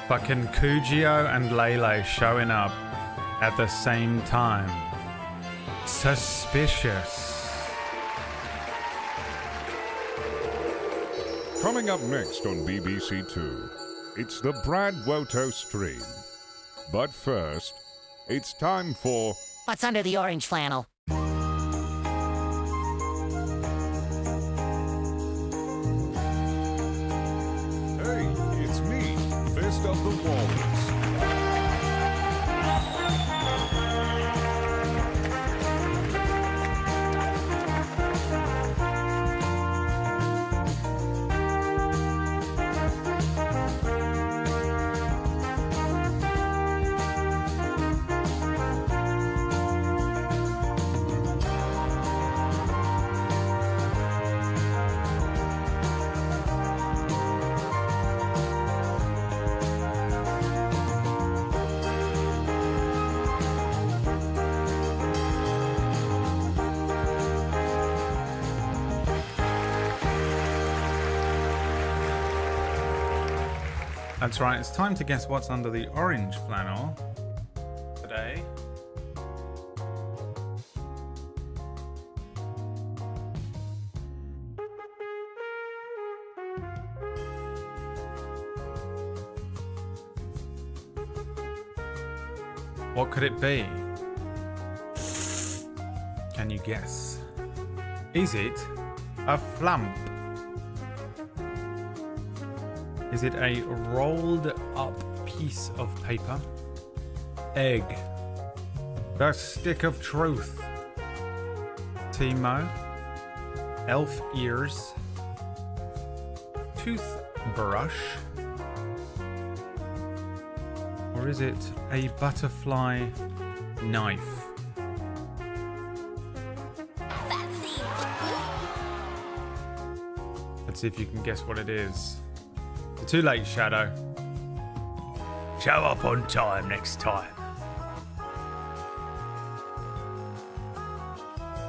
Fucking Kujio and Lele showing up at the same time. Suspicious. Coming up next on BBC Two, it's the BradWOTO stream. But first, it's time for... What's under the orange flannel? Hey, it's me, Fist of the Walrus. That's right, it's time to guess what's under the orange flannel today. What could it be? Can you guess? Is it a flump? Is it a rolled up piece of paper? Egg. The stick of truth. Timo. Elf ears. Toothbrush. Or is it a butterfly knife? Let's see if you can guess what it is. Too late, Shadow. Show up on time next time.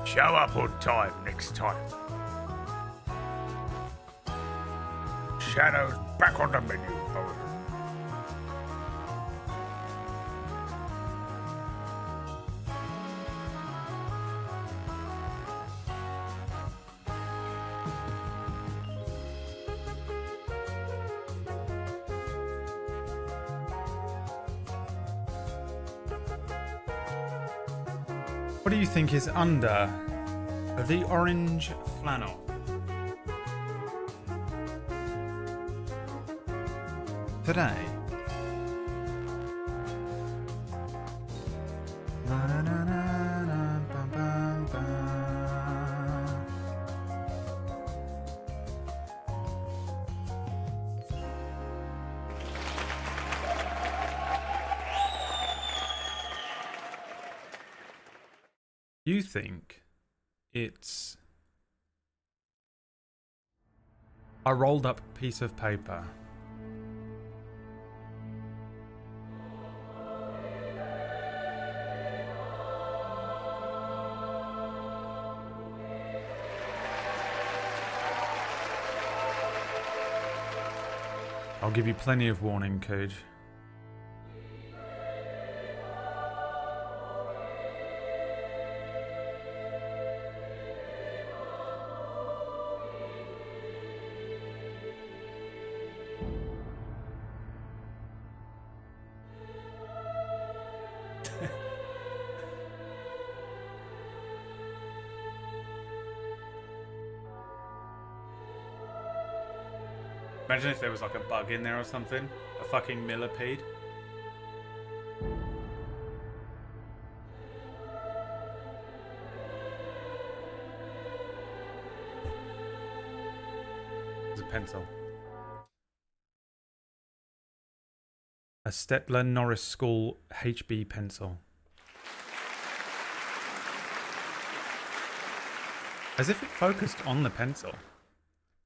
Show up on time next time. Shadow's back on the menu. What do you think is under the orange flannel? Today. You think it's a rolled up piece of paper? I'll give you plenty of warning, Cooge. Imagine if there was like a bug in there or something. A fucking millipede. It's a pencil. A Stepler Norris School HB pencil. As if it focused on the pencil.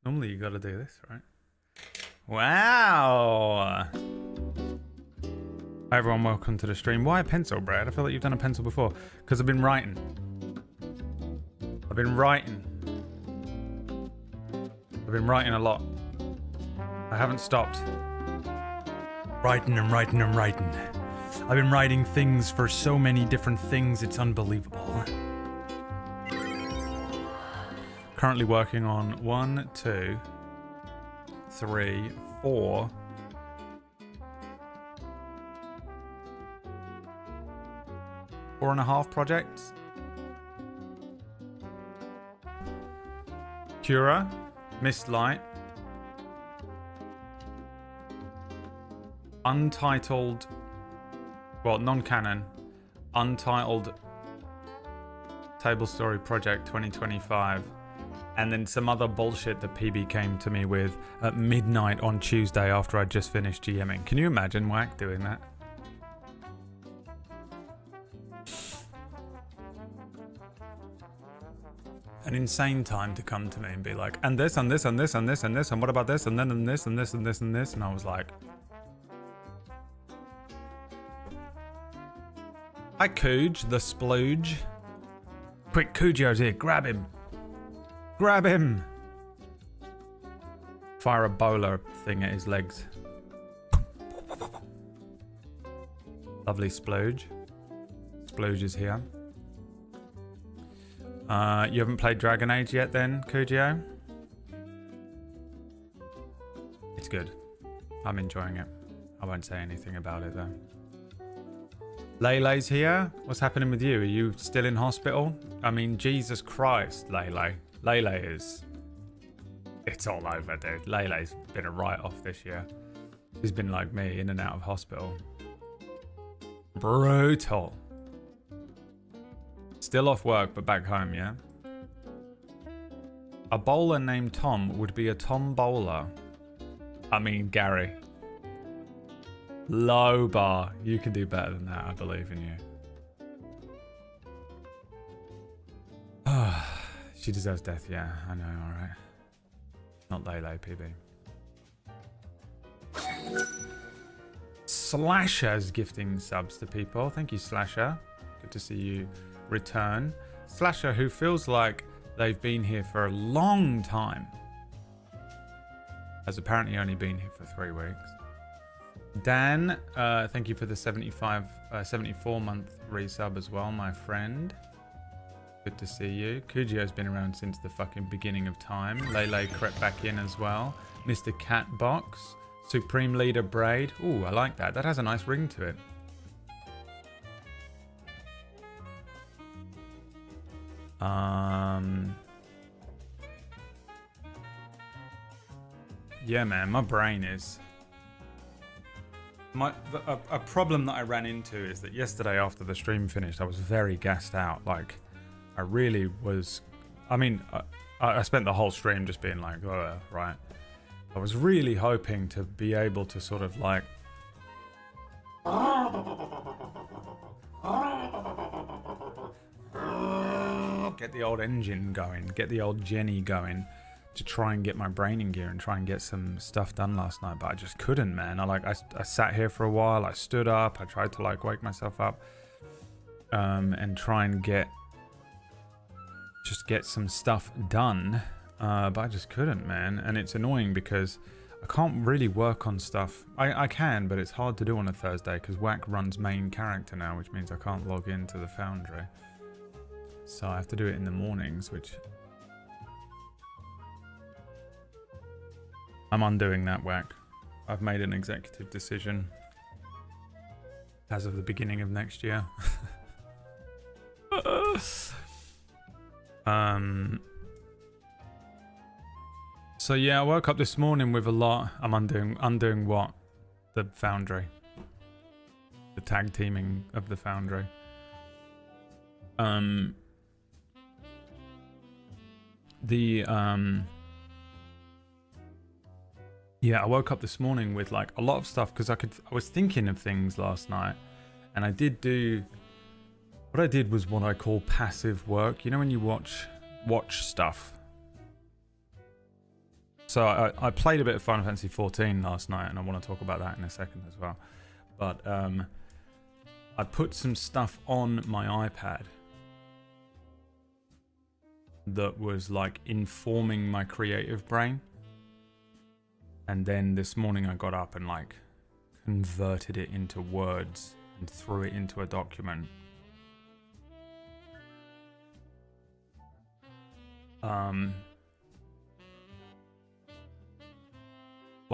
Normally you gotta do this, right? Wow! Hi everyone, welcome to the stream. Why a pencil, Brad? I feel like you've done a pencil before. Because I've been writing. I've been writing a lot. I haven't stopped. Writing and writing and writing. I've been writing things for so many different things, it's unbelievable. Currently working on 1, 2, 3, 4. 4.5 projects. Cura, Mistlight, Untitled, well, non-canon, Untitled Table Story Project 2025, and then some other bullshit that PB came to me with at midnight on Tuesday after I'd just finished GMing. Can you imagine Whack doing that? An insane time to come to me and be like, and this, and this, and this, and this, and this, and what about this, and then and this, and this, and this, and this, and I was like, hi, Cooge, the splooge. Quick, Cujo's here. Grab him. Grab him. Fire a bowler thing at his legs. Lovely splooge. Splooge is here. You haven't played Dragon Age yet then, Cujo? It's good. I'm enjoying it. I won't say anything about it though. Laylay's here. What's happening with you? Are you still in hospital? I mean, Jesus Christ, Laylay. Laylay is... It's all over, dude. Laylay's been a write-off this year. She's been like me, in and out of hospital. Brutal. Still off work, but back home, yeah? A bowler named Tom would be a Tom Bowler. I mean, Gary. Low bar. You can do better than that. I believe in you. She deserves death. Yeah, I know. All right. Not Laylay, PB. Slasher's gifting subs to people. Thank you, Slasher. Good to see you return. Slasher, who feels like they've been here for a long time, has apparently only been here for 3 weeks. Dan, thank you for the 74-month resub as well, my friend. Good to see you. Cujo's been around since the fucking beginning of time. Laylay crept back in as well. Mr. Catbox. Supreme Leader Braid. Ooh, I like that. That has a nice ring to it. Yeah, man, my brain is... A problem that I ran into is that yesterday after the stream finished, I was very gassed out. Like, I really was... I mean, I spent the whole stream just being like, right. I was really hoping to be able to sort of like... get the old engine going, get the old Jenny going, to try and get my brain in gear and try and get some stuff done last night, but I just couldn't, man. I sat here for a while, I stood up, I tried to like wake myself up and try and get some stuff done, but I just couldn't, man. And it's annoying because I can't really work on stuff. I can, but it's hard to do on a Thursday because Whack runs main character now, which means I can't log into the Foundry. So I have to do it in the mornings, which... I'm undoing that, Whack. I've made an executive decision as of the beginning of next year. So yeah, I woke up this morning with a lot. I'm undoing what? The Foundry. The tag teaming of the Foundry. Yeah, I woke up this morning with like a lot of stuff because I was thinking of things last night, and I did do what I did was what I call passive work. You know when you watch stuff. So I played a bit of Final Fantasy 14 last night, and I want to talk about that in a second as well. But I put some stuff on my iPad that was like informing my creative brain. And then this morning I got up and like converted it into words and threw it into a document. Why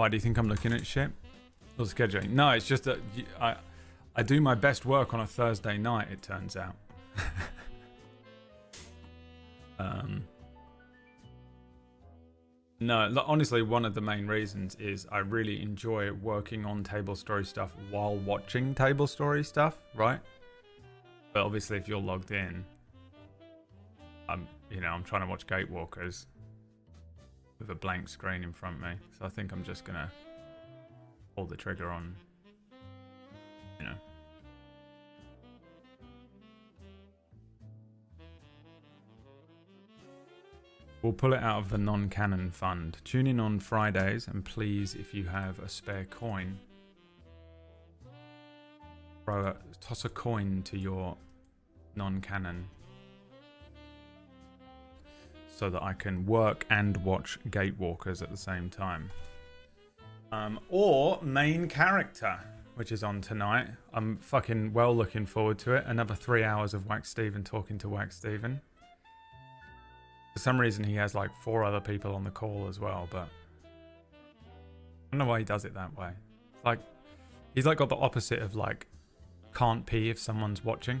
do you think I'm looking at shit? Or scheduling? No, it's just that I do my best work on a Thursday night, it turns out. No, honestly, one of the main reasons is I really enjoy working on table story stuff while watching table story stuff, right? But obviously, if you're logged in, I'm trying to watch Gatewalkers with a blank screen in front of me. So I think I'm just gonna pull the trigger on, We'll pull it out of the non-canon fund. Tune in on Fridays, and please, if you have a spare coin, toss a coin to your non-canon so that I can work and watch Gatewalkers at the same time. Or main character, which is on tonight. I'm fucking well looking forward to it. Another 3 hours of Wax Steven talking to Wax Steven. For some reason, he has like 4 other people on the call as well, but I don't know why he does it that way. Like, he's like got the opposite of like, can't pee if someone's watching.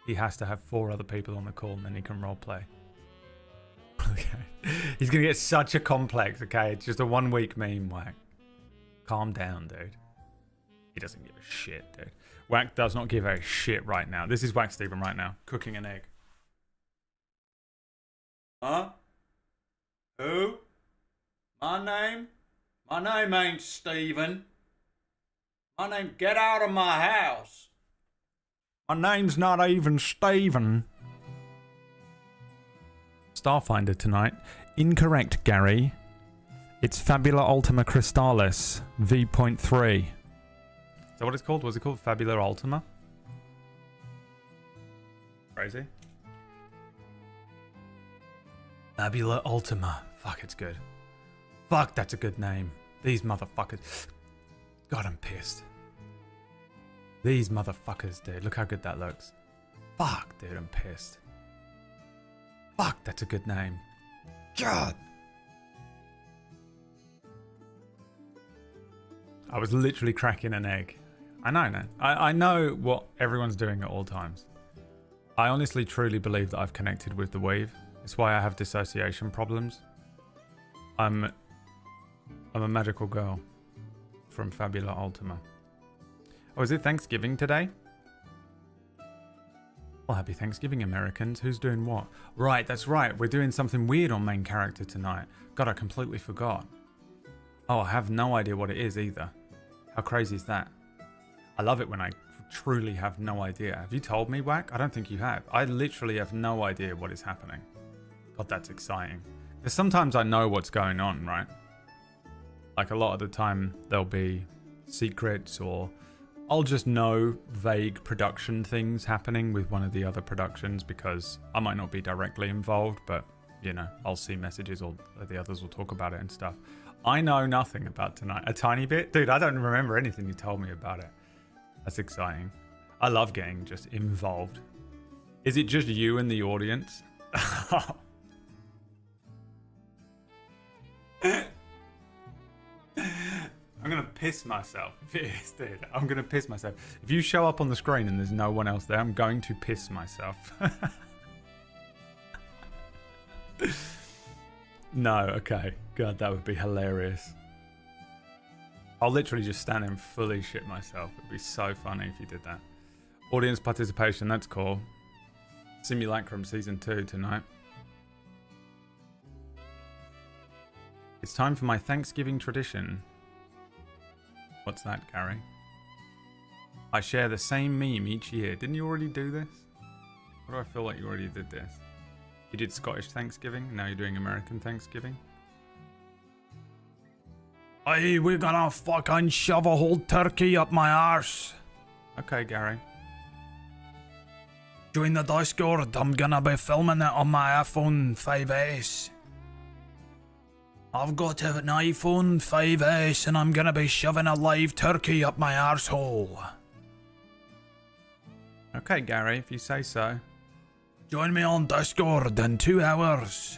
He has to have 4 other people on the call and then he can roleplay. Okay. He's gonna get such a complex, okay? It's just a 1 week meme, Whack. Calm down, dude. He doesn't give a shit, dude. Whack does not give a shit right now. This is Wax Steven right now, cooking an egg. Huh? Who? My name? My name ain't Steven. My name, get out of my house. My name's not even Steven. Starfinder tonight. Incorrect, Gary. It's Fabula Ultima Crystallis V.3. Is that what it's called? Was it called Fabula Ultima? Crazy. Fabula Ultima. Fuck, it's good. Fuck, that's a good name. These motherfuckers. God, I'm pissed. These motherfuckers, dude. Look how good that looks. Fuck, dude, I'm pissed. Fuck, that's a good name. God. I was literally cracking an egg. I know, man. I know what everyone's doing at all times. I honestly, truly believe that I've connected with the weave. It's why I have dissociation problems. I'm a magical girl from Fabula Ultima. Oh, is it Thanksgiving today? Well, happy Thanksgiving, Americans. Who's doing what? Right, that's right. We're doing something weird on main character tonight. God, I completely forgot. Oh, I have no idea what it is either. How crazy is that? I love it when I truly have no idea. Have you told me, Whack? I don't think you have. I literally have no idea what is happening. God, that's exciting. Because sometimes I know what's going on, right? Like a lot of the time there'll be secrets, or I'll just know vague production things happening with one of the other productions because I might not be directly involved, but I'll see messages or the others will talk about it and stuff. I know nothing about tonight. A tiny bit? Dude, I don't remember anything you told me about it. That's exciting. I love getting just involved. Is it just you and the audience? I'm gonna piss myself if it is, dude. I'm gonna piss myself. If you show up on the screen and there's no one else there, I'm going to piss myself. No, okay. God, that would be hilarious. I'll literally just stand and fully shit myself. It'd be so funny if you did that. Audience participation, that's cool. Simulacrum Season 2 tonight. It's time for my Thanksgiving tradition. What's that, Gary? I share the same meme each year. Didn't you already do this? Why do I feel like you already did this? You did Scottish Thanksgiving, now you're doing American Thanksgiving? Hey, we're gonna fucking shove a whole turkey up my arse. Okay, Gary. Join the Discord, I'm gonna be filming it on my iPhone 5S. I've got an iPhone 5S and I'm gonna be shoving a live turkey up my arsehole. Okay, Gary, if you say so. Join me on Discord in 2 hours.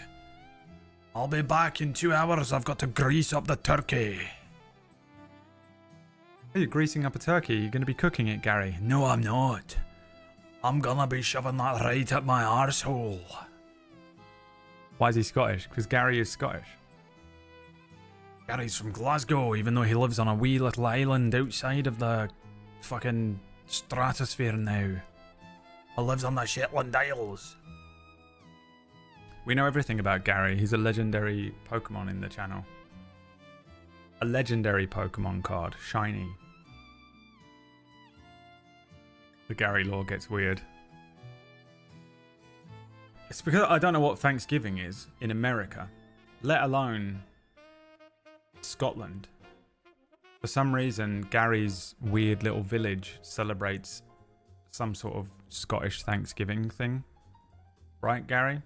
I'll be back in 2 hours. I've got to grease up the turkey. Are you greasing up a turkey? You're going to be cooking it, Gary. No, I'm not. I'm gonna be shoving that right up my arsehole. Why is he Scottish? Because Gary is Scottish. Gary's from Glasgow, even though he lives on a wee little island outside of the fucking stratosphere now. He lives on the Shetland Isles. We know everything about Gary. He's a legendary Pokemon in the channel. A legendary Pokemon card. Shiny. The Gary lore gets weird. It's because I don't know what Thanksgiving is in America, let alone Scotland. For some reason, Gary's weird little village celebrates some sort of Scottish Thanksgiving thing. Right, Gary?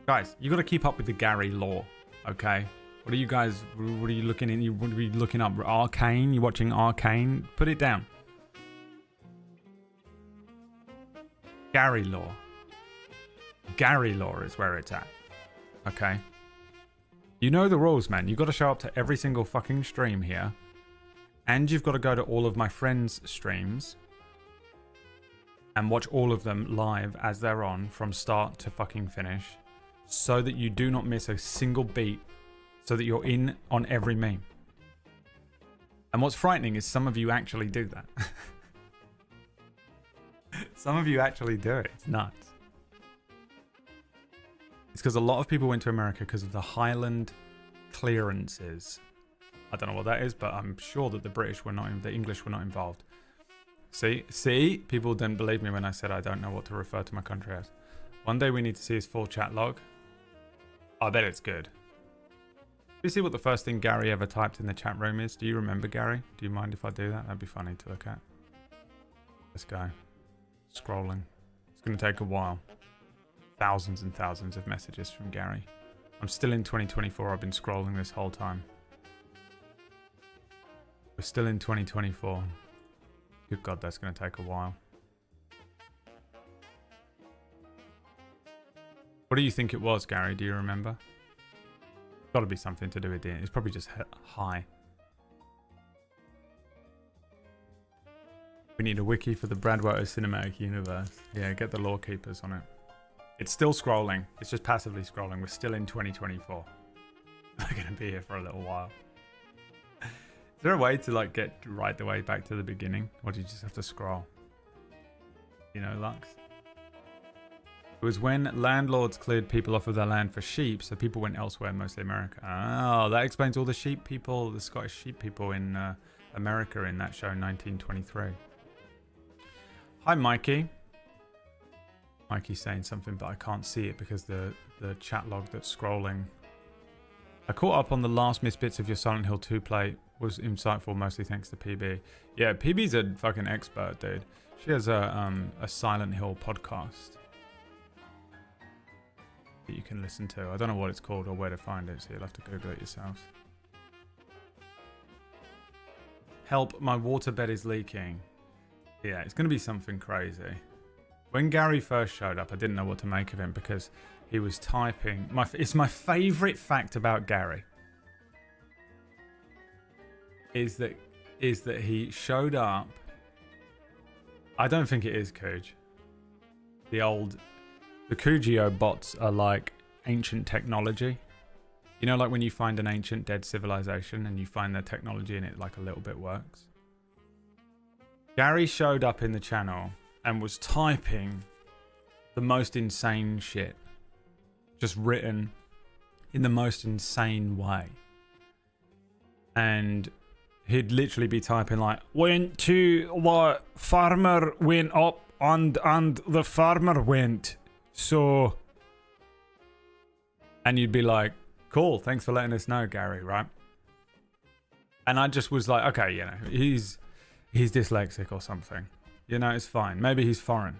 Guys, you got to keep up with the Gary lore, okay? What are you guys, what are you looking in? What are you looking up? Arcane? You watching Arcane? Put it down. Gary lore. Gary lore is where it's at. Okay? You know the rules, man. You've got to show up to every single fucking stream here. And you've got to go to all of my friends' streams. And watch all of them live as they're on from start to fucking finish. So that you do not miss a single beat. So that you're in on every meme. And what's frightening is some of you actually do that. Some of you actually do it. It's nuts. It's because a lot of people went to America because of the Highland clearances. I don't know what that is, but I'm sure that the English were not involved. See? People didn't believe me when I said I don't know what to refer to my country as. One day we need to see his full chat log. I bet it's good. Do you see what the first thing Gary ever typed in the chat room is? Do you remember, Gary? Do you mind if I do that? That'd be funny to look at. Let's go. Scrolling. It's going to take a while. Thousands and thousands of messages from Gary. I'm still in 2024. I've been scrolling this whole time. We're still in 2024. Good God, that's going to take a while. What do you think it was, Gary? Do you remember? Got to be something to do with it. It's probably just high. We need a wiki for the BradWOTO cinematic universe. Yeah, get the lore keepers on it. It's still scrolling. It's just passively scrolling. We're still in 2024. We're going to be here for a little while. Is there a way to like get right the way back to the beginning? Or do you just have to scroll? You know, Lux? It was when landlords cleared people off of their land for sheep, so people went elsewhere, mostly America. Oh, that explains all the sheep people, the Scottish sheep people in America in that show, 1923. Hi, Mikey. Mikey's saying something, but I can't see it because the chat log that's scrolling. I caught up on the last missed bits of your Silent Hill 2 play. Was insightful, mostly thanks to PB. Yeah, PB's a fucking expert, dude. She has a Silent Hill podcast that you can listen to. I don't know what it's called or where to find it, so you'll have to Google it yourselves. Help, my waterbed is leaking. Yeah, it's going to be something crazy. When Gary first showed up, I didn't know what to make of him because he was typing. It's my favourite fact about Gary. Is that he showed up. I don't think it is Cooj. The Coogio bots are like ancient technology. You know, like when you find an ancient dead civilization and you find their technology and it like a little bit works. Gary showed up in the channel and was typing the most insane shit. Just written in the most insane way. And he'd literally be typing like, went to the farmer went up and the farmer went. So, and you'd be like, cool, thanks for letting us know, Gary, right? And I just was like, okay, you know, he's dyslexic or something. You know, it's fine. Maybe he's foreign.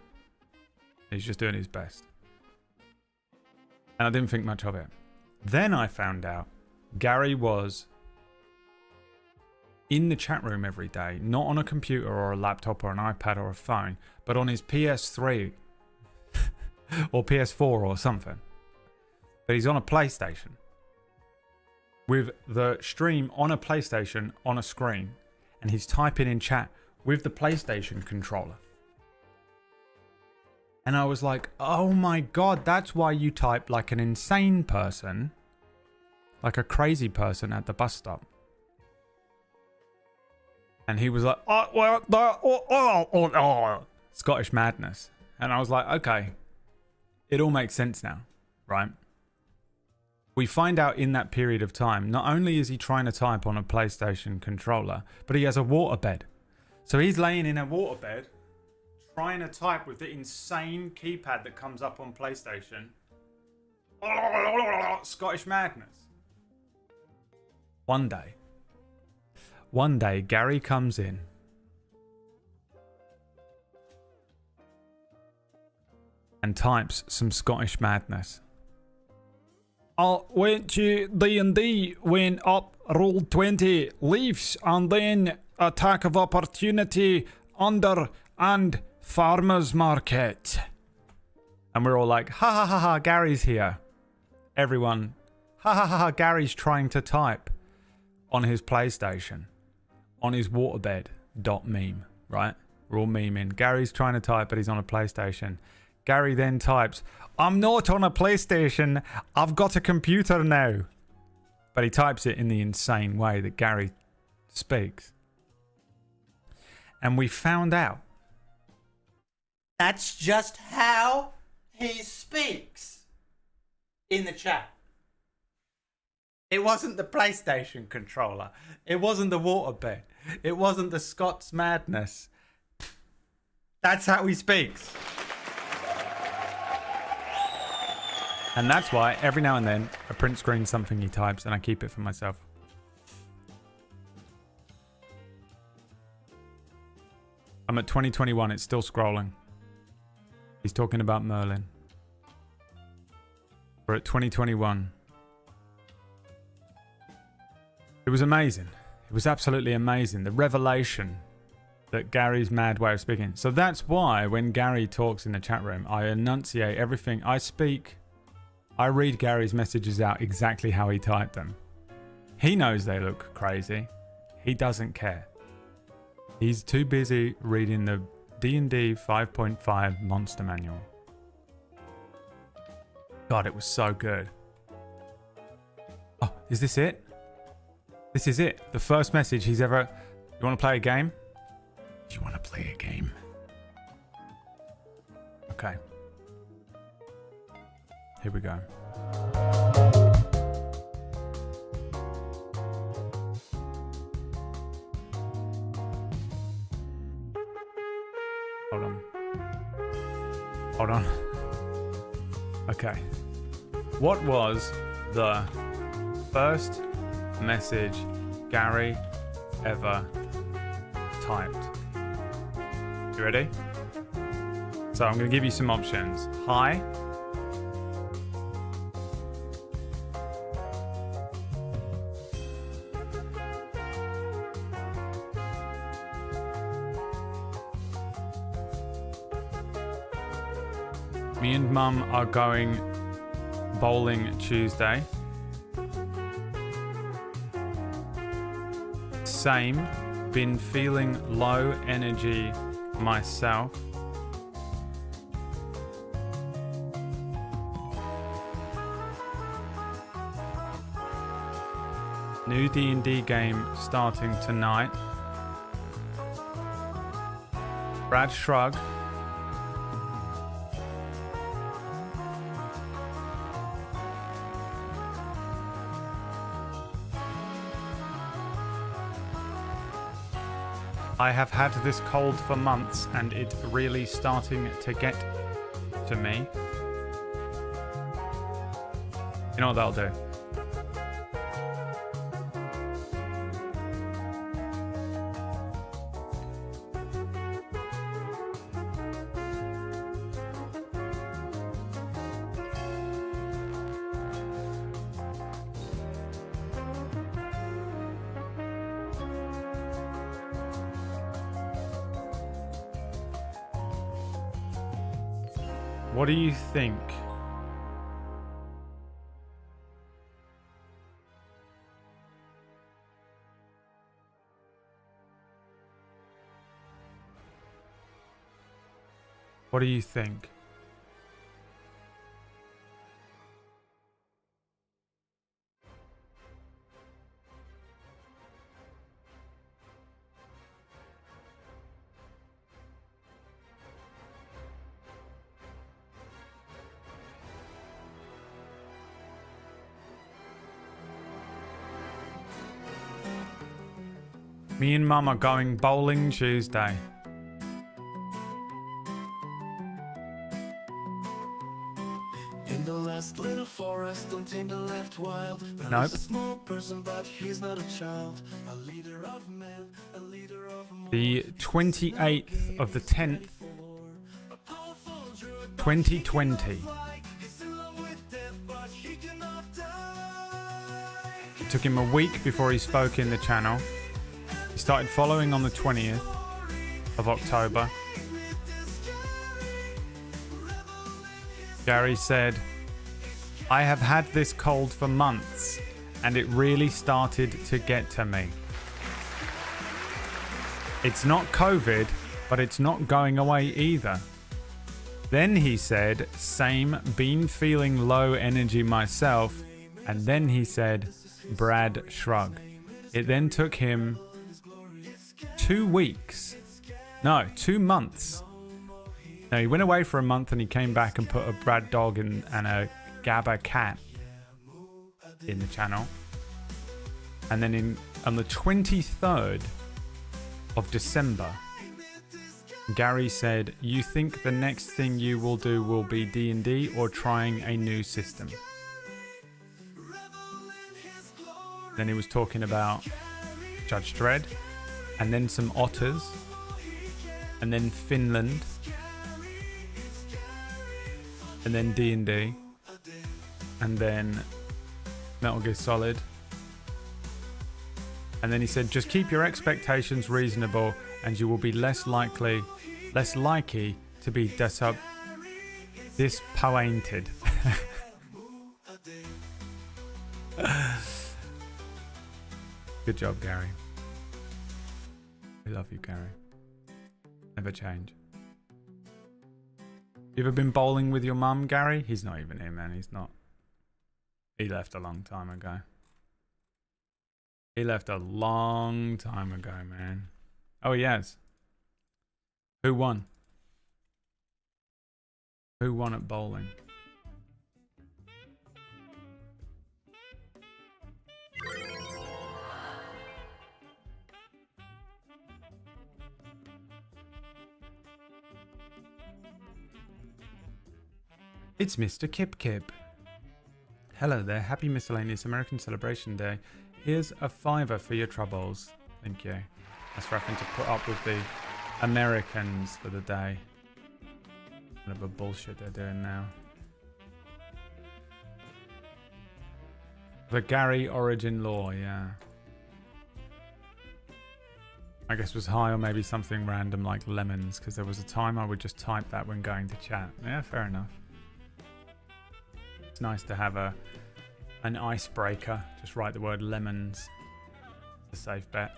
He's just doing his best. And I didn't think much of it. Then I found out Gary was in the chat room every day, not on a computer or a laptop or an iPad or a phone, but on his PS3 or PS4 or something. But he's on a PlayStation with the stream on a PlayStation on a screen, and he's typing in chat with the PlayStation controller. And I was like, oh my God, that's why you type like an insane person, like a crazy person at the bus stop. And he was like, Scottish madness. And I was like, okay, it all makes sense now, right? We find out in that period of time, not only is he trying to type on a PlayStation controller, but he has a waterbed. So he's laying in a waterbed, trying to type with the insane keypad that comes up on PlayStation. Scottish madness. One day, Gary comes in. And types some Scottish madness. I went to D&D, went up, rolled 20 leaves, and then attack of opportunity, under, and farmer's market. And we're all like, ha ha ha ha, Gary's here. Everyone, ha ha ha ha, Gary's trying to type on his PlayStation, on his waterbed meme, right? We're all memeing. Gary's trying to type, but he's on a PlayStation. Gary then types, I'm not on a PlayStation, I've got a computer now. But he types it in the insane way that Gary speaks. And we found out that's just how he speaks in the chat. It wasn't the PlayStation controller. It wasn't the waterbed. It wasn't the Scots madness. That's how he speaks. And that's why every now and then I print screen something he types and I keep it for myself. I'm at 2021, it's still scrolling. He's talking about Merlin. We're at 2021. It was amazing. It was absolutely amazing. The revelation that Gary's mad way of speaking. So that's why when Gary talks in the chat room, I enunciate everything. I read Gary's messages out exactly how he typed them. He knows they look crazy. He doesn't care. He's too busy reading the D&D 5.5 Monster Manual. God, it was so good. Oh, is this it? This is it. The first message he's ever... You want to play a game? Do you want to play a game? Okay. Here we go. Hold on. Okay. What was the first message Gary ever typed? You ready? So I'm going to give you some options. Hi. Me and Mum are going bowling Tuesday. Same. Been feeling low energy myself. New D&D game starting tonight. Brad shrug. I have had this cold for months and it's really starting to get to me. You know what that'll do? What do you think? What do you think? Me and Mum are going bowling Tuesday. In the last little forest, untamed and left wild. Nope. He's a small person, but he's not a child. A leader of men, a leader of more. The 28th of the 10th, 2020. It took him a week before he spoke in the channel. He started following on the 20th of October. Gary said, I have had this cold for months and it really started to get to me. It's not COVID, but it's not going away either. Then he said, same, been feeling low energy myself. And then he said, Brad shrug. It then took him 2 weeks. No, 2 months. No, he went away for a month and he came back and put a Brad dog and a Gabba cat in the channel. And then on the 23rd of December, Gary said, you think the next thing you will do will be D&D or trying a new system? Then he was talking about Judge Dredd, and then some otters, and then Finland, and then D&D, and then Metal Gear Solid. And then he said, just keep your expectations reasonable and you will be less likely to be disappointed. Good job, Gary. We love you, Gary. Never change. You ever been bowling with your mum, Gary? He's not even here, man. He's not. He left a long time ago. He left a long time ago, man. Oh, he has. Who won? Who won at bowling? It's Mr. Kip Kip. Hello there, happy miscellaneous American Celebration Day. Here's a $5 for your troubles. Thank you. That's for having to put up with the Americans for the day. Whatever bullshit they're doing now. The Gary origin lore, yeah. I guess was high or maybe something random like lemons, because there was a time I would just type that when going to chat. Yeah, fair enough. It's nice to have an icebreaker. Just write the word lemons. It's a safe bet.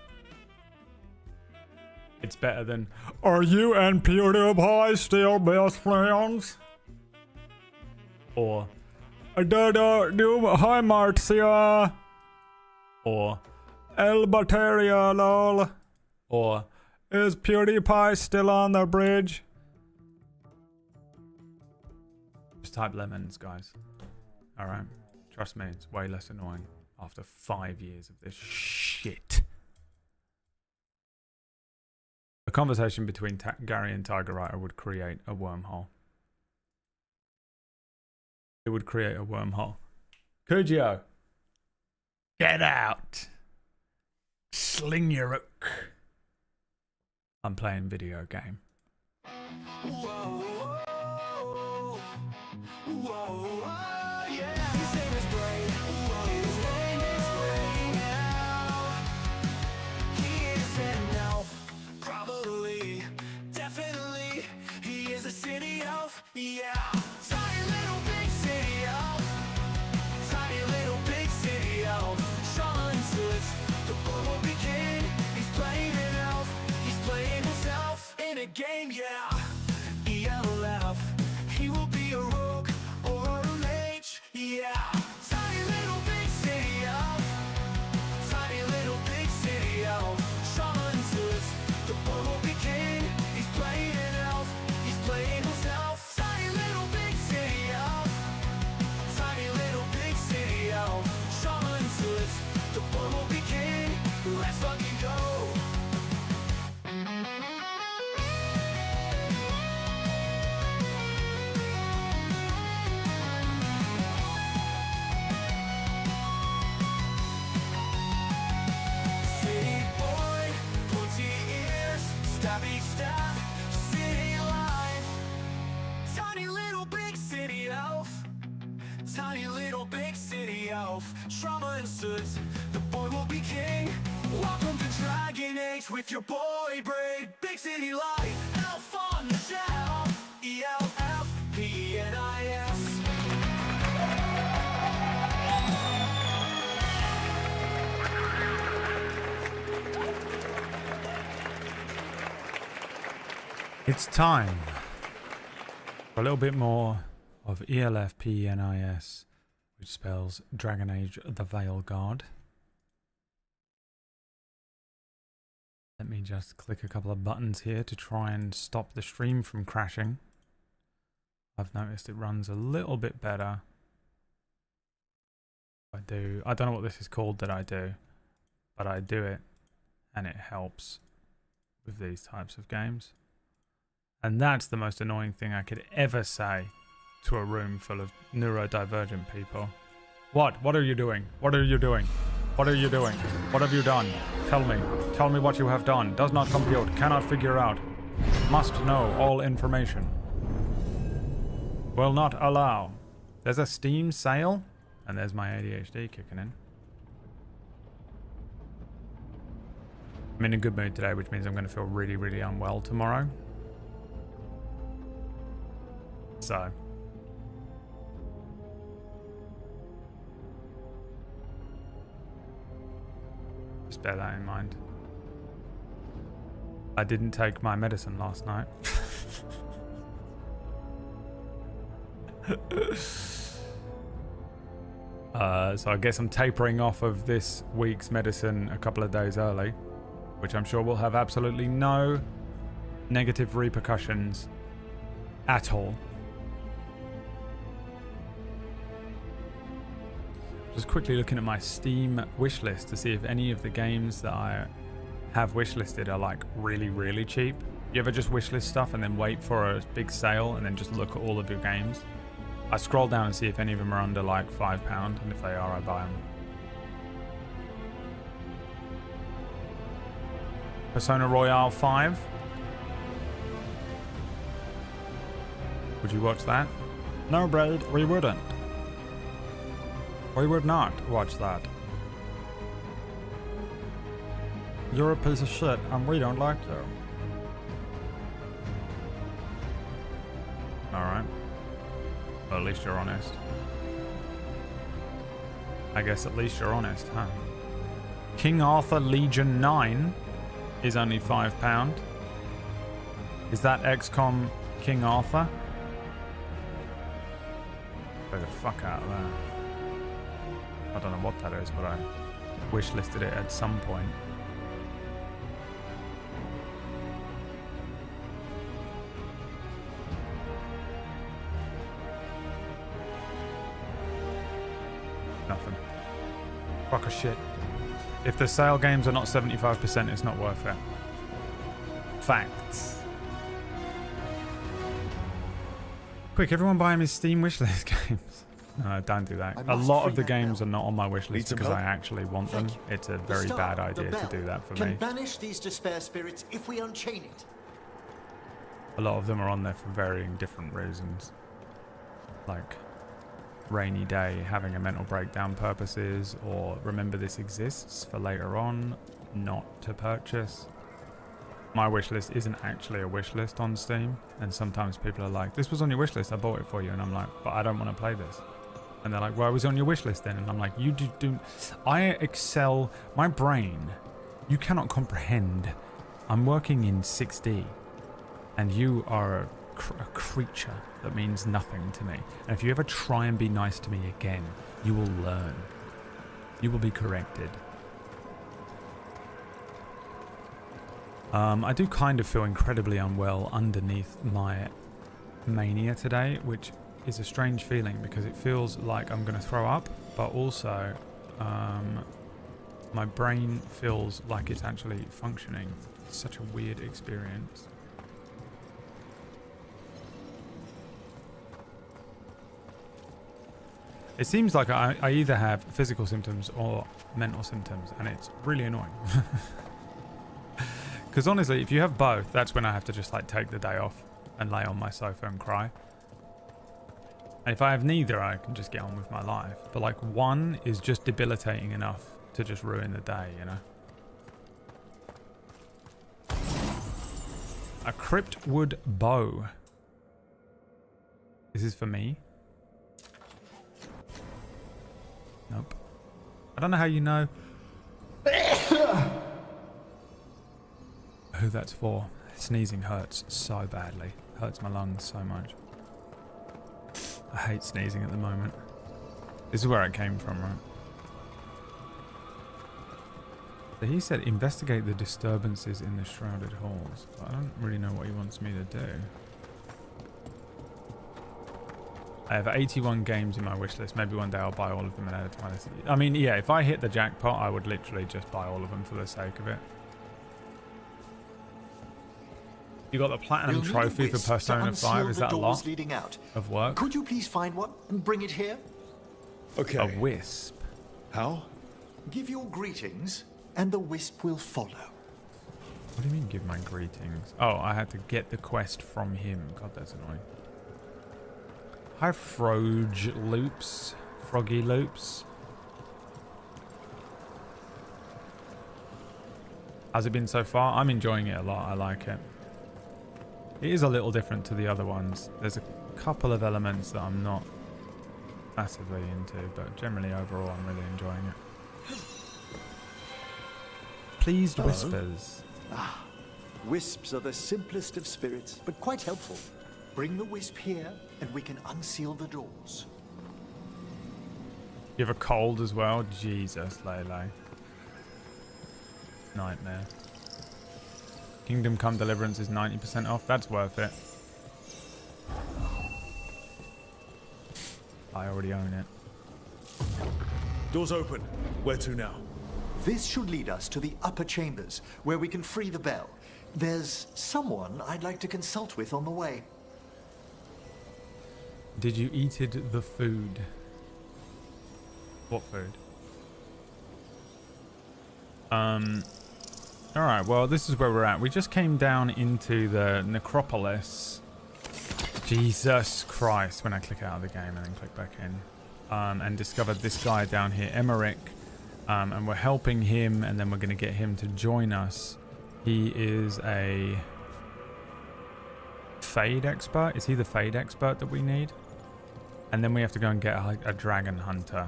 It's better than, are you and PewDiePie still best friends? Or, hi Marcia. Or, El Bateria lol. Or, is PewDiePie still on the bridge? Just type lemons, guys. Alright. Trust me, it's way less annoying after 5 years of this shit. A conversation between Gary and Tiger Writer would create a wormhole. It would create a wormhole. Kujio, get out. Sling your hook. I'm playing video game. Yeah. game, yeah. ELF, he will be a rogue or a mage, yeah. Tiny little big city elf, tiny little big city elf. Shaman says the boy will be king. He's playing an elf, he's playing himself. Tiny little big city elf, tiny little big city elf. Shaman says the boy will be king. Let's fucking go. City boy, pointy ears, stabby stab, city life. Tiny little big city elf, tiny little big city elf. Trauma and suits, the boy will be king. Welcome to Dragon Age with your boy Braid. Big city life, elf on the shelf. ELFPNIS. It's time for a little bit more of ELFPNIS, which spells Dragon Age the Veilguard. Let me just click a couple of buttons here to try and stop the stream from crashing. I've noticed it runs a little bit better. I don't know what this is called that I do, but I do it and it helps with these types of games. And that's the most annoying thing I could ever say to a room full of neurodivergent people. What? What are you doing? What are you doing? What are you doing? What have you done? Tell me. Tell me what you have done. Does not compute. Cannot figure out. Must know all information. Will not allow. There's a Steam sale. And there's my ADHD kicking in. I'm in a good mood today, which means I'm going to feel really, really unwell tomorrow. So. Just bear that in mind. I didn't take my medicine last night. So I guess I'm tapering off of this week's medicine a couple of days early, which I'm sure will have absolutely no negative repercussions at all. Just quickly looking at my Steam wishlist to see if any of the games that I have wishlisted are like really, really cheap. You ever just wishlist stuff and then wait for a big sale and then just look at all of your games? I scroll down and see if any of them are under like £5, and if they are, I buy them. Persona Royale 5. Would you watch that? No, Braid, we wouldn't. We would not watch that. You're a piece of shit and we don't like you. Alright. Well, at least you're honest. I guess at least you're honest, huh? King Arthur Legion 9 is only £5. Is that XCOM King Arthur? Get the fuck out of there. I don't know what that is, but I wishlisted it at some point. Nothing. Fuck a shit. If the sale games are not 75%, it's not worth it. Facts. Quick, everyone buy his Steam wishlist games. No, don't do that. A lot of the games are not on my wishlist because I actually want them. It's a very bad idea to do that for me. Can banish these despair spirits if we unchain it. A lot of them are on there for varying different reasons. Like rainy day, having a mental breakdown purposes, or remember this exists for later on, not to purchase. My wishlist isn't actually a wishlist on Steam, and sometimes people are like, this was on your wishlist, I bought it for you, and I'm like, but I don't want to play this. And they're like, well, it was on your wishlist then, and I'm like, you do I excel, my brain, you cannot comprehend. I'm working in 6D. And you are a creature that means nothing to me. And if you ever try and be nice to me again, you will learn. You will be corrected. I do kind of feel incredibly unwell underneath my mania today, which is a strange feeling because it feels like I'm going to throw up, but also my brain feels like it's actually functioning. It's such a weird experience. It seems like I either have physical symptoms or mental symptoms, and it's really annoying. Because honestly, if you have both, that's when I have to just like take the day off and lay on my sofa and cry. And if I have neither, I can just get on with my life. But like one is just debilitating enough to just ruin the day, you know? A cryptwood bow. This is for me. Nope. I don't know how you know who that's for. Sneezing hurts so badly. Hurts my lungs so much. I hate sneezing at the moment. This is where it came from, right? So he said investigate the disturbances in the shrouded halls. But I don't really know what he wants me to do. I have 81 games in my wish list. Maybe one day I'll buy all of them and add it to my list. I mean, yeah, if I hit the jackpot, I would literally just buy all of them for the sake of it. You got the platinum trophy for Persona 5. Is that a lot of work? Could you please find one and bring it here? Okay. A wisp. How? Give your greetings, and the wisp will follow. What do you mean, give my greetings? Oh, I had to get the quest from him. God, that's annoying. Hi, Froge Loops. Froggy Loops. How's it been so far? I'm enjoying it a lot. I like it. It is a little different to the other ones. There's a couple of elements that I'm not massively into, but generally overall I'm really enjoying it. Pleased Whispers. Ah, wisps are the simplest of spirits, but quite helpful. Bring the wisp here, and we can unseal the doors. You have a cold as well? Jesus, Lele. Nightmare. Kingdom Come Deliverance is 90% off. That's worth it. I already own it. Doors open. Where to now? This should lead us to the upper chambers, where we can free the bell. There's someone I'd like to consult with on the way. Did you eat the food? What food? Alright, well, this is where we're at. We just came down into the necropolis. Jesus Christ, when I click out of the game and then click back in. And discovered this guy down here, Emmerich. And we're helping him, and then we're going to get him to join us. He is a Fade expert. Is he the Fade expert that we need? And then we have to go and get a dragon hunter.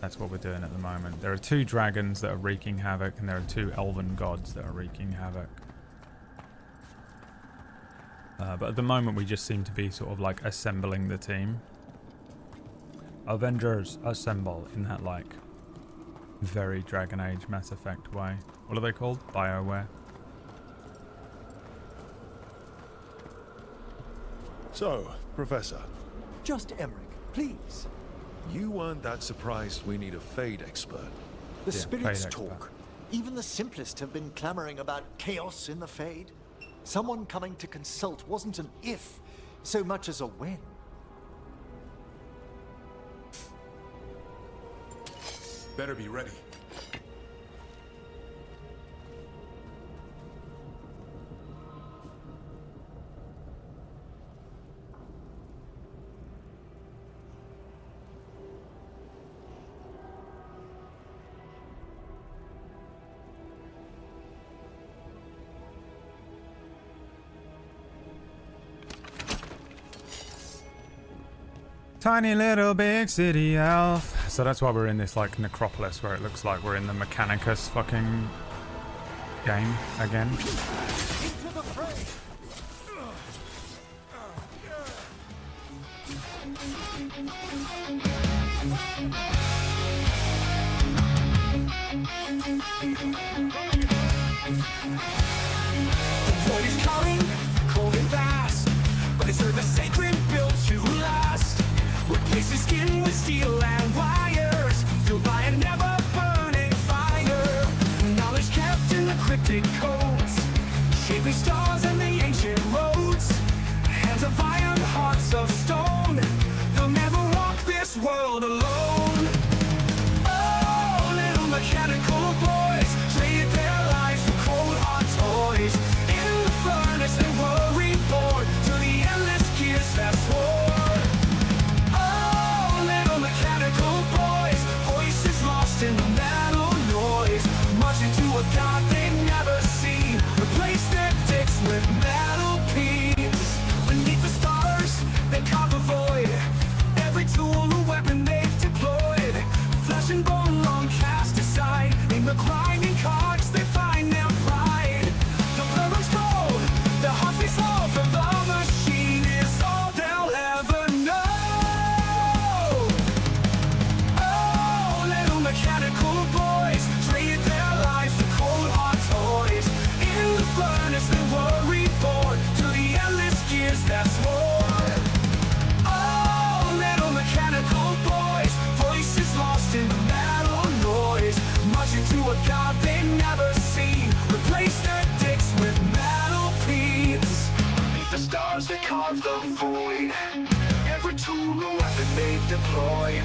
That's what we're doing at the moment. There are 2 dragons that are wreaking havoc, and there are 2 elven gods that are wreaking havoc. But at the moment, we just seem to be sort of like assembling the team. Avengers, assemble, in that like very Dragon Age Mass Effect way. What are they called? BioWare. So, Professor, Just Emmerich, please. you weren't that surprised we need a Fade expert. The Yeah, spirits Fade expert. talk. Even the simplest have been clamoring about chaos in the Fade. Someone coming to consult wasn't an if, so much as a when. Better be ready. Tiny little big city elf. So that's why we're in this like necropolis where it looks like we're in the Mechanicus fucking game again. The void is coming, cold and fast, but it's earth the sacred built to last. Replace the skin with steel and wires, fueled by a never-burning fire. Knowledge kept in the cryptic codes, shaping stars and the ancient roads. Hands of iron, hearts of stone, they'll never walk this world alone. Oh, little mechanical boys traded their lives for cold hard toys. In the furnace they were reborn to the endless gears that swore. Oh, little mechanical boys, voices lost in the metal noise, marching to a god they'd never seen. Replace their dicks with metal peas. Beneath the stars, they carve the void. Every tool, a weapon they've deployed. Flesh and bone long cast aside. In the grinding cards, they find their pride. The blood's cold, the hearts they solve for the machine is all they'll ever know. Oh, little mechanical boys traded their lives for cold hard toys. In the furnace, they were reborn to the endless gears that swore. Oh, little mechanical boys, voices lost in the metal noise, marching to a god they'd never seen. Replace their dicks with metal peas. Beneath the stars they carve the void. Every tool, a weapon they've deployed.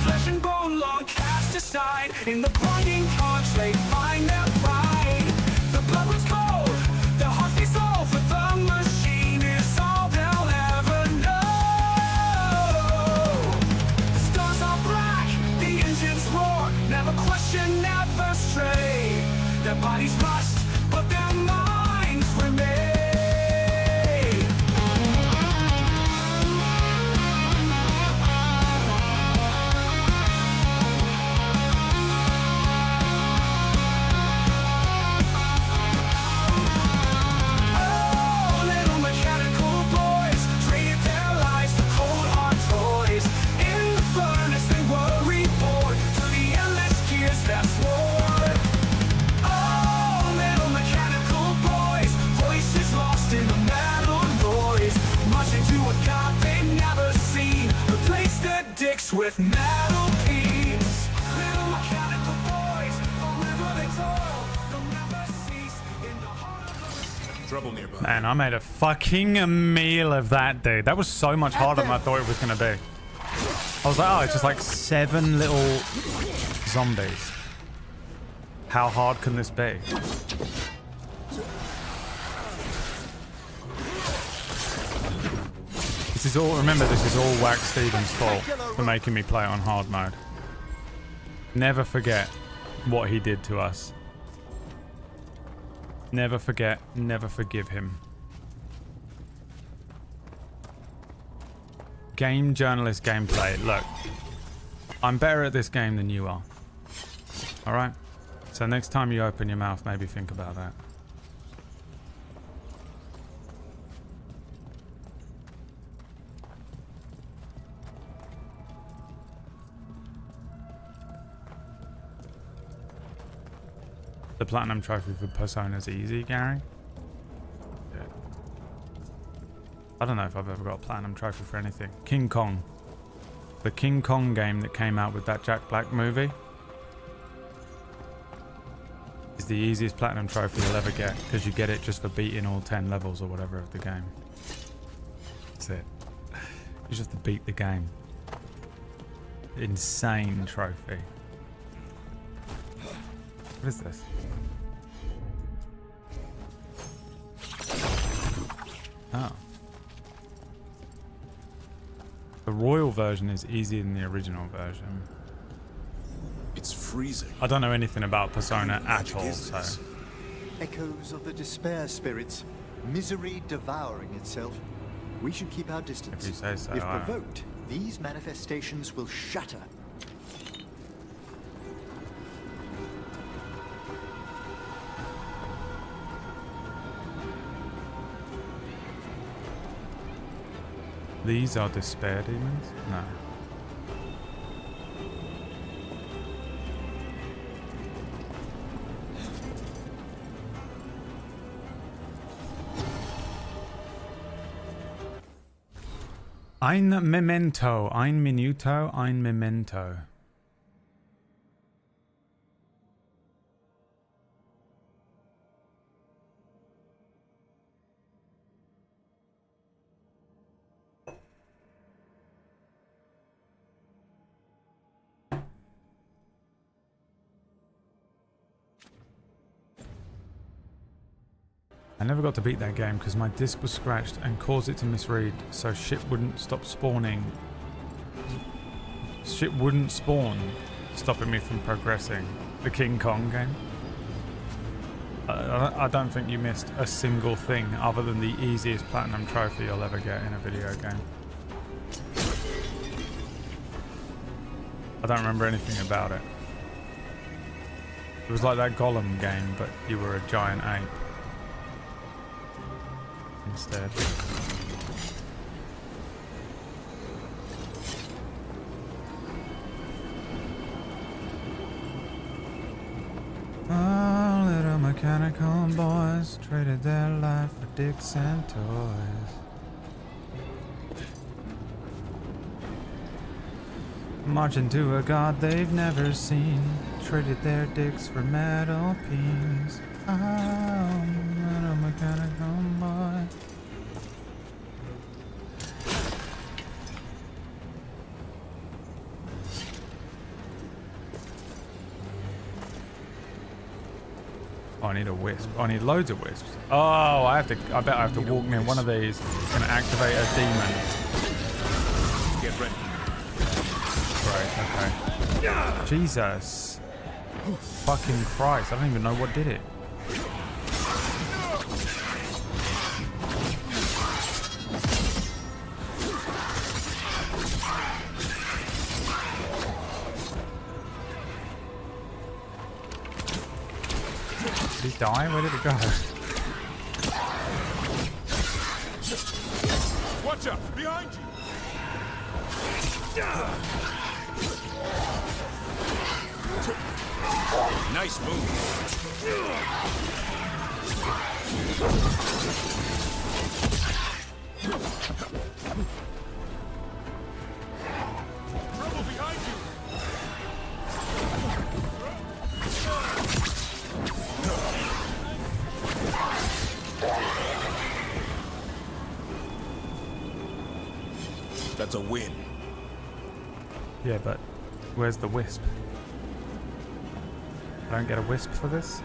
Flesh and bone long cast aside. In the grinding cards they find their pride. The blood was cold, the hearts they solve for the machine is all they'll ever know. The stars are black, the engines roar, never question, never stray. Their bodies rust, but their minds remain. Oh, little mechanical boys traded their lives for cold hard toys. In the furnace they were reborn to the endless gears that swore. Oh, little mechanical boys, voices lost in the metal noise, marching to a god they'd never seen. Replace their dicks with metal peas. Little mechanical boys, forever they toil, they'll never cease in the heart of the Trouble nearby. Man, I made a fucking meal of that, dude. That was so much harder than I thought it was going to be. I was like, oh, it's just like 7 little zombies. How hard can this be? This is all, remember, this is all Wax Stevens' fault for making me play it on hard mode. Never forget what he did to us. Never forget, never forgive him. Game journalist gameplay. Look, I'm better at this game than you are. Alright? So next time you open your mouth, maybe think about that. The platinum trophy for Persona's easy, Gary? Yeah. I don't know if I've ever got a platinum trophy for anything. King Kong. The King Kong game that came out with that Jack Black movie is the easiest platinum trophy you'll ever get, because you get it just for beating all 10 levels or whatever of the game. That's it. You just have to beat the game. Insane trophy. What is this? Oh. The royal version is easier than the original version. It's freezing. I don't know anything about Persona What at magic all, is so... this? Echoes of the despair spirits, misery devouring itself. We should keep our distance. If you say so, If I- provoked, these manifestations will shatter. These are despair demons? No. Ein Memento. Ein Minuto. Ein Memento. I never got to beat that game because my disc was scratched and caused it to misread, so shit wouldn't stop spawning. Shit wouldn't spawn, stopping me from progressing. The King Kong game. I don't think you missed a single thing other than the easiest platinum trophy you'll ever get in a video game. I don't remember anything about it. It was like that Gollum game, but you were a giant ape. Instead. Oh, little mechanical boys traded their life for dicks and toys. Marching to a god they've never seen, traded their dicks for metal beams. Oh, little mechanical boy. Oh, I need a wisp. Oh, I need loads of wisps. Oh, I bet I have to walk near one of these and activate a demon. Get ready. Right, okay. Jesus. Fucking Christ. I don't even know what did it. Did he die? Where did it go? Watch out! Behind you! Nice move. Trouble behind you. That's a win. Yeah, but where's the wisp? I don't get a wisp for this?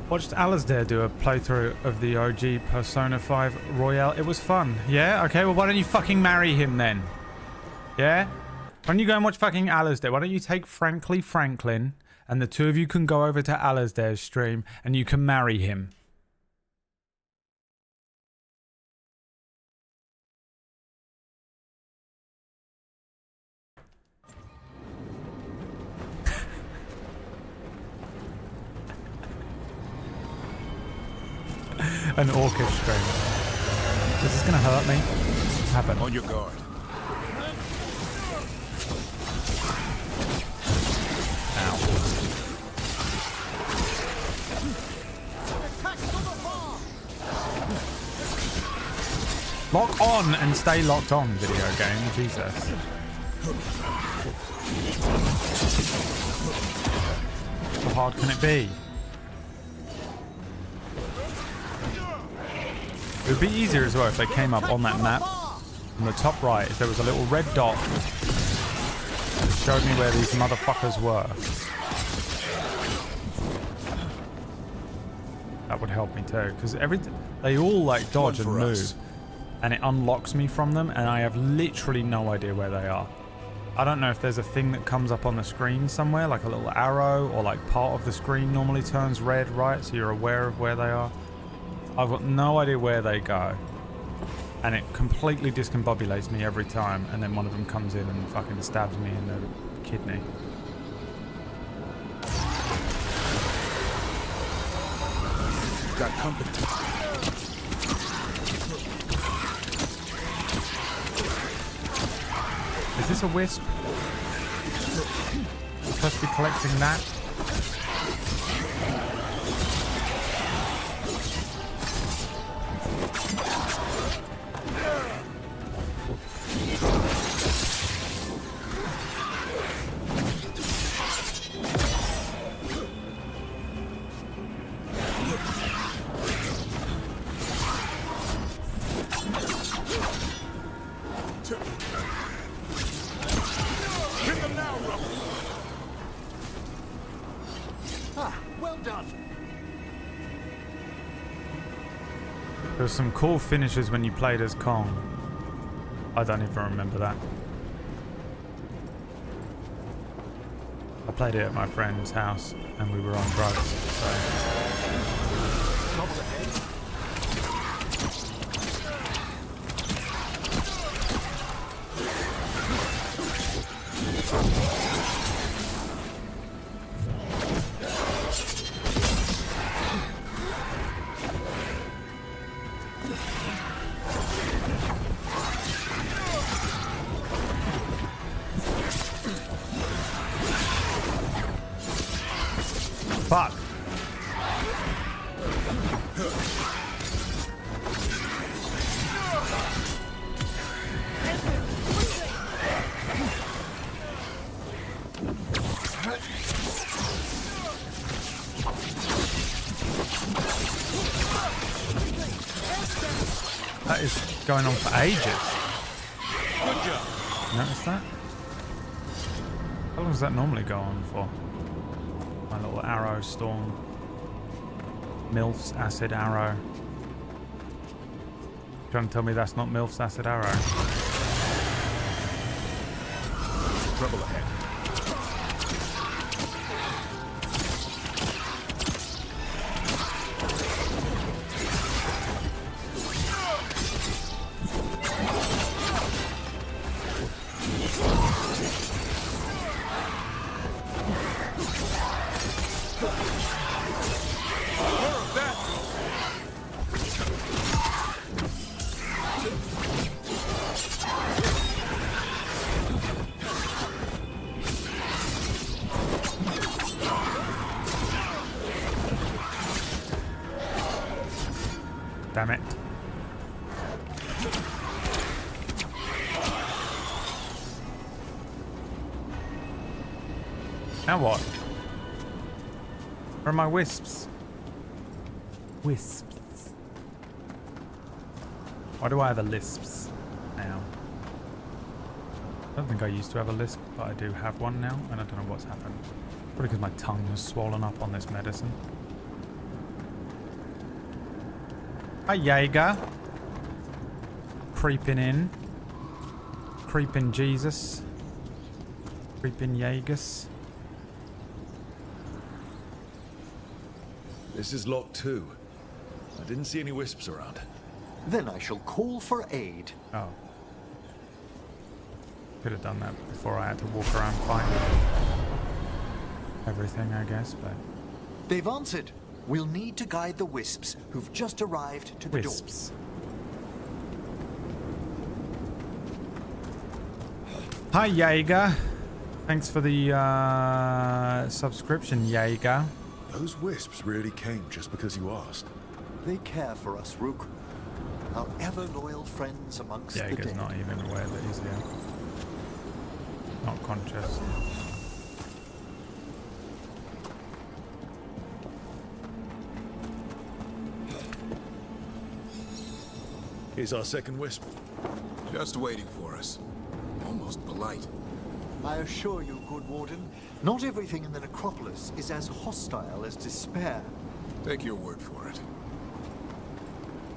Watched Alasdair do a playthrough of the OG Persona 5 Royale. It was fun. Yeah? Okay, well why don't you fucking marry him then? Yeah? Why don't you go and watch fucking Alasdair? Why don't you take Frankly Franklin and the two of you can go over to Alasdair's stream and you can marry him? An orchestra. Is this gonna hurt me? What happened? On your guard. Ow. Lock on and stay locked on, video game. Jesus. How hard can it be? It would be easier as well if they came up on that map, on the top right, if there was a little red dot that showed me where these motherfuckers were. That would help me too, because they all like dodge and move, and it unlocks me from them, and I have literally no idea where they are. I don't know if there's a thing that comes up on the screen somewhere, like a little arrow, or like part of the screen normally turns red, right? So you're aware of where they are. I've got no idea where they go, and it completely discombobulates me every time, and then one of them comes in and fucking stabs me in the kidney. Got company. Is this a wisp? I'm supposed to be collecting that? There were some cool finishes when you played as Kong. I don't even remember that. I played it at my friend's house and we were on drugs, so... Fuck. That is going on for ages. Good job. Notice that? How long does that normally go on for? My little arrow storm. MILF's acid arrow. Trying to tell me that's not MILF's acid arrow? Trouble ahead. Damn it. Now what? Where are my wisps? Wisps. Why do I have a lisps now? I don't think I used to have a lisp, but I do have one now, and I don't know what's happened. Probably because my tongue was swollen up on this medicine. Hi, Jaeger. Creeping in. Creeping Jesus. Creeping Jaegers. This is lock 2. I didn't see any wisps around. Then I shall call for aid. Oh. Could have done that before I had to walk around finding everything, I guess, but... They've answered. We'll need to guide the wisps who've just arrived to the Wisps. Hi, Jaeger. Thanks for the subscription, Jaeger. Those wisps really came just because you asked. door. They care for us, Rook. Our ever-loyal friends amongst the Jaeger's dead. not even aware that he's here. Not conscious. Here's our second wisp. Just waiting for us. Almost polite. I assure you, good warden, not everything in the necropolis is as hostile as despair. Take your word for it.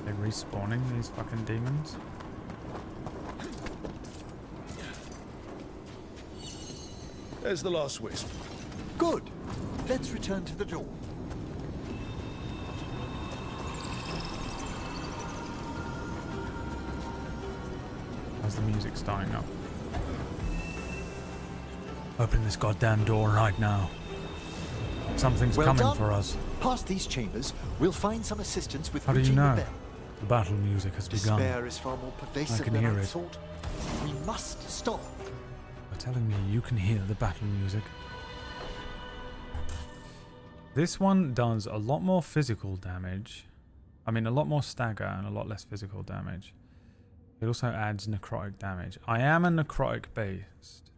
They're respawning these fucking demons. There's the last wisp. Good. Let's return to the door. As the music's starting up. Open this goddamn door right now. Something's Well coming done. for us. Past these chambers, we'll find some assistance with How do you reaching know? the bell. The battle music has begun. Despair is far more pervasive I can than hear I it. thought. We must stop. You're telling me you can hear the battle music? This one does a lot more physical damage. I mean, a lot more stagger and a lot less physical damage. It also adds necrotic damage. I am a necrotic beast.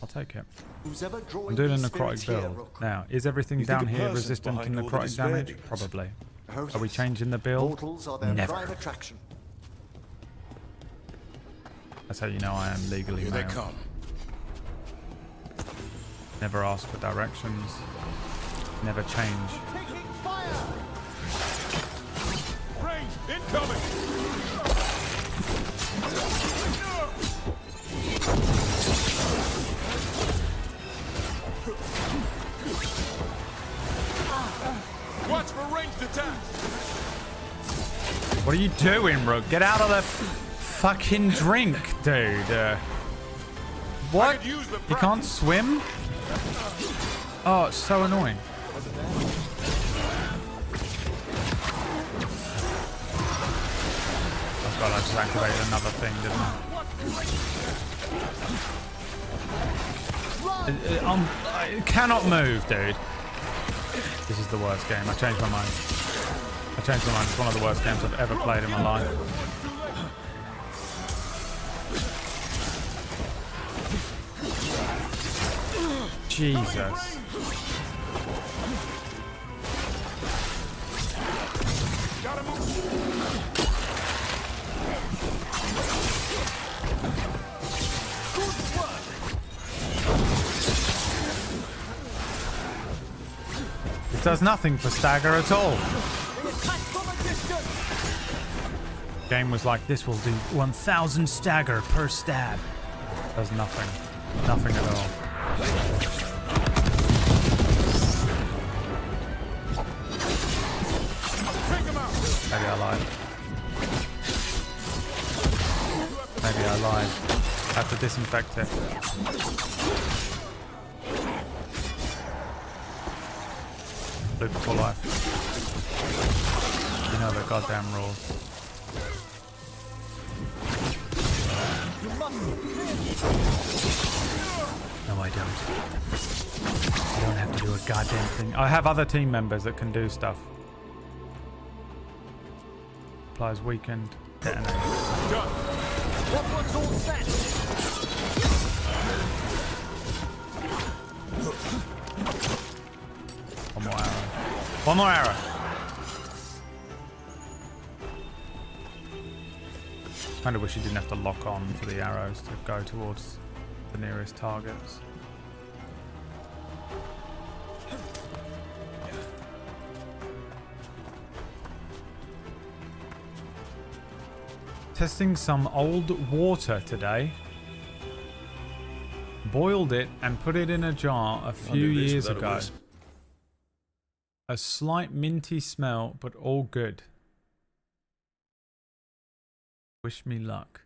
I'll take it. Who's ever drawing I'm doing a these necrotic spirits here, build. Rook? Now, is everything You think down a here person's resistant to behind all the necrotic despair damage? demons? Probably. Oh, Are we yes. changing the build? Mortals are their Never. prime attraction. That's how you know I am legally Here male. they come. Never ask for directions. Never change. Taking fire! Range Watch for ranged attacks. What are you doing, Rook? Get out of the fucking drink, dude. What? You can't swim? Oh, it's so annoying. Oh god, I just activated another thing, didn't I? I cannot move, dude. This is the worst game. I changed my mind. It's one of the worst games I've ever played in my life. Jesus. This does nothing for Stagger at all. Game was like, this will do 1,000 stagger per stab. Does nothing. Nothing at all. Maybe I lied. Maybe I lied. I have to disinfect it. Loop for life. You know the goddamn rules. No, I don't. I don't have to do a goddamn thing. I have other team members that can do stuff. Applies weakened. Detonate. One more arrow. One more arrow. Kind of wish you didn't have to lock on for the arrows to go towards the nearest targets. Testing some old water today. Boiled it and put it in a jar a few years ago. A slight minty smell, but all good. Wish me luck.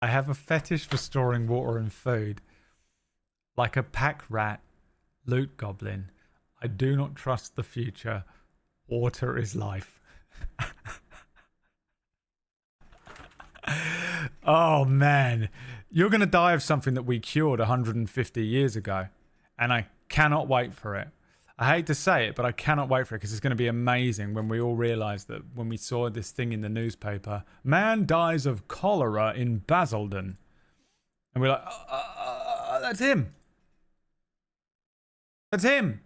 I have a fetish for storing water and food. Like a pack rat, loot goblin. I do not trust the future. Water is life. Oh man. You're going to die of something that we cured 150 years ago. And I cannot wait for it. I hate to say it, but I cannot wait for it because it's going to be amazing when we all realize that when we saw this thing in the newspaper, man dies of cholera in Basildon. And we're like, that's him. That's him.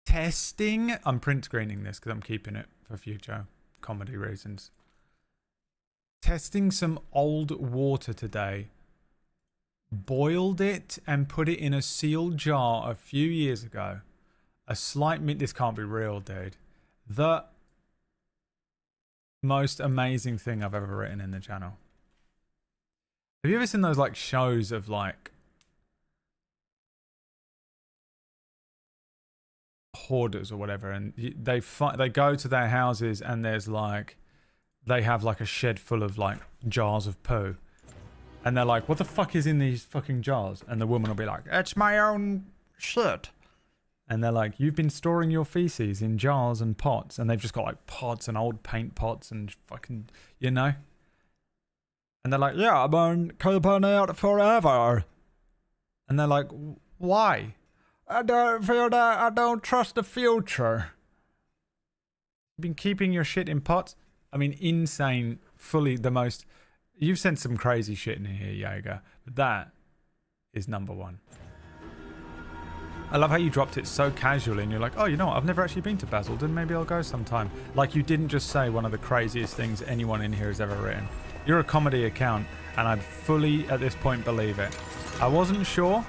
Testing. I'm print screening this because I'm keeping it for future comedy reasons. Testing some old water today. Boiled it and put it in a sealed jar a few years ago. A slight mint. This can't be real, dude. The most amazing thing I've ever written in the channel. Have you ever seen those like shows of like hoarders or whatever, and they go to their houses and there's like they have like a shed full of like jars of poo. And they're like, what the fuck is in these fucking jars? And the woman will be like, it's my own shit. And they're like, you've been storing your feces in jars and pots. And they've just got like pots and old paint pots and fucking, you know? And they're like, yeah, I've been keeping it forever. And they're like, why? I don't feel that I don't trust the future. You've been keeping your shit in pots? I mean, insane, fully the most... You've sent some crazy shit in here, Jaeger, but that is number one. I love how you dropped it so casually and you're like, oh, you know what? I've never actually been to Basildon. Maybe I'll go sometime. Like you didn't just say one of the craziest things anyone in here has ever written. You're a comedy account and I'd fully, at this point, believe it. I wasn't sure,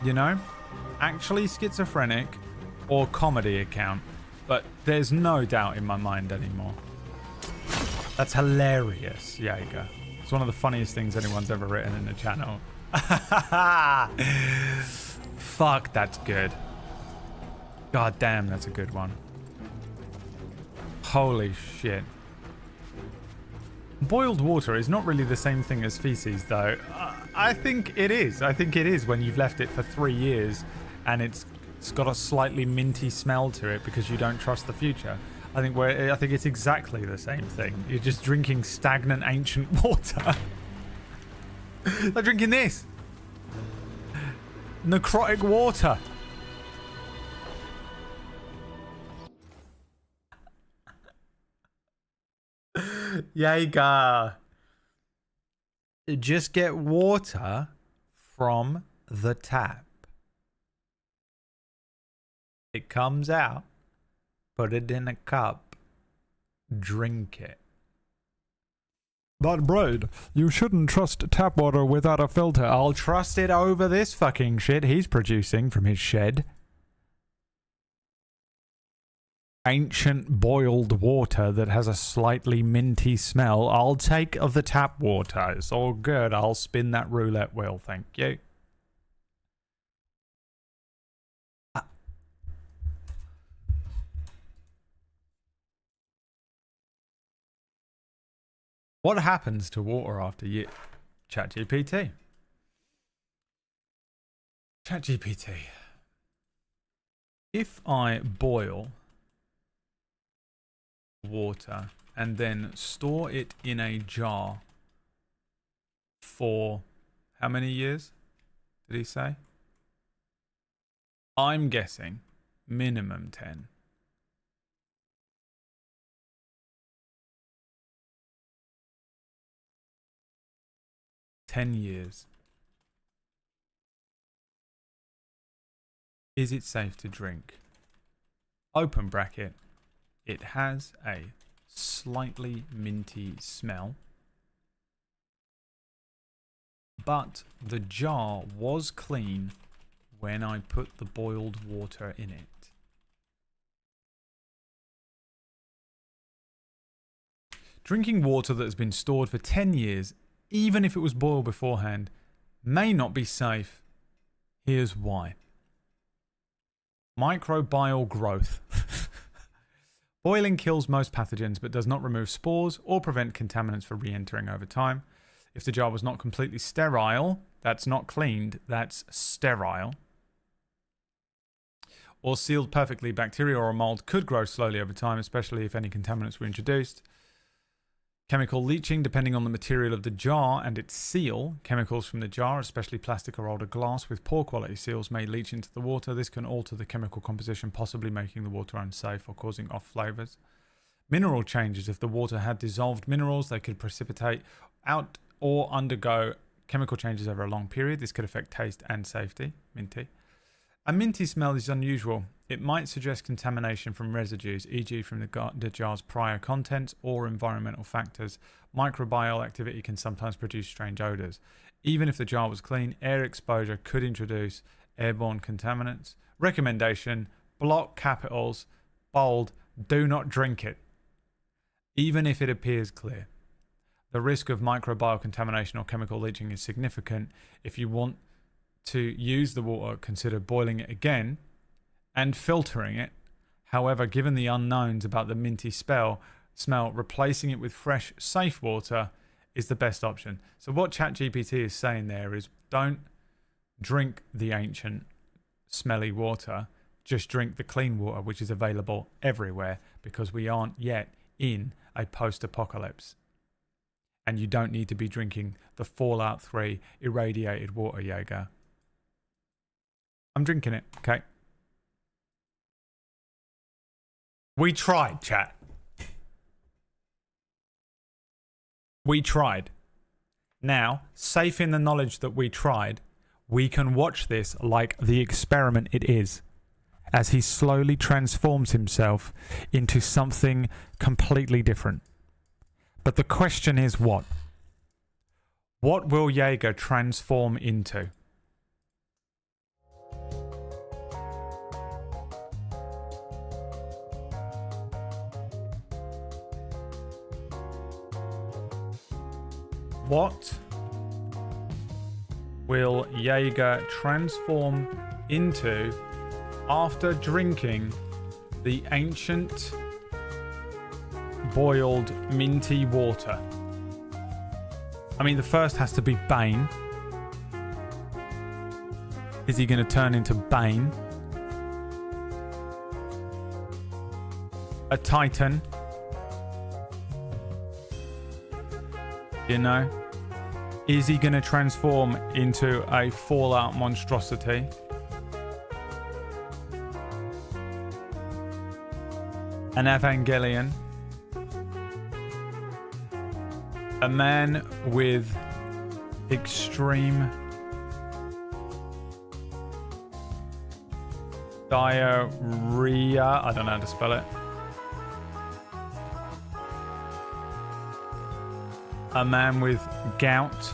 you know, actually schizophrenic or comedy account, but there's no doubt in my mind anymore. That's hilarious, Jaeger. It's one of the funniest things anyone's ever written in the channel. Fuck, that's good. God damn, that's a good one. Holy shit. Boiled water is not really the same thing as feces, though. I think it is. I think it is when you've left it for 3 years and it's got a slightly minty smell to it because you don't trust the future. I think it's exactly the same thing. You're just drinking stagnant ancient water. They're drinking this. Necrotic water. Jaeger. Just get water from the tap. It comes out. Put it in a cup. Drink it. But Brad, you shouldn't trust tap water without a filter. I'll trust it over this fucking shit he's producing from his shed. Ancient boiled water that has a slightly minty smell. I'll take of the tap water. It's all good. I'll spin that roulette wheel. Thank you. What happens to water after you... ChatGPT. ChatGPT. If I boil water and then store it in a jar for how many years did he say? I'm guessing minimum 10. Years. Is it safe to drink? Open bracket. It has a slightly minty smell, but the jar was clean when I put the boiled water in it. Drinking water that has been stored for 10 years, even if it was boiled beforehand, may not be safe. Here's why. Microbial growth. Boiling kills most pathogens but does not remove spores or prevent contaminants from re-entering over time. If the jar was not completely sterile, that's not cleaned, that's sterile, or sealed perfectly, bacteria or a mold could grow slowly over time, especially if any contaminants were introduced. Chemical leaching, depending on the material of the jar and its seal. Chemicals from the jar, especially plastic or older glass with poor quality seals, may leach into the water. This can alter the chemical composition, possibly making the water unsafe or causing off flavors. Mineral changes. If the water had dissolved minerals, they could precipitate out or undergo chemical changes over a long period. This could affect taste and safety. Minty. A minty smell is unusual. It might suggest contamination from residues, e.g. from the jar's prior contents or environmental factors. Microbial activity can sometimes produce strange odors. Even if the jar was clean, air exposure could introduce airborne contaminants. Recommendation: block capitals, bold, do not drink it, even if it appears clear. The risk of microbial contamination or chemical leaching is significant. If you want to use the water, consider boiling it again and filtering it. However, given the unknowns about the minty smell, replacing it with fresh, safe water is the best option. So what ChatGPT is saying there is, don't drink the ancient, smelly water. Just drink the clean water, which is available everywhere, because we aren't yet in a post-apocalypse. And you don't need to be drinking the Fallout 3 irradiated water, Jaeger. I'm drinking it, okay? We tried, chat. We tried. Now, safe in the knowledge that we tried, we can watch this like the experiment it is, as he slowly transforms himself into something completely different. But the question is what? What will Jaeger transform into? What will Jaeger transform into after drinking the ancient boiled minty water? I mean, the first has to be Bane. Is he going to turn into Bane? A Titan? You know? Is he going to transform into a Fallout monstrosity? An Evangelion? A man with extreme diarrhea? I don't know how to spell it. A man with gout.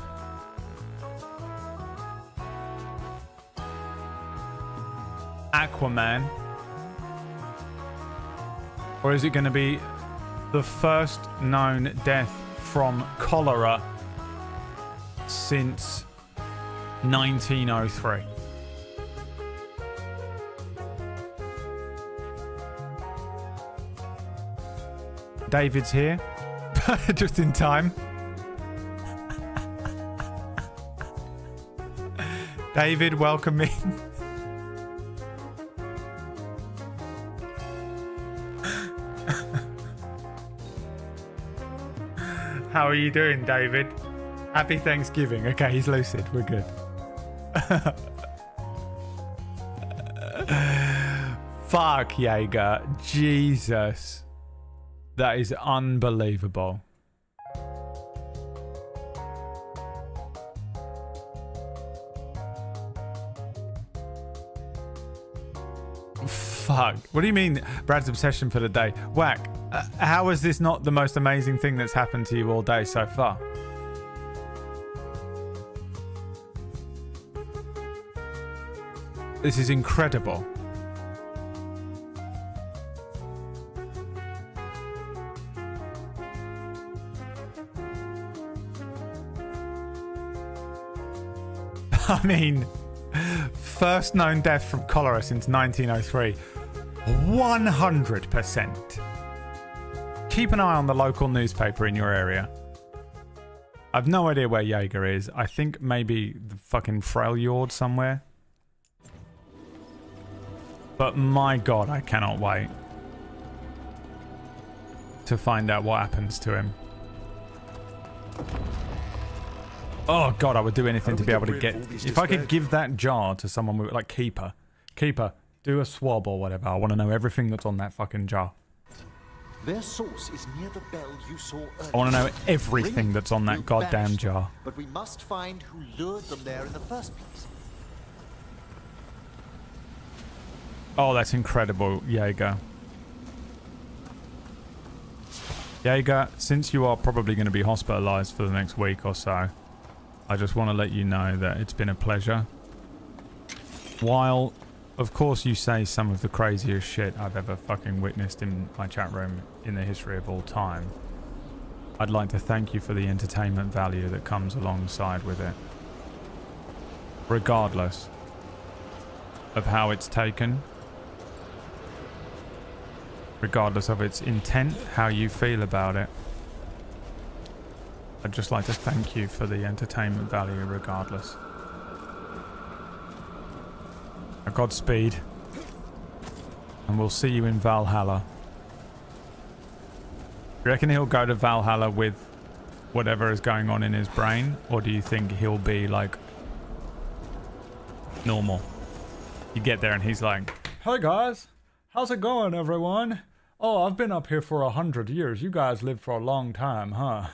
Aquaman. Or is it going to be the first known death from cholera since 1903? David's here. Just in time. David, welcome in. How are you doing, David? Happy Thanksgiving. Okay, he's lucid. We're good. Fuck, Jaeger. Jesus. That is unbelievable. Fuck. What do you mean, Brad's obsession for the day? Whack. How is this not the most amazing thing that's happened to you all day so far? This is incredible. I mean, first known death from cholera since 1903. 100%. Keep an eye on the local newspaper in your area. I've no idea where Jaeger is. I think maybe the fucking Veilguard somewhere. But my god, I cannot wait to find out what happens to him. Oh god, I would do anything to be able to get... If I could give that jar to someone with, like, Keeper, do a swab or whatever. I want to know everything that's on that fucking jar. Their source is near the bell you saw earlier. I want to know everything that's on that goddamn jar. But we must find who lured them there in the first place. Oh, that's incredible, Jaeger. Jaeger, since you are probably going to be hospitalized for the next week or so, I just want to let you know that it's been a pleasure. While, of course, you say some of the craziest shit I've ever fucking witnessed in my chat room in the history of all time, I'd like to thank you for the entertainment value that comes alongside with it. Regardless of how it's taken, regardless of its intent, how you feel about it, I'd just like to thank you for the entertainment value regardless. Godspeed. And we'll see you in Valhalla. Do you reckon he'll go to Valhalla with whatever is going on in his brain? Or do you think he'll be like normal? You get there and he's like, "Hey guys, how's it going everyone? Oh, I've been up here for 100 years. You guys lived for a long time, huh?"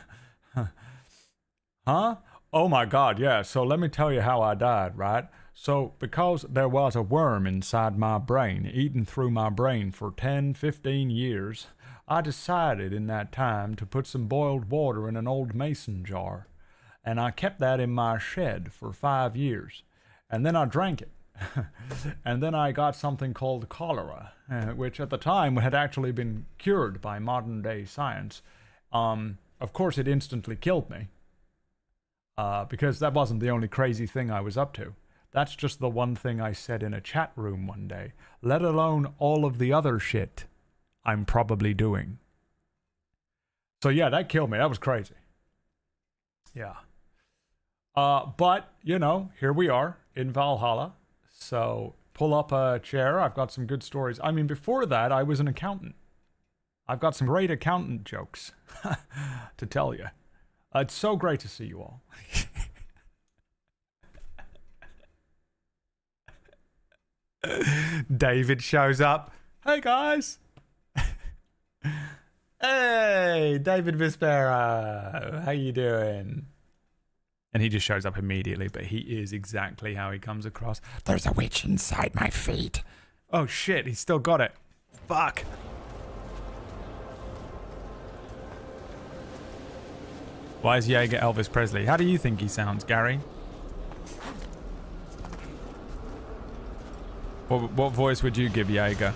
Huh? Oh my god, yeah. So let me tell you how I died, right? So, because there was a worm inside my brain, eating through my brain for 10, 15 years, I decided in that time to put some boiled water in an old mason jar. And I kept that in my shed for 5 years. And then I drank it. And then I got something called cholera, which at the time had actually been cured by modern day science. Of course, it instantly killed me. Because that wasn't the only crazy thing I was up to. That's just the one thing I said in a chat room one day, let alone all of the other shit I'm probably doing. So yeah, that killed me. That was crazy. Yeah. But, you know, here we are in Valhalla. So pull up a chair. I've got some good stories. I mean, before that, I was an accountant. I've got some great accountant jokes to tell you. It's so great to see you all. David shows up. Hey, guys. Hey, David Vispero. How you doing? And he just shows up immediately, but he is exactly how he comes across. There's a witch inside my feet. Oh, shit. He's still got it. Fuck. Why is Jaeger Elvis Presley? How do you think he sounds, Gary? What voice would you give Jaeger?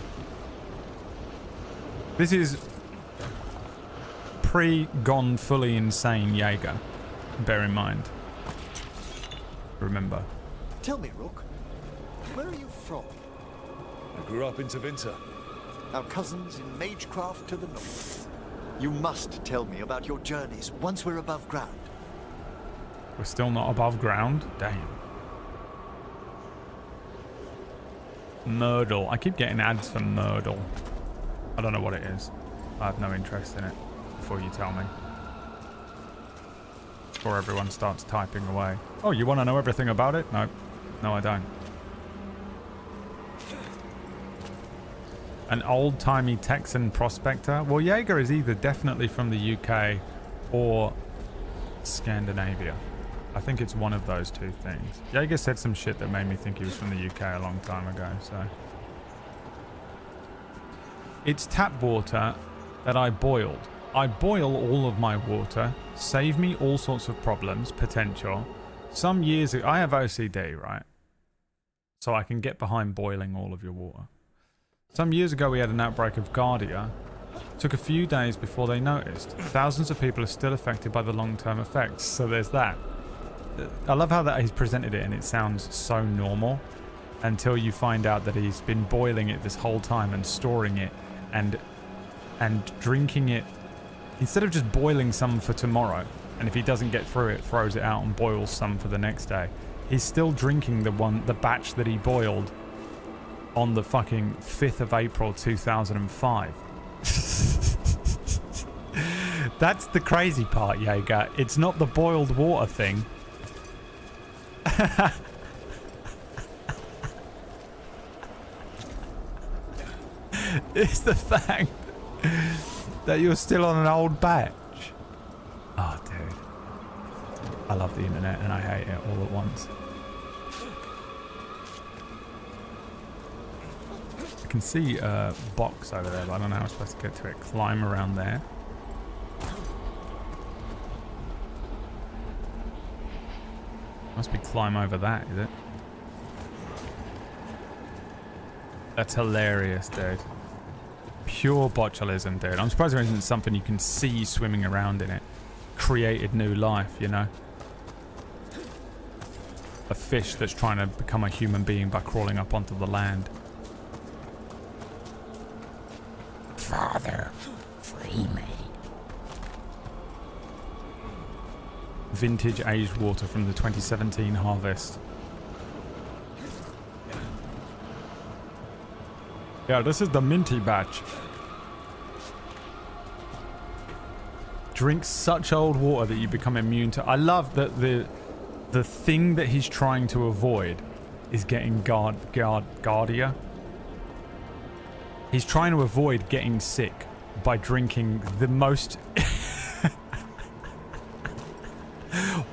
This is pre-gone fully insane Jaeger. Bear in mind. Remember. Tell me, Rook, where are you from? I grew up in Tevinter. Our cousins in Magecraft to the north. You must tell me about your journeys once we're above ground. We're still not above ground? Damn. Myrtle. I keep getting ads for Myrtle. I don't know what it is. I have no interest in it before you tell me. Before everyone starts typing away. Oh, you want to know everything about it? No. No, I don't. An old-timey Texan prospector? Well, Jaeger is either definitely from the UK or Scandinavia. I think it's one of those two things. Jaeger said some shit that made me think he was from the UK a long time ago, so... It's tap water that I boiled. I boil all of my water, save me all sorts of problems, potential. Some years ago, I have OCD, right? So I can get behind boiling all of your water. Some years ago we had an outbreak of Giardia. Took a few days before they noticed. Thousands of people are still affected by the long-term effects, so there's that. I love how that he's presented it and it sounds so normal until you find out that he's been boiling it this whole time and storing it and drinking it. Instead of just boiling some for tomorrow, and if he doesn't get through it, throws it out and boils some for the next day. He's still drinking the batch that he boiled on the fucking 5th of April 2005. That's the crazy part, Jaeger. It's not the boiled water thing. It's the fact that you're still on an old batch. Oh, dude. I love the internet and I hate it all at once. I can see a box over there, but I don't know how I'm supposed to get to it. Climb around there. Must be climb over that, is it? That's hilarious, dude. Pure botulism, dude. I'm surprised there isn't something you can see swimming around in it. Created new life, you know? A fish that's trying to become a human being by crawling up onto the land. Father, free me. Vintage aged water from the 2017 harvest. Yeah, this is the minty batch. Drink such old water that you become immune to... I love that the thing that he's trying to avoid is getting Giardia. He's trying to avoid getting sick by drinking the most...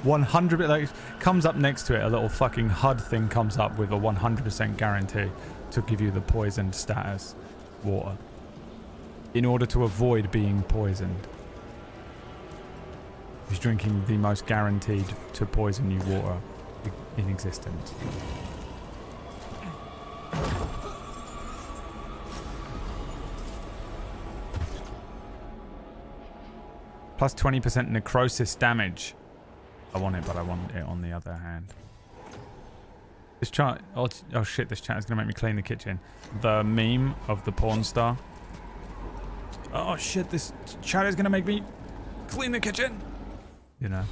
100... Like, comes up next to it, a little fucking HUD thing comes up with a 100% guarantee to give you the poisoned status water in order to avoid being poisoned. He's drinking the most guaranteed to poison you water in existence. Plus 20% necrosis damage. I want it, but I want it on the other hand. This chat... Oh shit, this chat is going to make me clean the kitchen. The meme of the porn star. Oh shit, this chat is going to make me clean the kitchen. You know,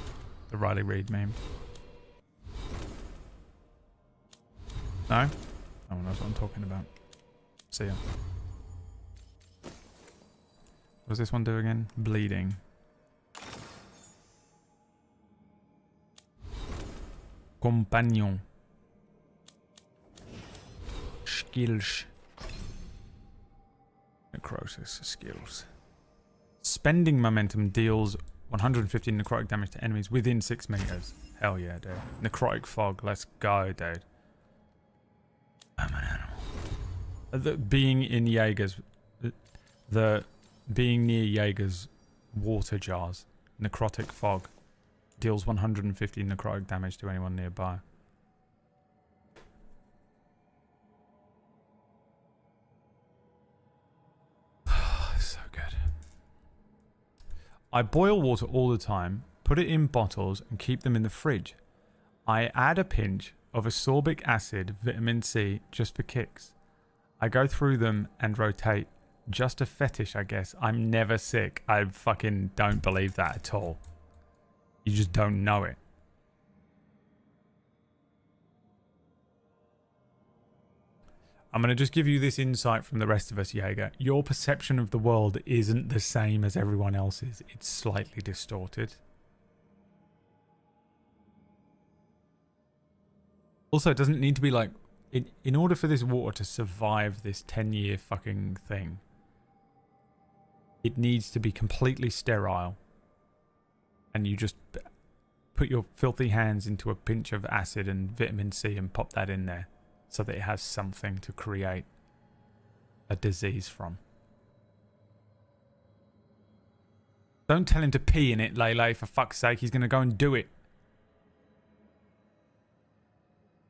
the Riley Reid meme. No? No one knows what I'm talking about. See ya. What does this one do again? Bleeding. Compagnon. Skills. Necrosis skills. Spending momentum deals 150 necrotic damage to enemies within 6 meters. Hell yeah, dude. Necrotic fog. Let's go, dude. I'm an animal. Being in Jaeger's... Being near Jaeger's water jars. Necrotic fog. Deals 150 necrotic damage to anyone nearby. So good. I boil water all the time, put it in bottles and keep them in the fridge. I add a pinch of ascorbic acid, vitamin C, just for kicks. I go through them and rotate. Just a fetish, I guess. I'm never sick. I fucking don't believe that at all. You just don't know it. I'm going to just give you this insight from the rest of us, Jaeger. Your perception of the world isn't the same as everyone else's. It's slightly distorted. Also, it doesn't need to be like... In order for this water to survive this 10-year fucking thing, it needs to be completely sterile. And you just put your filthy hands into a pinch of acid and vitamin C and pop that in there so that it has something to create a disease from. Don't tell him to pee in it, Lele, for fuck's sake. He's going to go and do it.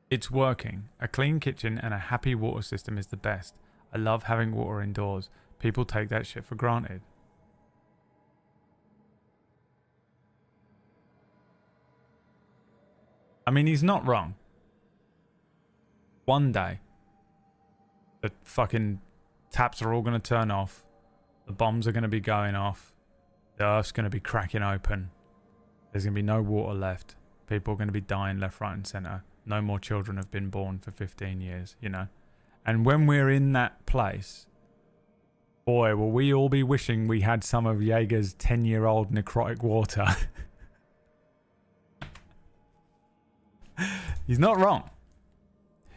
It's working. A clean kitchen and a happy water system is the best. I love having water indoors. People take that shit for granted. I mean, he's not wrong. One day, the fucking taps are all going to turn off. The bombs are going to be going off. The earth's going to be cracking open. There's going to be no water left. People are going to be dying left, right and centre. No more children have been born for 15 years, you know. And when we're in that place, boy, will we all be wishing we had some of Jaeger's 10-year-old necrotic water. He's not wrong.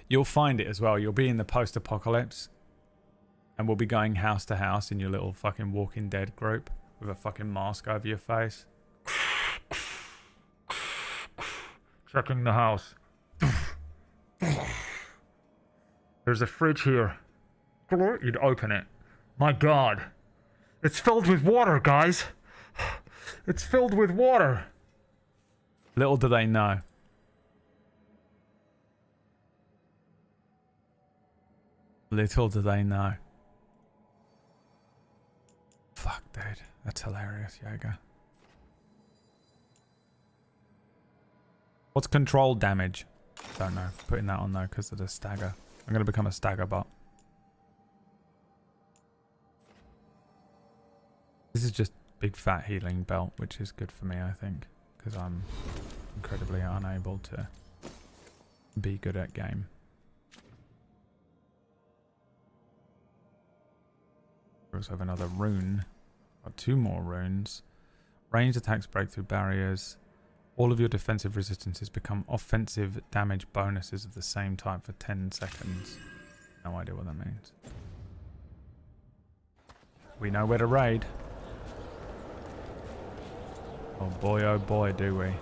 You'll find it as well. You'll be in the post-apocalypse. And we'll be going house to house in your little fucking Walking Dead group with a fucking mask over your face. Checking the house. There's a fridge here. You'd open it. My God. It's filled with water, guys. It's filled with water. Little do they know. Little do they know. Fuck, dude. That's hilarious, Jaeger. What's control damage? Don't know. Putting that on though because of the stagger. I'm going to become a stagger bot. This is just big fat healing belt, which is good for me, I think. Because I'm incredibly unable to be good at game. We also have another rune. Got 2 more runes. Ranged attacks break through barriers. All of your defensive resistances become offensive damage bonuses of the same type for 10 seconds. No idea what that means. We know where to raid. Oh boy, do we.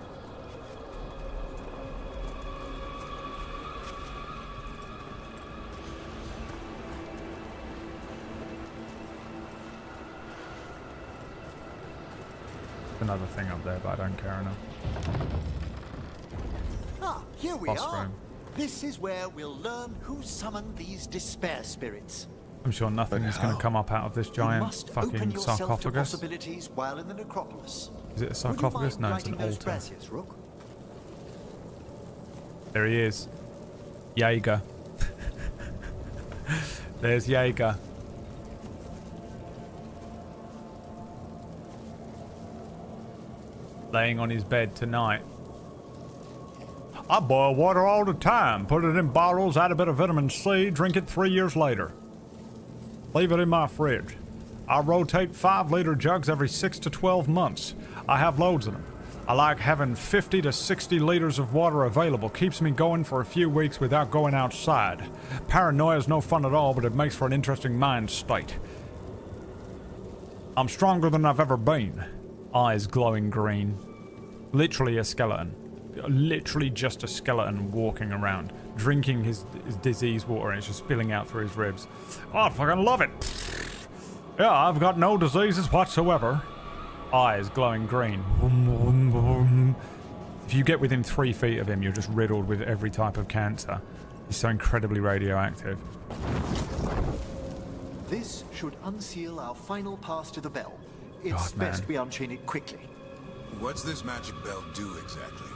Another thing up there, but I don't care enough. Ah, here we Boss are. room. This is where we'll learn who summoned these despair spirits. I'm sure nothing is going to come up out of this You giant must fucking open yourself to sarcophagus. possibilities while in the necropolis. Is it a Would you sarcophagus? mind No, it's writing an those altar. braziers, Rook? There he is. Jaeger. There's Jaeger. Laying on his bed tonight. I boil water all the time. Put it in bottles, add a bit of vitamin C, drink it 3 years later. Leave it in my fridge. I rotate 5-liter jugs every 6 to 12 months. I have loads of them. I like having 50 to 60 liters of water available. Keeps me going for a few weeks without going outside. Paranoia is no fun at all, but it makes for an interesting mind state. I'm stronger than I've ever been. Eyes glowing green. Literally a skeleton. Literally just a skeleton walking around, drinking his disease water, and it's just spilling out through his ribs. Oh, I fucking love it. Yeah, I've got no diseases whatsoever. Eyes glowing green. If you get within 3 feet of him, you're just riddled with every type of cancer. He's so incredibly radioactive. This should unseal our final pass to the bell. It's God, man. best we unchain it quickly. What's this magic bell do exactly?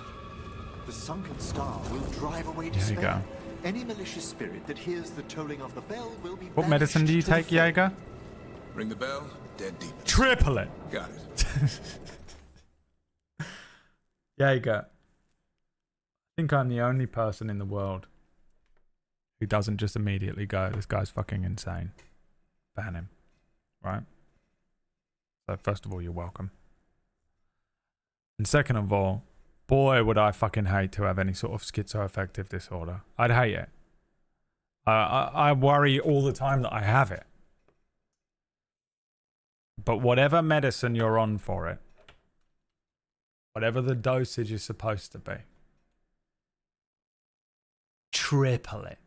The sunken star will drive away There you despair. go. Any malicious spirit that hears the tolling of the bell will be What medicine do you take, Jaeger? Ring the bell, dead deep. Triple it. Got it. Jaeger. I think I'm the only person in the world who doesn't just immediately go, this guy's fucking insane. Ban him. Right? So first of all, you're welcome. And second of all, boy, would I fucking hate to have any sort of schizoaffective disorder. I'd hate it. I worry all the time that I have it. But whatever medicine you're on for it, whatever the dosage is supposed to be, triple it.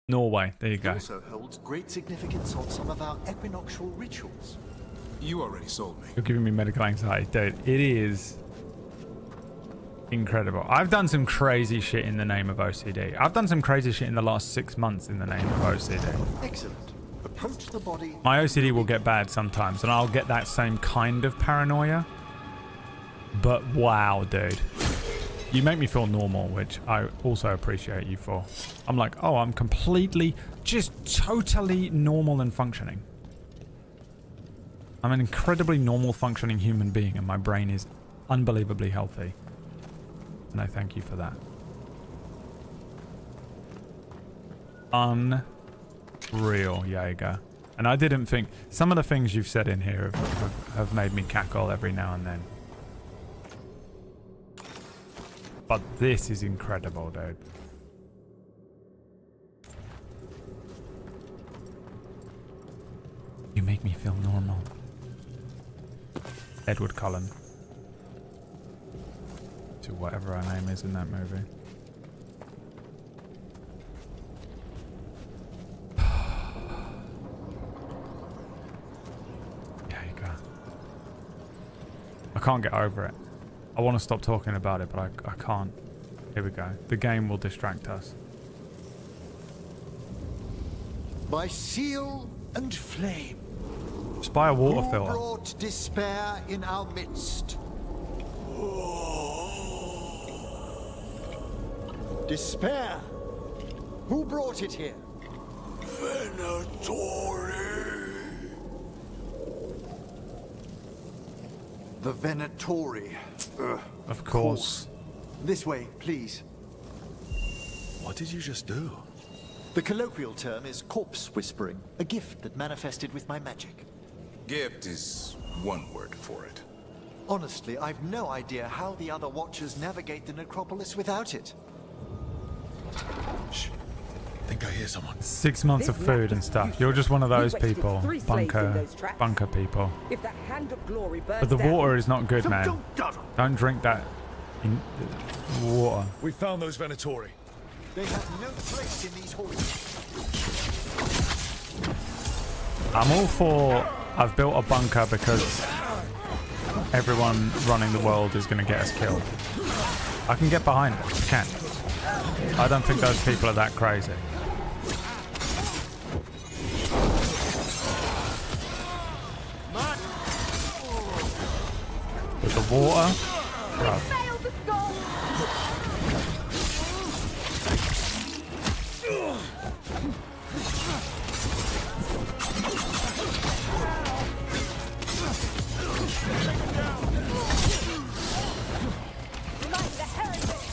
Norway, there you It go. also holds great significance on some of our equinoctial rituals. You already sold me. You're giving me medical anxiety, dude. It is incredible. I've done some crazy shit in the name of OCD. I've done some crazy shit in the last 6 months in the name of OCD. Excellent. Approach the body. My OCD will get bad sometimes, and I'll get that same kind of paranoia. But wow, dude. You make me feel normal, which I also appreciate you for. I'm like, oh, I'm completely, just totally normal and functioning. I'm an incredibly normal functioning human being, and my brain is unbelievably healthy. And I thank you for that. Unreal, Jaeger. And I didn't think... Some of the things you've said in here have made me cackle every now and then. But this is incredible, dude. You make me feel normal. Edward Cullen. To whatever her name is in that movie. There you go. I can't get over it. I want to stop talking about it, but I can't. Here we go. The game will distract us. By seal and flame. Just buy a water Who filter. brought despair in our midst? Despair? Who brought it here? The Venatori. Of course. This way, please. What did you just do? The colloquial term is corpse whispering, a gift that manifested with my magic. Gift is one word for it. Honestly, I've no idea how the other Watchers navigate the necropolis without it. Shh. Think I hear someone. 6 months of food and stuff. You're just one of those people. Bunker people. If that hand of glory burns But the down, water is not good, So man. don't dawdle. Don't drink that in water. We found those Venatori. They have no place in these halls. I'm all for... I've built a bunker because everyone running the world is going to get us killed. I can get behind it. I can. I don't think those people are that crazy. But the water. Bro. Failed the goal. Like the heretic.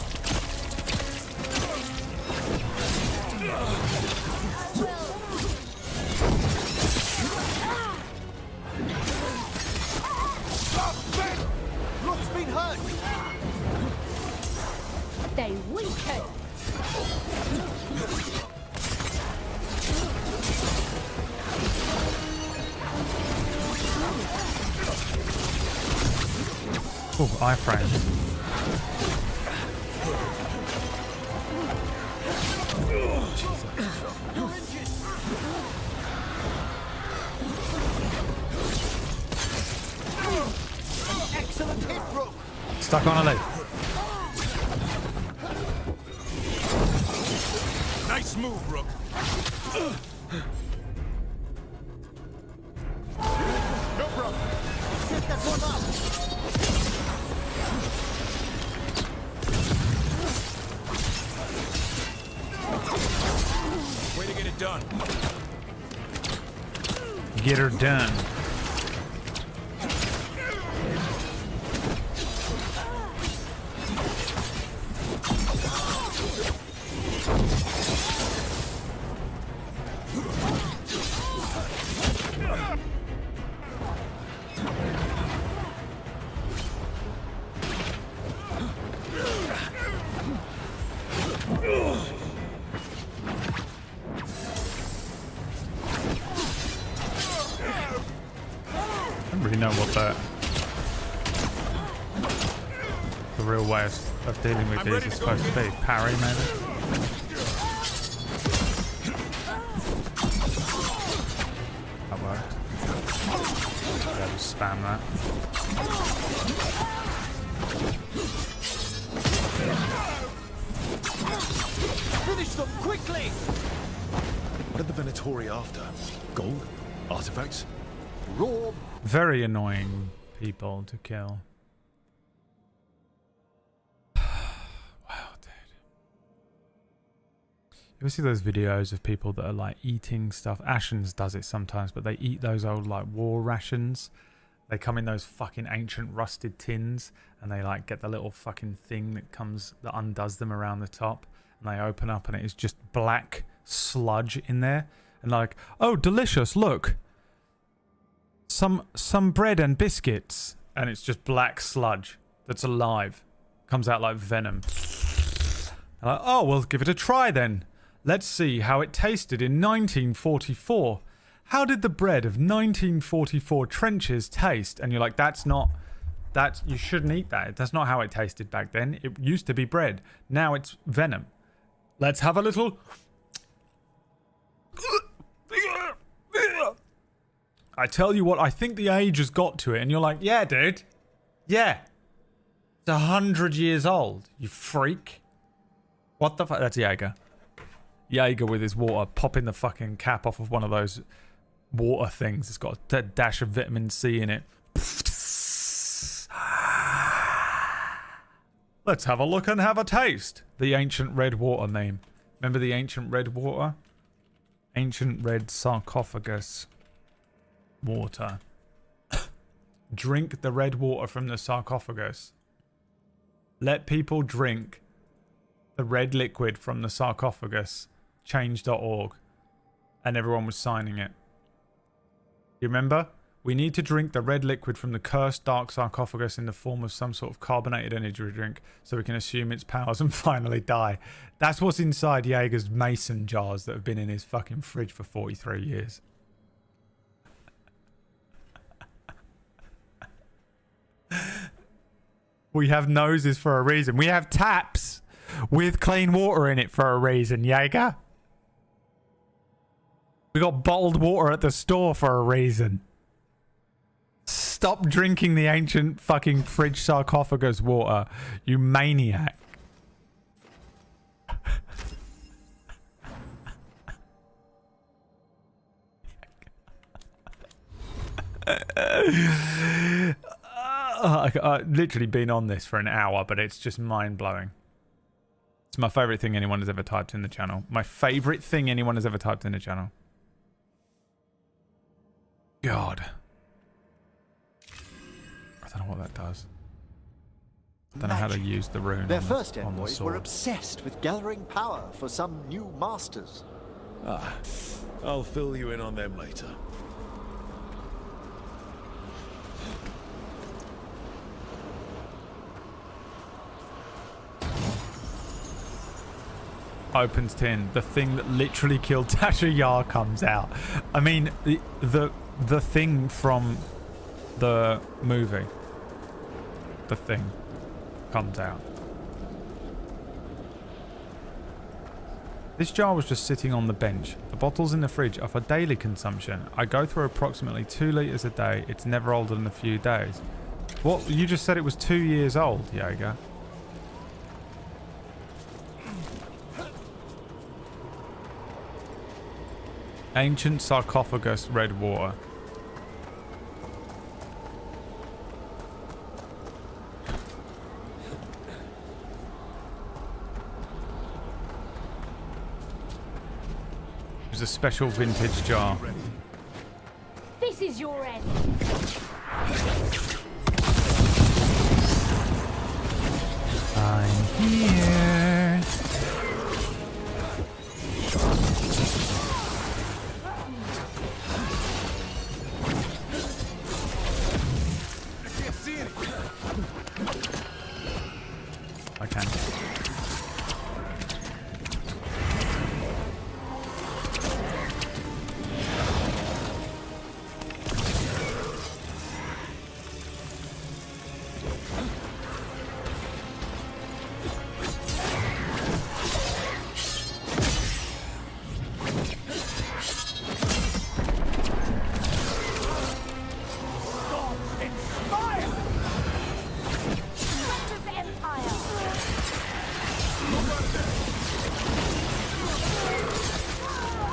Rook's been hurt! They weaken. Oh, iframe. Excellent hit, Rook! Stuck on a leg. Nice move, Rook. No problem. Set that one up! Way to get it done. Get her done. I don't really know what the real way of dealing with these is supposed to be. Parry, maybe? That worked. Yeah, just spam that. Finish them quickly! What are the Venatori after? Gold? Artifacts? Raw Very annoying people to kill. Wow, dude. You ever see those videos of people that are like eating stuff? Ashens does it sometimes, but they eat those old like war rations. They come in those fucking ancient rusted tins, and they like get the little fucking thing that undoes them around the top, and they open up and it is just black sludge in there, and like, oh, delicious, look. Some bread and biscuits, and it's just black sludge that's alive. Comes out like venom. Like, oh, we'll give it a try then. Let's see how it tasted in 1944. How did the bread of 1944 trenches taste? And you're like, you shouldn't eat that. That's not how it tasted back then. It used to be bread. Now it's venom. Let's have a little... I tell you what, I think the age has got to it. And you're like, yeah, dude. Yeah. It's 100 years old, you freak. What the fuck? That's Jaeger. Jaeger with his water, popping the fucking cap off of one of those water things. It's got a dash of vitamin C in it. Let's have a look and have a taste. The ancient red water meme. Remember the ancient red water? Ancient red sarcophagus water. Drink the red water from the sarcophagus. Let people drink the red liquid from the sarcophagus. Change.org. And everyone was signing it. You remember? We need to drink the red liquid from the cursed dark sarcophagus in the form of some sort of carbonated energy drink so we can assume its powers and finally die. That's what's inside Jaeger's mason jars that have been in his fucking fridge for 43 years. We have noses for a reason. We have taps with clean water in it for a reason, Jaeger. We got bottled water at the store for a reason. Stop drinking the ancient fucking fridge sarcophagus water, you maniac. I've literally been on this for an hour, but it's just mind-blowing. It's my favourite thing anyone has ever typed in the channel. My favourite thing anyone has ever typed in the channel. God. I don't know what that does. I don't know how to use the rune Their on first the, on the envoys sword. were obsessed with gathering power for some new masters. Ah, I'll fill you in on them later. Opens tin. The thing that literally killed Tasha Yar comes out. I mean, the thing from the movie. The thing comes out. This jar was just sitting on the bench. The bottles in the fridge are for daily consumption. I go through approximately 2 litres a day. It's never older than a few days. What? You just said it was 2 years old, Jaeger. Ancient sarcophagus, red water. It was a special vintage jar. This is your end. I'm here. I can.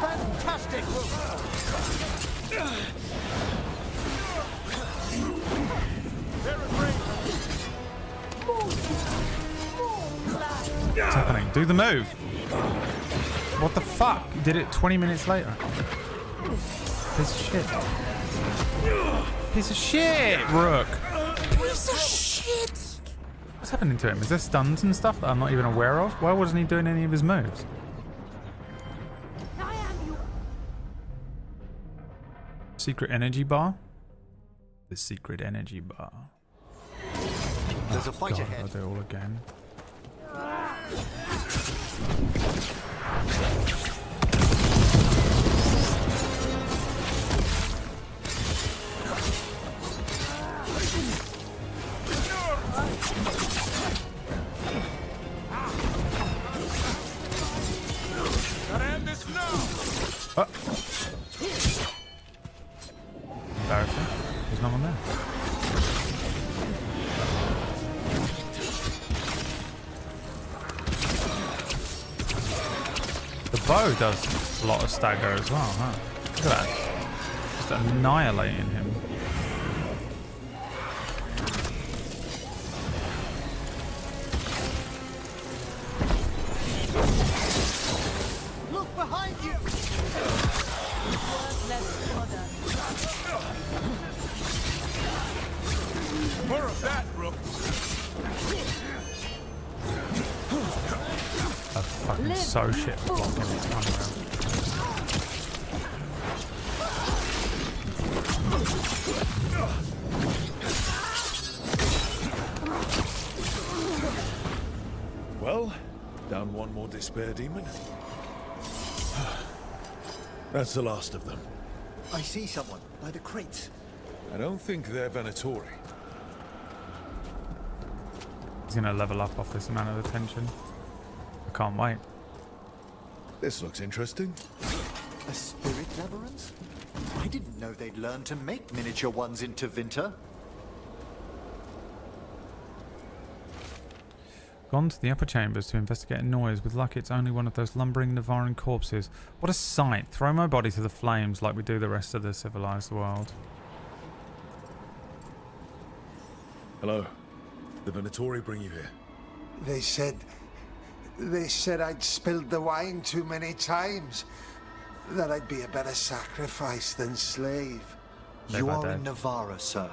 Fantastic What's happening? Do the move. What the fuck? You did it 20 minutes later. Piece of shit. Piece of shit, Rook. Piece of shit. What's happening to him? Is there stuns and stuff that I'm not even aware of? Why wasn't he doing any of his moves? I am you. Secret energy bar? The secret energy bar. There's a fight God, ahead. I'll do it all again. Gotta end this now! Embarrassing. There's no one there. The bow does a lot of stagger as well, huh? Look at that. Just annihilating him. Look behind you! More of that, Rook! I'm fucking so shit at blocking this time around. Well, down one more despair demon. That's the last of them. I see someone by the crates. I don't think they're Venatori. He's gonna level up off this amount of attention. I can't wait. This looks interesting. A spirit labyrinth? I didn't know they'd learned to make miniature ones in Tevinter. Gone to the upper chambers to investigate a noise. With luck, it's only one of those lumbering Navaran corpses. What a sight. Throw my body to the flames like we do the rest of the civilized world. Hello. The Venatori bring you here. They said I'd spilled the wine too many times. That I'd be a better sacrifice than slave. You are in Navarra, sir.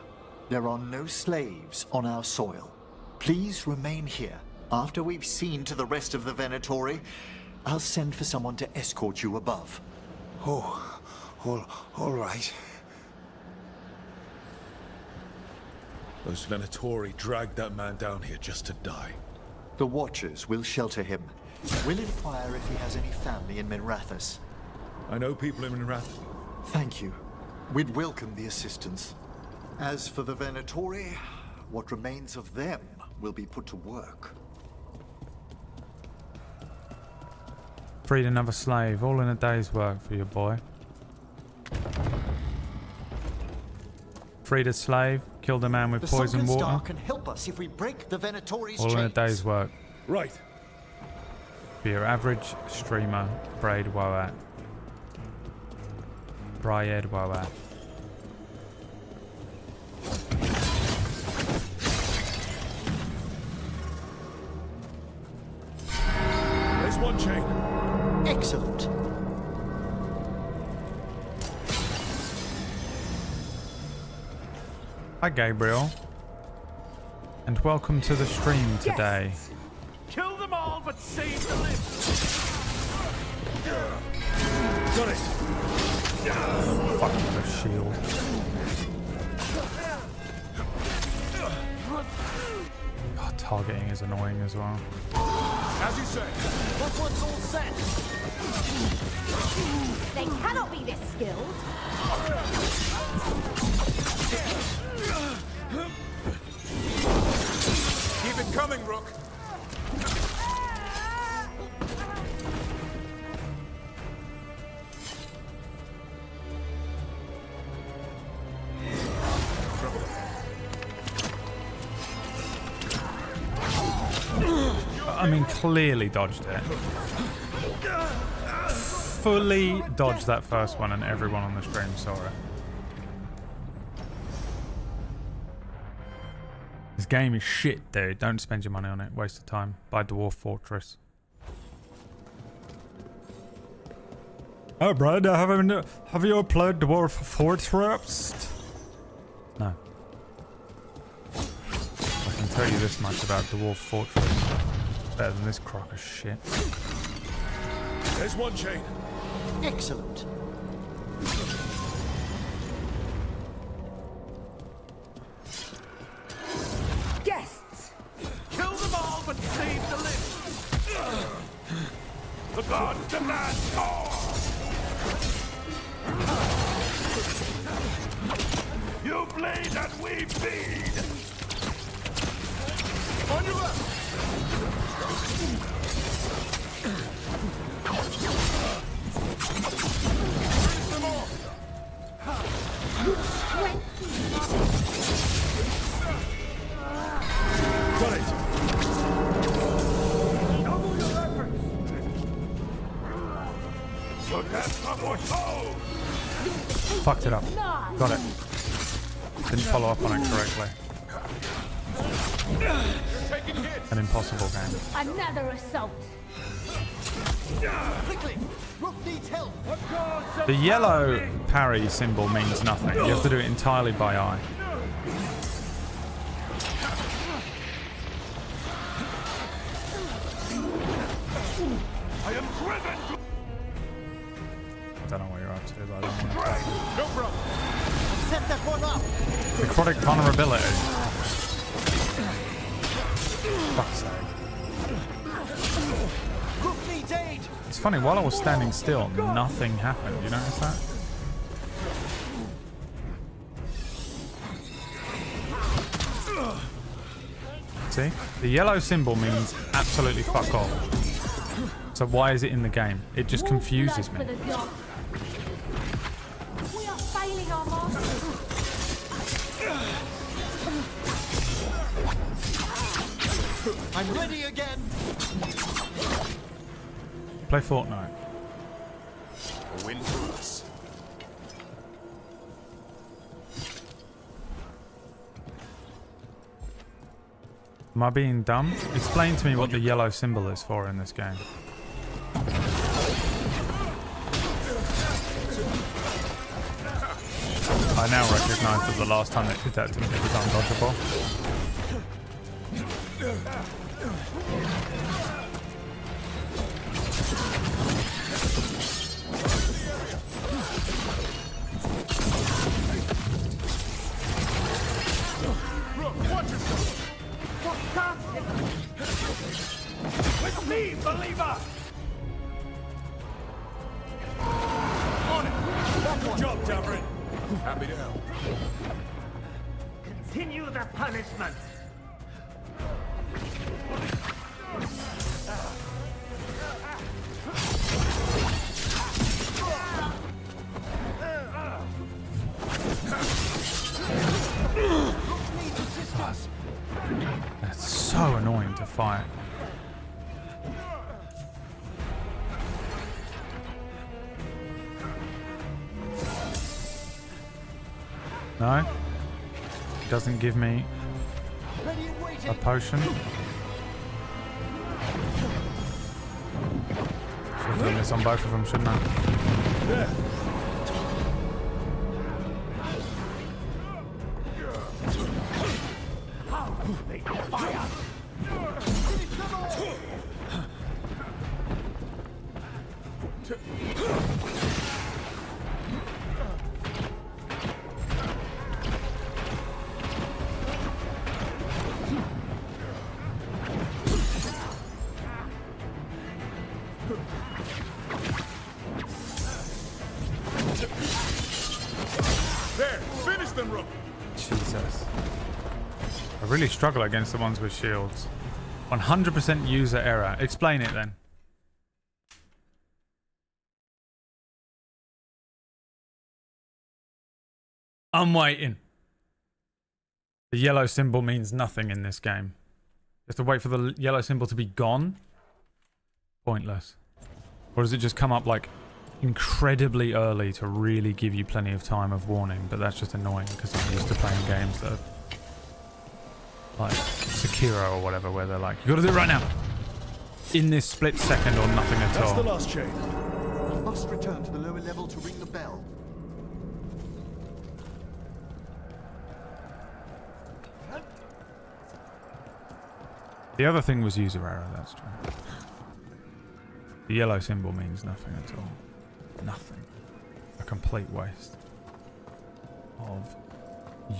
There are no slaves on our soil. Please remain here. After we've seen to the rest of the Venatori, I'll send for someone to escort you above. Oh, all right. Those Venatori dragged that man down here just to die. The Watchers will shelter him. We'll inquire if he has any family in Minrathous. I know people in Minrathous. Thank you. We'd welcome the assistance. As for the Venatori, what remains of them will be put to work. Freed another slave, all in a day's work for your boy. Freed a slave, killed a man with poison water. Star can help us if we break the Venatori's All in a chains. day's work. Right. For your average streamer, BradWOTO. BradWOTO. There's one chain. Excellent. Hi Gabriel, and welcome to the stream today. Kill them all, but save the living. Got it. Fuck the shield. God, targeting is annoying as well. As you say. That one's all set. They cannot be this skilled. Keep it coming, Rook. I mean, clearly dodged it. Fully dodged that first one, and everyone on the stream saw it. This game is shit, dude. Don't spend your money on it. Waste of time. Buy Dwarf Fortress. Oh, Brad, have you played Dwarf Fortress? No. I can tell you this much about Dwarf Fortress. Better than this crock of shit. There's one chain. Excellent. Guests! Kill them all, but save the living. The gods demand more! You bleed and we feed! On your left! Freeze them all! Got it. Double your efforts! Look at BradWOTO! Fucked it up. Got it. Didn't follow up on it correctly. An impossible game. Another assault. Quickly! Rook needs help! The yellow parry symbol means nothing. You have to do it entirely by eye. I am driven to... I don't know what you're up to, but I don't want No problem. Set that one up! to. Necrotic vulnerability. Fuck's sake. Rook needs aid! It's funny, while I was standing still, nothing happened. You notice that? See? The yellow symbol means absolutely fuck off. So why is it in the game? It just confuses me. We are failing our masters. I'm ready again! Play Fortnite. A win for us. Am I being dumb? Explain to me what the yellow symbol is for in this game. I now recognise that the last time it did that to me, it was undodgeable. With me, believer! On it! Good job, Tavern. Happy to help. Continue the punishment. That's so annoying to fight. No? It doesn't give me a potion. Should have done this on both of them, shouldn't I? There, finish them, Rook. Jesus. I really struggle against the ones with shields. 100% user error. Explain it then. I'm waiting. The yellow symbol means nothing in this game. You have to wait for the yellow symbol to be gone? Pointless. Or does it just come up like incredibly early to really give you plenty of time of warning? But that's just annoying because I'm used to playing games that are like Sekiro or whatever, where they're like, you gotta do it right now. In this split second or nothing at all. That's the last chain. We must return to the lower level to ring the bell. The other thing was user error, that's true. The yellow symbol means nothing at all. Nothing. A complete waste of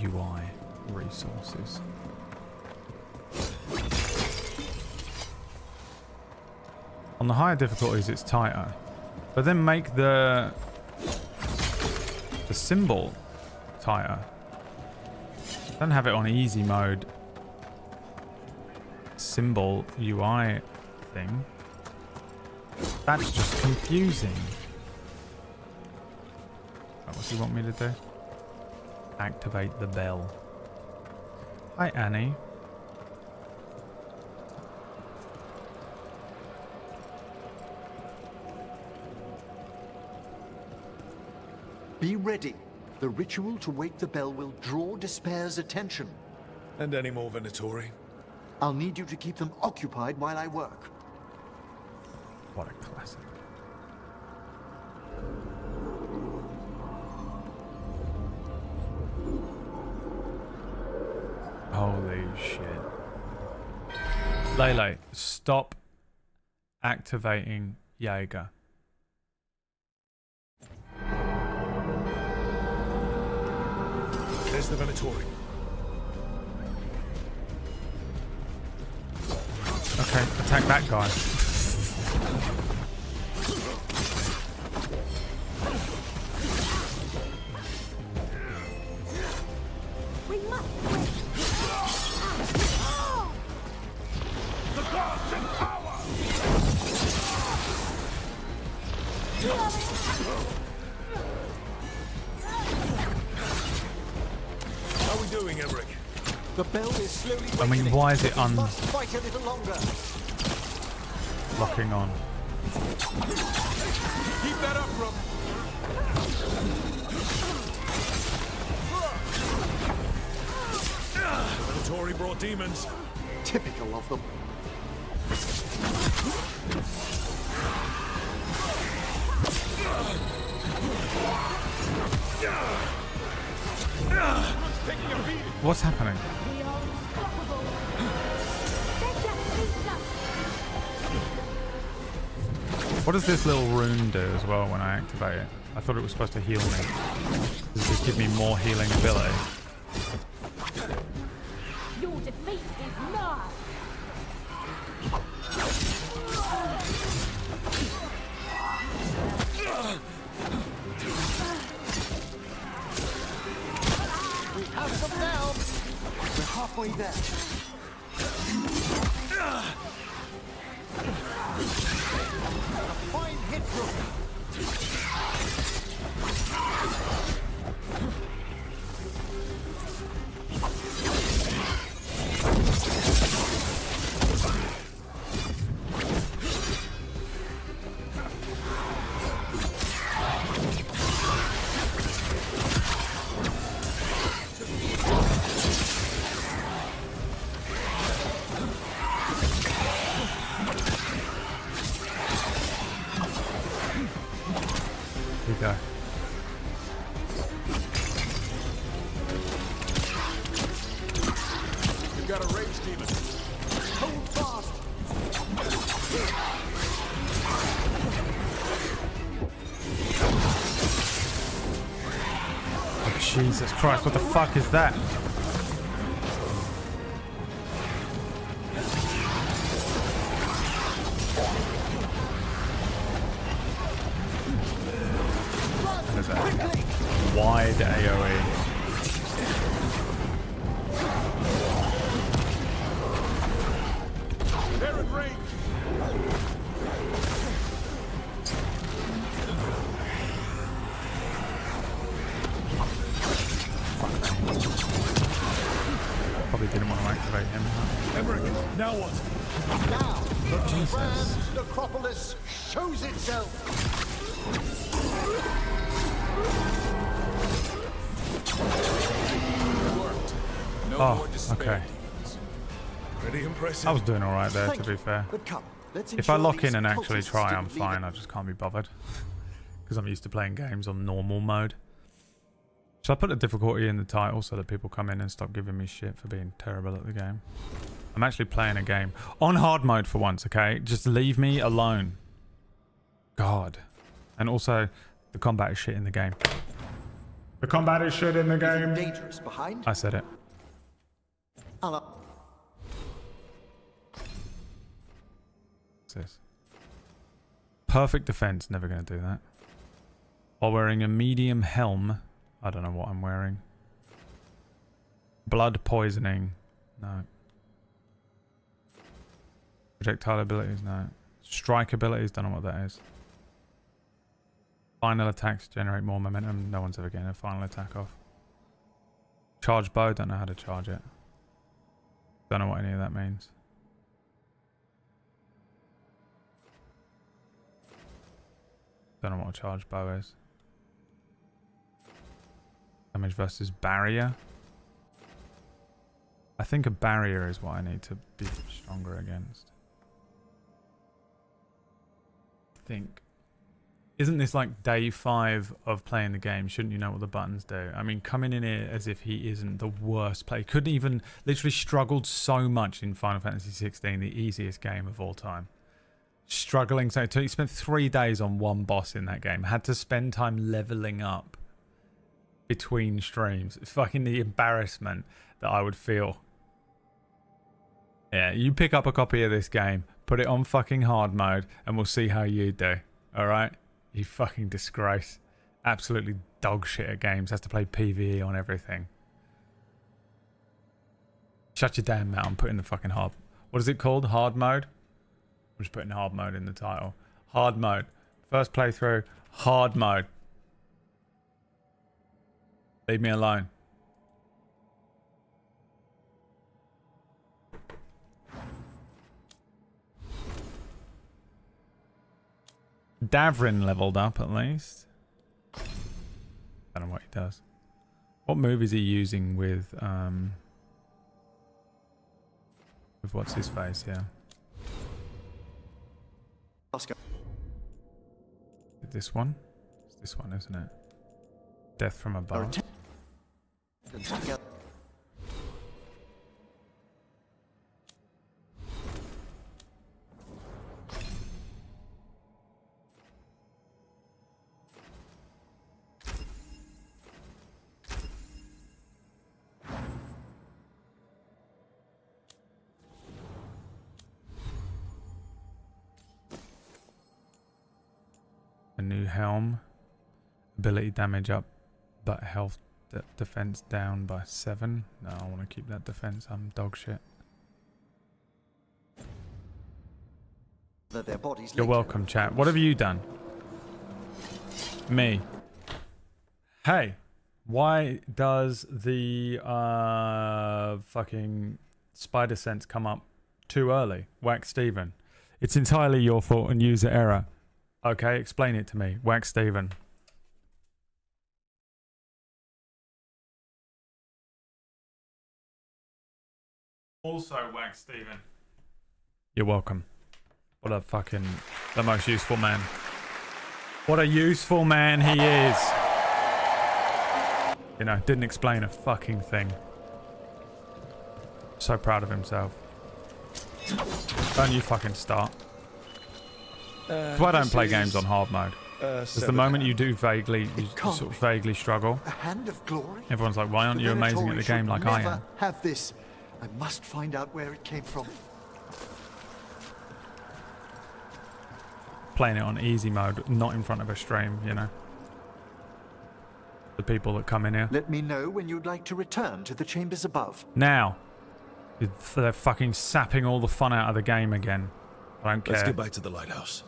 UI resources. On the higher difficulties it's tighter. But then make the symbol tighter. Don't have it on easy mode. Symbol UI thing. That's just confusing. What do you want me to do? Activate the bell. Hi, Annie. Be ready. The ritual to wake the bell will draw Despair's attention. And any more Venatori? I'll need you to keep them occupied while I work. What a classic. Holy shit. Lele, stop activating Jaeger. There's the Venatori. Okay, attack that guy. We must win. The gods in power! How are we doing, Emmerich? The bell is slowly I mean, wakening. why is it We must fight a little longer. locking on? Keep that up, Rook. The Venatori brought demons. Typical of them. What's happening? We are unstoppable. They're just beaten up. What does this little rune do as well when I activate it? I thought it was supposed to heal me. Does this give me more healing ability? Your defeat is nigh. We have them now. We're halfway there. Fine hit through. Here we go. You've got a rage demon. Hold fast. Oh, Jesus Christ, what the fuck is that? What is that? Wide AoE. They're in range. Probably didn't want to activate him. Emmerich, now what? Now, the Jesus. Grand necropolis shows itself. Worked. No Oh, more despair. okay. Pretty impressive. I was doing alright there, Thank to be you. fair. But come, let's If I ensure lock these in and actually cultists try, I'm didn't leave fine. I just can't be bothered. Because I'm used to playing games on normal mode. Should I put the difficulty in the title so that people come in and stop giving me shit for being terrible at the game? I'm actually playing a game on hard mode for once, okay? Just leave me alone. God. And also, the combat is shit in the game. The combat is shit in the game. dangerous behind. I said it. I'll What's this? Perfect defense. Never going to do that. While wearing a medium helm. I don't know what I'm wearing. Blood poisoning. No. Projectile abilities. No. Strike abilities. Don't know what that is. Final attacks generate more momentum. No one's ever getting a final attack off. Charge bow. Don't know how to charge it. Don't know what any of that means. Don't know what a charge bow is. Damage versus barrier. I think a barrier is what I need to be stronger against. I think. Isn't this like day 5 of playing the game? Shouldn't you know what the buttons do? I mean, coming in here as if he isn't the worst player. Couldn't even, literally struggled so much in Final Fantasy 16, the easiest game of all time. Struggling so he spent 3 days on one boss in that game. Had to spend time leveling up between streams. Fucking the embarrassment that I would feel. Yeah, you pick up a copy of this game, put it on fucking hard mode, and we'll see how you do. Alright? You fucking disgrace. Absolutely dog shit at games. Has to play PvE on everything. Shut your damn mouth and put in the fucking hard. What is it called? Hard mode? I'm just putting hard mode in the title. Hard mode. First playthrough. Hard mode. Leave me alone. Davrin leveled up at least. Don't know what he does. What move is he using with With what's his face, yeah. Oscar. This one? It's this one, isn't it? Death from above. A new helm. Ability damage up, but health defense down by 7. No, I want to keep that defense. I'm dog shit. Their bodies You're welcome, chat. What have you done? Me. Hey, why does the fucking spider sense come up too early? Whack Steven. It's entirely your fault and user error. Okay, explain it to me. Whack Steven. Also, Whack Steven. You're welcome. What a fucking... the most useful man. What a useful man he is. You know, didn't explain a fucking thing. So proud of himself. Don't you fucking start. That's why I don't play games on hard mode. Because the moment you do vaguely, you sort of vaguely struggle. A hand of glory? Everyone's like, why aren't you amazing at the game like I am? Have this. I must find out where it came from. Playing it on easy mode, not in front of a stream, you know. The people that come in here. Let me know when you'd like to return to the chambers above. Now. They're fucking sapping all the fun out of the game again. I don't care. Let's get back to the lighthouse.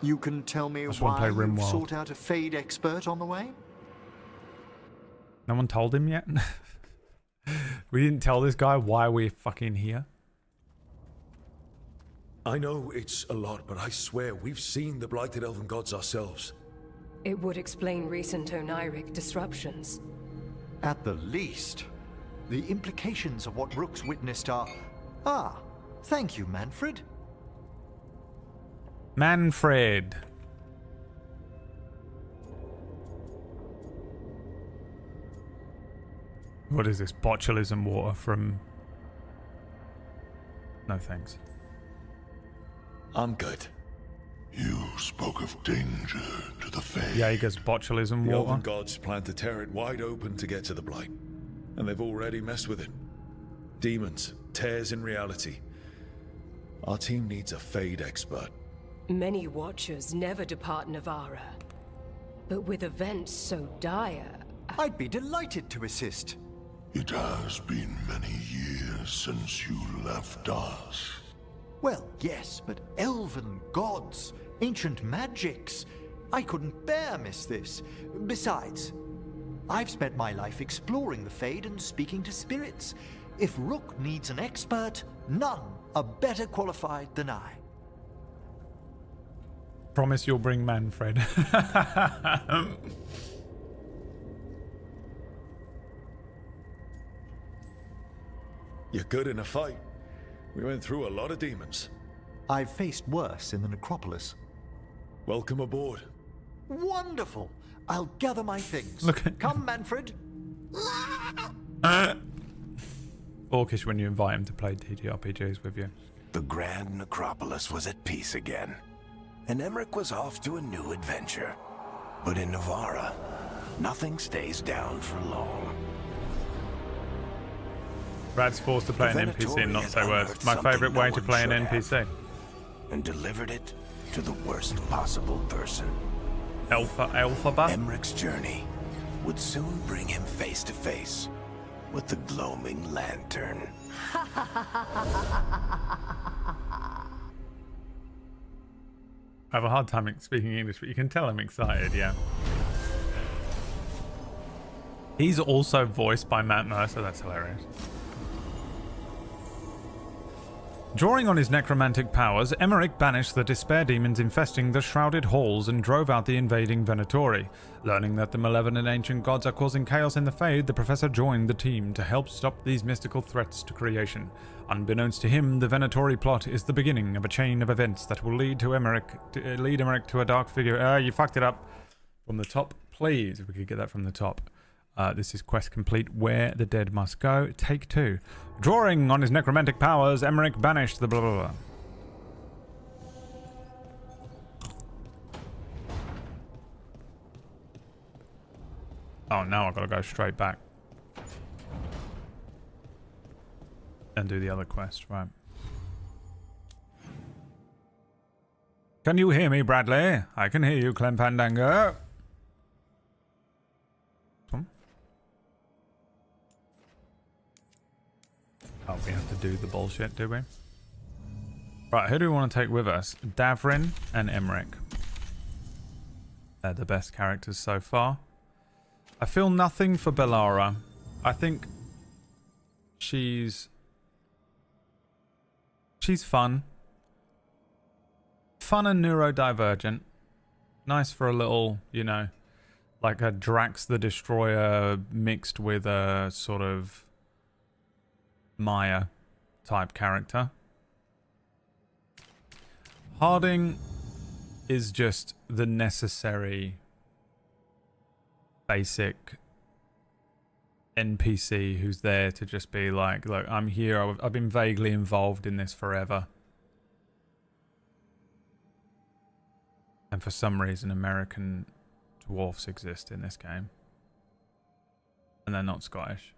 You can tell me why you've sought out a Fade expert on the way? No one told him yet? We didn't tell this guy why we're fucking here. I know it's a lot, but I swear we've seen the blighted elven gods ourselves. It would explain recent Oniric disruptions. At the least. The implications of what Rook's witnessed are... Ah, thank you, Manfred. Manfred. What is this? Botulism water from... No thanks. I'm good. You spoke of danger to the Fae. Jaeger's botulism The water. elven gods plan to tear it wide open to get to the blight. And they've already messed with it. Demons, tears in reality. Our team needs a Fade expert. Many Watchers never depart Navarra. But with events so dire... I'd be delighted to assist. It has been many years since you left us. Well, yes, but elven gods, ancient magics. I couldn't bear miss this. Besides, I've spent my life exploring the Fade and speaking to spirits. If Rook needs an expert, none are better qualified than I. Promise you'll bring Manfred. You're good in a fight. We went through a lot of demons. I've faced worse in the necropolis. Welcome aboard. Wonderful! I'll gather my things. Look at Come, Manfred. Orcish when you invite him to play TTRPGs with you. The Grand Necropolis was at peace again, and Emmerich was off to a new adventure. But in Navarra, nothing stays down for long. Brad's forced to play an NPC and not say words. My favourite way to play an NPC. And delivered it to the worst possible person. Elphaba? Emmerich's journey would soon bring him face to face with the gloaming lantern. I have a hard time speaking English, but you can tell I'm excited, yeah. He's also voiced by Matt Mercer, that's hilarious. Drawing on his necromantic powers, Emmerich banished the despair demons infesting the shrouded halls and drove out the invading Venatori. Learning that the malevolent ancient gods are causing chaos in the Fade, the professor joined the team to help stop these mystical threats to creation. Unbeknownst to him, the Venatori plot is the beginning of a chain of events that will lead Emmerich to a dark figure. You fucked it up. From the top, please, if we could get that from the top. This is quest complete. Where the dead must go. Take 2. Drawing on his necromantic powers, Emmerich banished the blah blah blah. Oh, now I've got to go straight back and do the other quest, right? Can you hear me, Bradley? I can hear you, Clem Fandango. Oh, we have to do the bullshit, do we? Right, who do we want to take with us? Davrin and Emmerich. They're the best characters so far. I feel nothing for Bellara. I think she's fun. Fun and neurodivergent. Nice for a little, you know, like a Drax the Destroyer mixed with a sort of Maya type character. Harding is just the necessary basic NPC who's there to just be like, look, I'm here, I've been vaguely involved in this forever. And for some reason American dwarfs exist in this game. And they're not Scottish.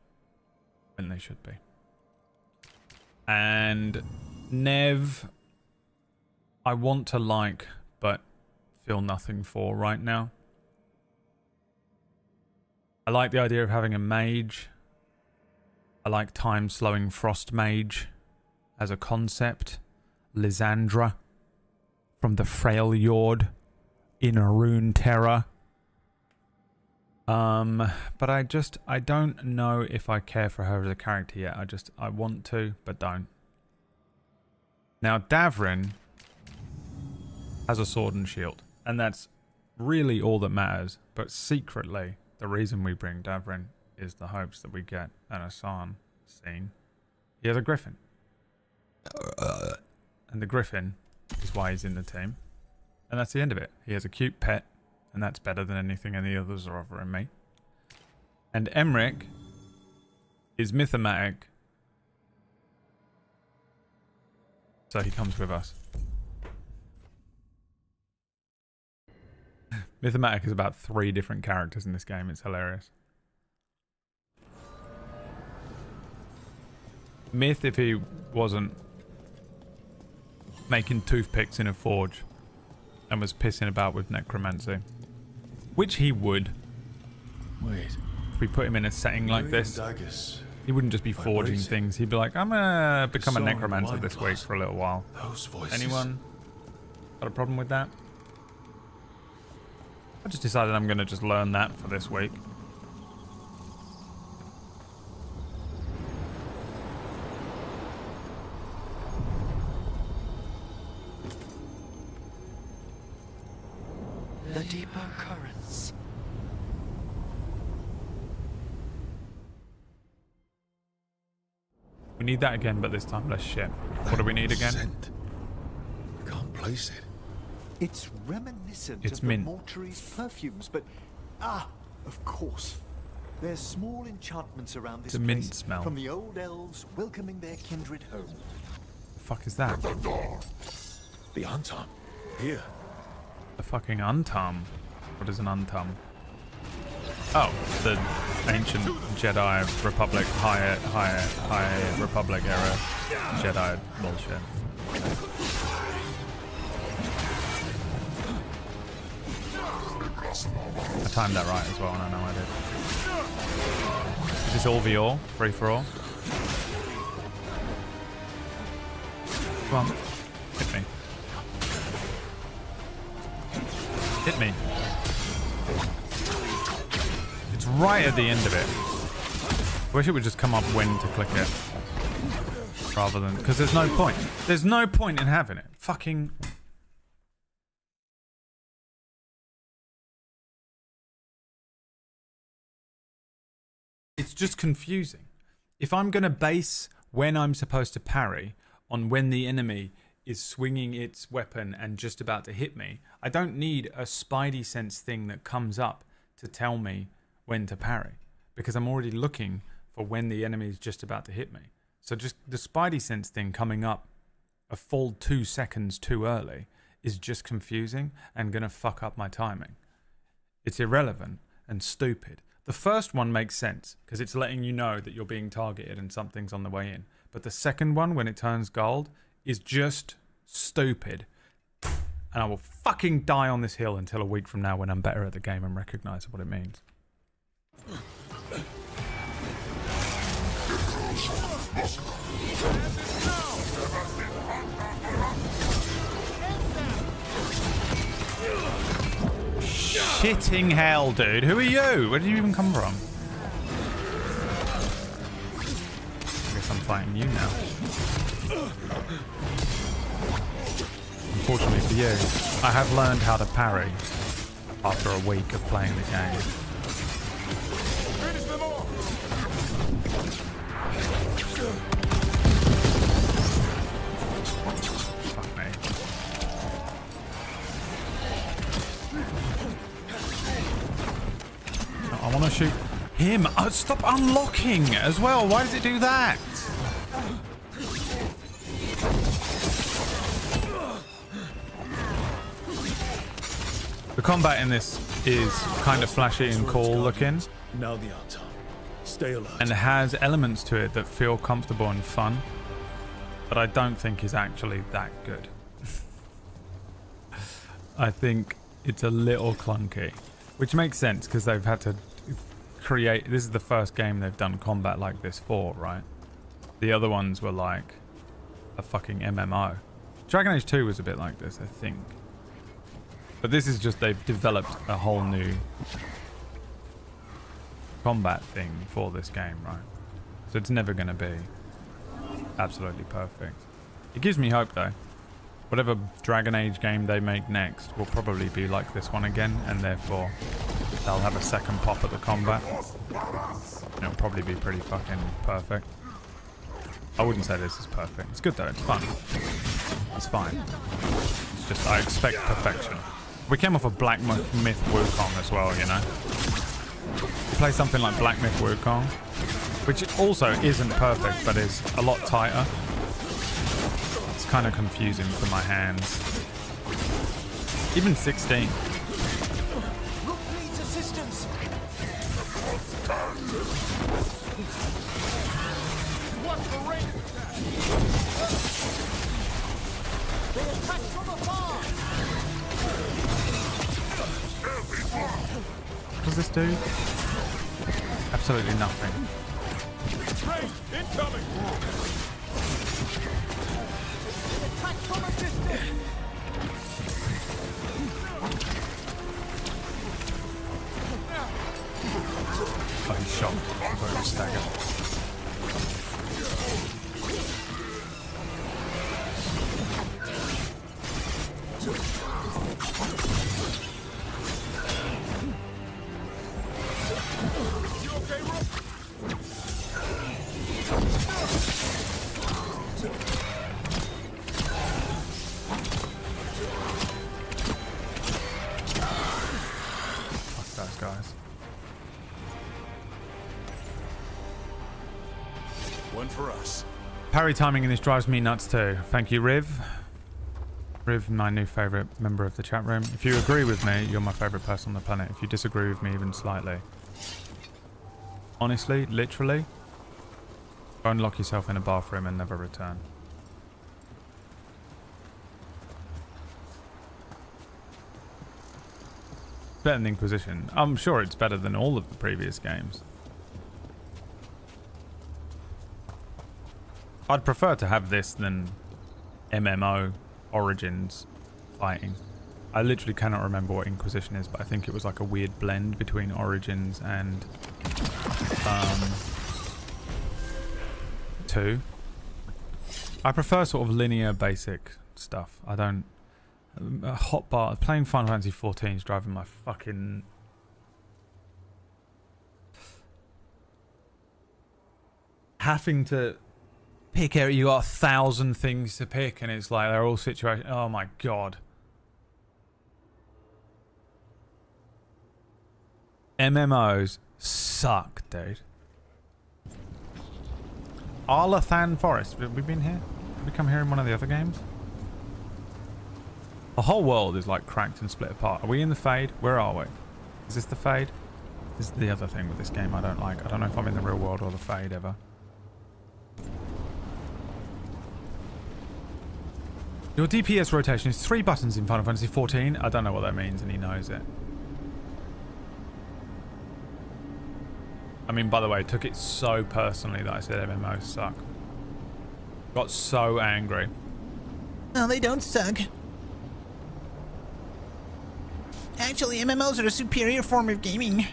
When they should be. And Nev, I want to like, but feel nothing for right now. I like the idea of having a mage. I like time-slowing frost mage as a concept. Lysandra from the Veilguard in Rune Terror. But I don't know if I care for her as a character yet. I want to, but don't. Now, Davrin has a sword and shield, and that's really all that matters. But secretly, the reason we bring Davrin is the hopes that we get an Asan scene. He has a griffin. And the griffin is why he's in the team. And that's the end of it. He has a cute pet. And that's better than anything any others are offering me. And Emmerich is mythomatic. So he comes with us. Mythomatic is about 3 different characters in this game. It's hilarious. Myth, if he wasn't making toothpicks in a forge and was pissing about with necromancy. Which he would. Wait. If we put him in a setting like this, he wouldn't just be forging things. He'd be like, I'm gonna become a necromancer this week for a little while. Anyone got a problem with that? I just decided I'm gonna just learn that for this week. The deeper currents. We need that again, but this time less shit. What do we need again? Scent. I can't place it. It's reminiscent It's of mint. the mortuary's perfumes, but of course. There's small enchantments around this It's a place mint smell. from the old elves welcoming their kindred home. The fuck is that? The Antam. Here. The fucking Untum. What is an Untum? Oh, the ancient Jedi Republic, high Republic era Jedi bullshit. I timed that right as well, and I know I did. Is this all VR? Free for all? Come on. Hit me. Hit me. It's right at the end of it. I wish it would just come up when to click it. rather than... Because there's no point. There's no point in having it. Fucking... It's just confusing. If I'm going to base when I'm supposed to parry on when the enemy is swinging its weapon and just about to hit me, I don't need a spidey sense thing that comes up to tell me when to parry, because I'm already looking for when the enemy is just about to hit me. So just the spidey sense thing coming up a full 2 seconds too early is just confusing and going to fuck up my timing. It's irrelevant and stupid. The first one makes sense because it's letting you know that you're being targeted and something's on the way in. But the second one, when it turns gold, is just stupid. And I will fucking die on this hill until a week from now when I'm better at the game and recognise what it means. Shitting hell, dude. Who are you? Where did you even come from? I guess I'm fighting you now. Unfortunately for you, I have learned how to parry after a week of playing the game. Fuck me. I want to shoot him. Oh, stop unlocking as well. Why does it do that? The combat in this is kind of flashy and cool looking. Now the answer. Stay alert. And it has elements to it that feel comfortable and fun, but I don't think is actually that good. I think it's a little clunky, which makes sense because they've had to create... This is the first game they've done combat like this for, right? The other ones were like a fucking MMO. Dragon Age 2 was a bit like this, I think. But this is just they've developed a whole new combat thing for this game, right? So it's never going to be absolutely perfect. It gives me hope though. Whatever Dragon Age game they make next will probably be like this one again, and therefore they'll have a second pop at the combat. And it'll probably be pretty fucking perfect. I wouldn't say this is perfect. It's good though, it's fun. It's fine. It's just I expect perfection. We came off of Black Myth Wukong as well, you know. You play something like Black Myth Wukong, which also isn't perfect, but is a lot tighter. It's kind of confusing for my hands. Even 16. Needs assistance. What's the range attack? They attack from afar. What does this do? Absolutely nothing. Incoming. Attack from a distance. Oh, he's shocked. I thought he was staggered. Parry timing in this drives me nuts too. Thank you, Riv. Riv, my new favourite member of the chat room. If you agree with me, you're my favourite person on the planet. If you disagree with me even slightly, honestly, literally, go and lock yourself in a bathroom and never return. Better than Inquisition. I'm sure it's better than all of the previous games. I'd prefer to have this than MMO Origins fighting. I literally cannot remember what Inquisition is, but I think it was like a weird blend between Origins and 2. I prefer sort of linear, basic stuff. I don't... hotbar... Playing Final Fantasy 14 is driving my fucking... Having to pick out... You got 1,000 things to pick, and it's like they're all situations... Oh my god. MMOs suck, dude. Arlathan Forest. Have we been here? Have we come here in one of the other games? The whole world is like cracked and split apart. Are we in the Fade? Where are we? Is this the Fade? This is the other thing with this game I don't like. I don't know if I'm in the real world or the Fade ever. Your DPS rotation is 3 buttons in Final Fantasy 14. I don't know what that means, and he knows it. I mean, by the way, I took it so personally that I said MMOs suck. Got so angry. No, they don't suck. Actually, MMOs are a superior form of gaming.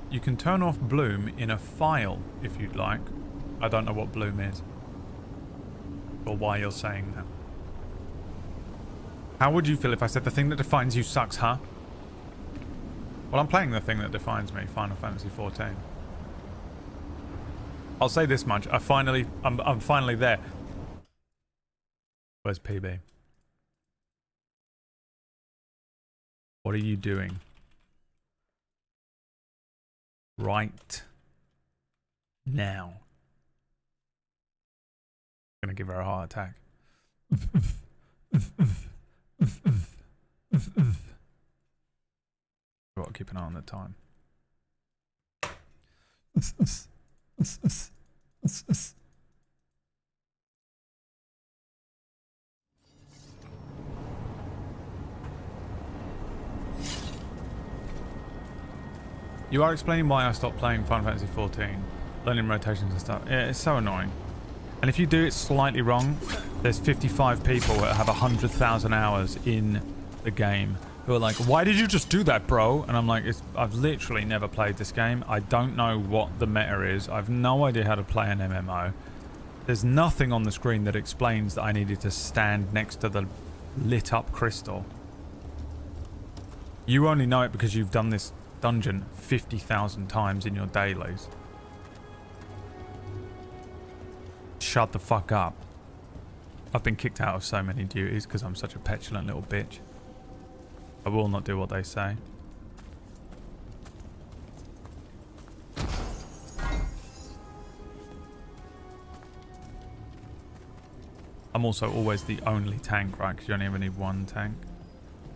You can turn off Bloom in a file if you'd like. I don't know what Bloom is. Or why you're saying that. How would you feel if I said the thing that defines you sucks, huh? Well, I'm playing the thing that defines me, Final Fantasy 14. I'll say this much. I'm finally there. Where's PB? What are you doing? Right now. I'm gonna give her a heart attack. Got to keep an eye on the time. You are explaining why I stopped playing Final Fantasy 14, learning rotations and stuff. Yeah, it's so annoying. And if you do it slightly wrong, there's 55 people that have 100,000 hours in the game who are like, why did you just do that, bro? And I'm like, I've literally never played this game. I don't know what the meta is. I've no idea how to play an MMO. There's nothing on the screen that explains that I needed to stand next to the lit up crystal. You only know it because you've done this dungeon 50,000 times in your dailies. Shut the fuck up. I've been kicked out of so many duties because I'm such a petulant little bitch. I will not do what they say. I'm also always the only tank, right? Because you only ever need one tank.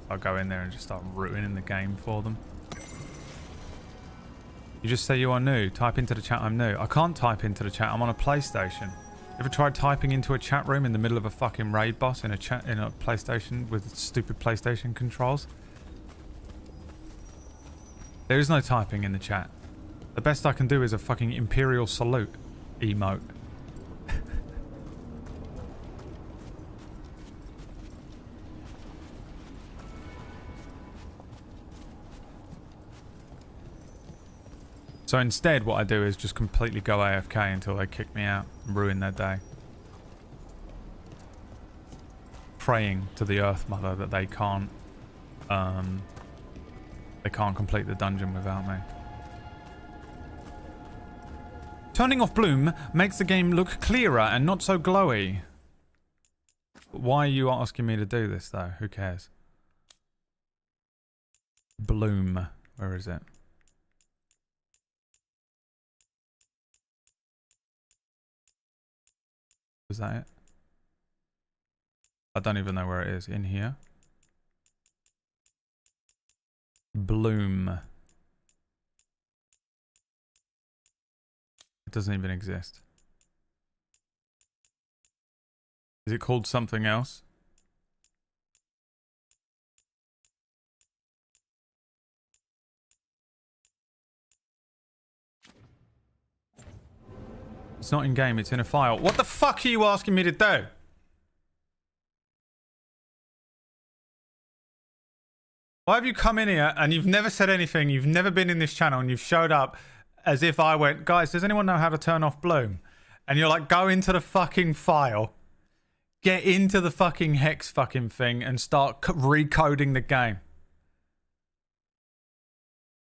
I'll go in there and just start ruining the game for them. You just say you are new. Type into the chat I'm new. I can't type into the chat. I'm on a PlayStation. Ever tried typing into a chat room in the middle of a fucking raid boss in a PlayStation with stupid PlayStation controls? There is no typing in the chat. The best I can do is a fucking Imperial salute emote. So instead, what I do is just completely go AFK until they kick me out and ruin their day. Praying to the Earth Mother that they can't complete the dungeon without me. Turning off Bloom makes the game look clearer and not so glowy. Why are you asking me to do this though? Who cares? Bloom. Where is it? Is that it? I don't even know where it is. In here? Bloom. It doesn't even exist. Is it called something else? It's not in game, it's in a file. What the fuck are you asking me to do? Why have you come in here and you've never said anything? You've never been in this channel and you've showed up as if I went, guys, does anyone know how to turn off Bloom? And you're like, go into the fucking file, get into the fucking hex fucking thing and start recoding the game.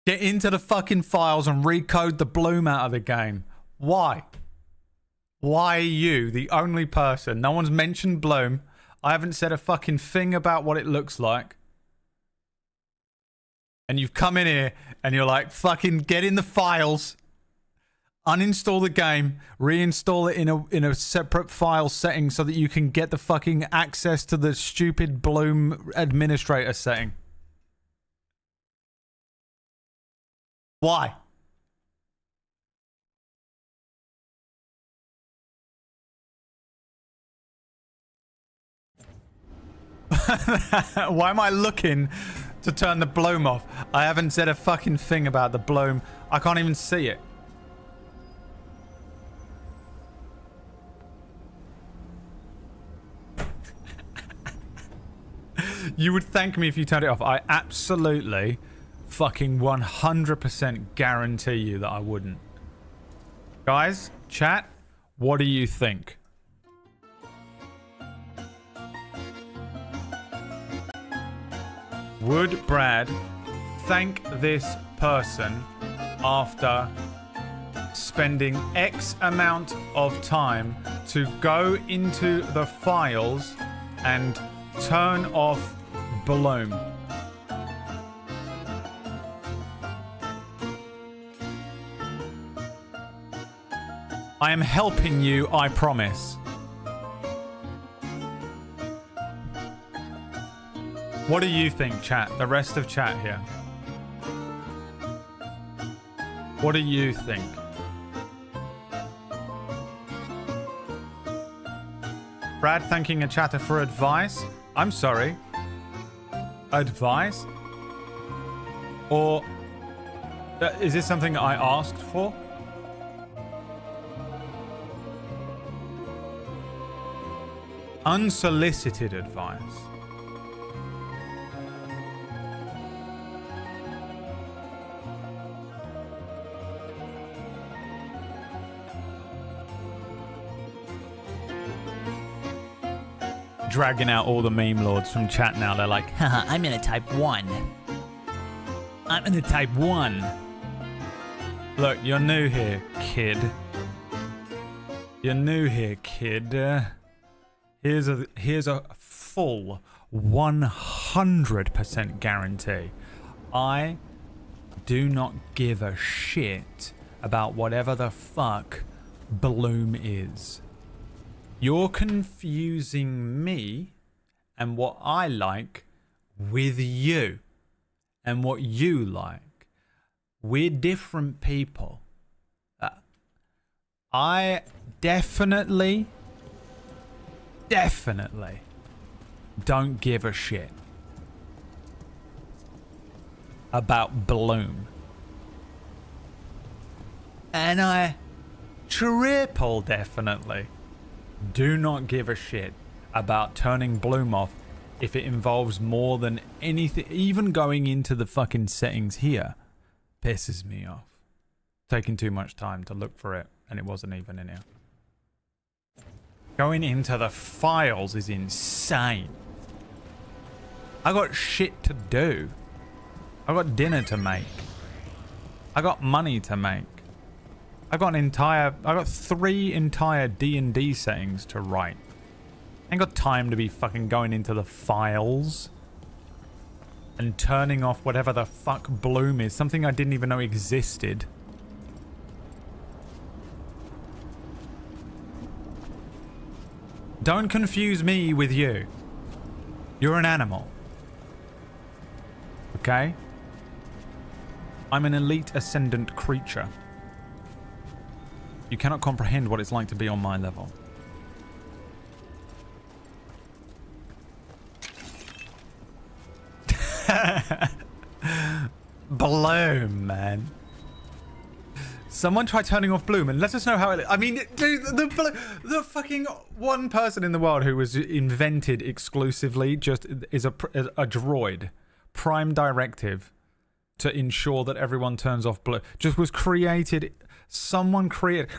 Get into the fucking files and recode the Bloom out of the game. Why? Why are you the only person? No one's mentioned Bloom. I haven't said a fucking thing about what it looks like. And you've come in here and you're like, fucking get in the files, uninstall the game, reinstall it in a separate file setting so that you can get the fucking access to the stupid Bloom administrator setting. Why? Why am I looking to turn the Bloom off? I haven't said a fucking thing about the Bloom. I can't even see it. You would thank me if you turned it off. I absolutely fucking 100% guarantee you that I wouldn't. Guys, chat, what do you think? Would Brad thank this person after spending X amount of time to go into the files and turn off Bloom? I am helping you, I promise. What do you think, chat? The rest of chat here. What do you think? Brad thanking a chatter for advice? I'm sorry. Advice? Or is this something I asked for? Unsolicited advice. Dragging out all the meme lords from chat now. They're like, haha, I'm gonna type 1. I'm gonna type 1. Look, you're new here, kid. You're new here, kid. Here's a full 100% guarantee. I do not give a shit about whatever the fuck Bloom is. You're confusing me and what I like with you and what you like. We're different people. I definitely don't give a shit about Bloom. And I triple definitely do not give a shit about turning Bloom off if it involves more than anything. Even going into the fucking settings here pisses me off. Taking too much time to look for it and it wasn't even in here. Going into the files is insane. I got shit to do. I got dinner to make. I got money to make. I got 3 entire D&D settings to write. I ain't got time to be fucking going into the files and turning off whatever the fuck Bloom is. Something I didn't even know existed. Don't confuse me with you. You're an animal. Okay? I'm an elite ascendant creature. You cannot comprehend what it's like to be on my level. Bloom, man. Someone try turning off Bloom and let us know how it... I mean, dude, the fucking one person in the world who was invented exclusively just is a droid. prime directive to ensure that everyone turns off blue just was created. Someone created.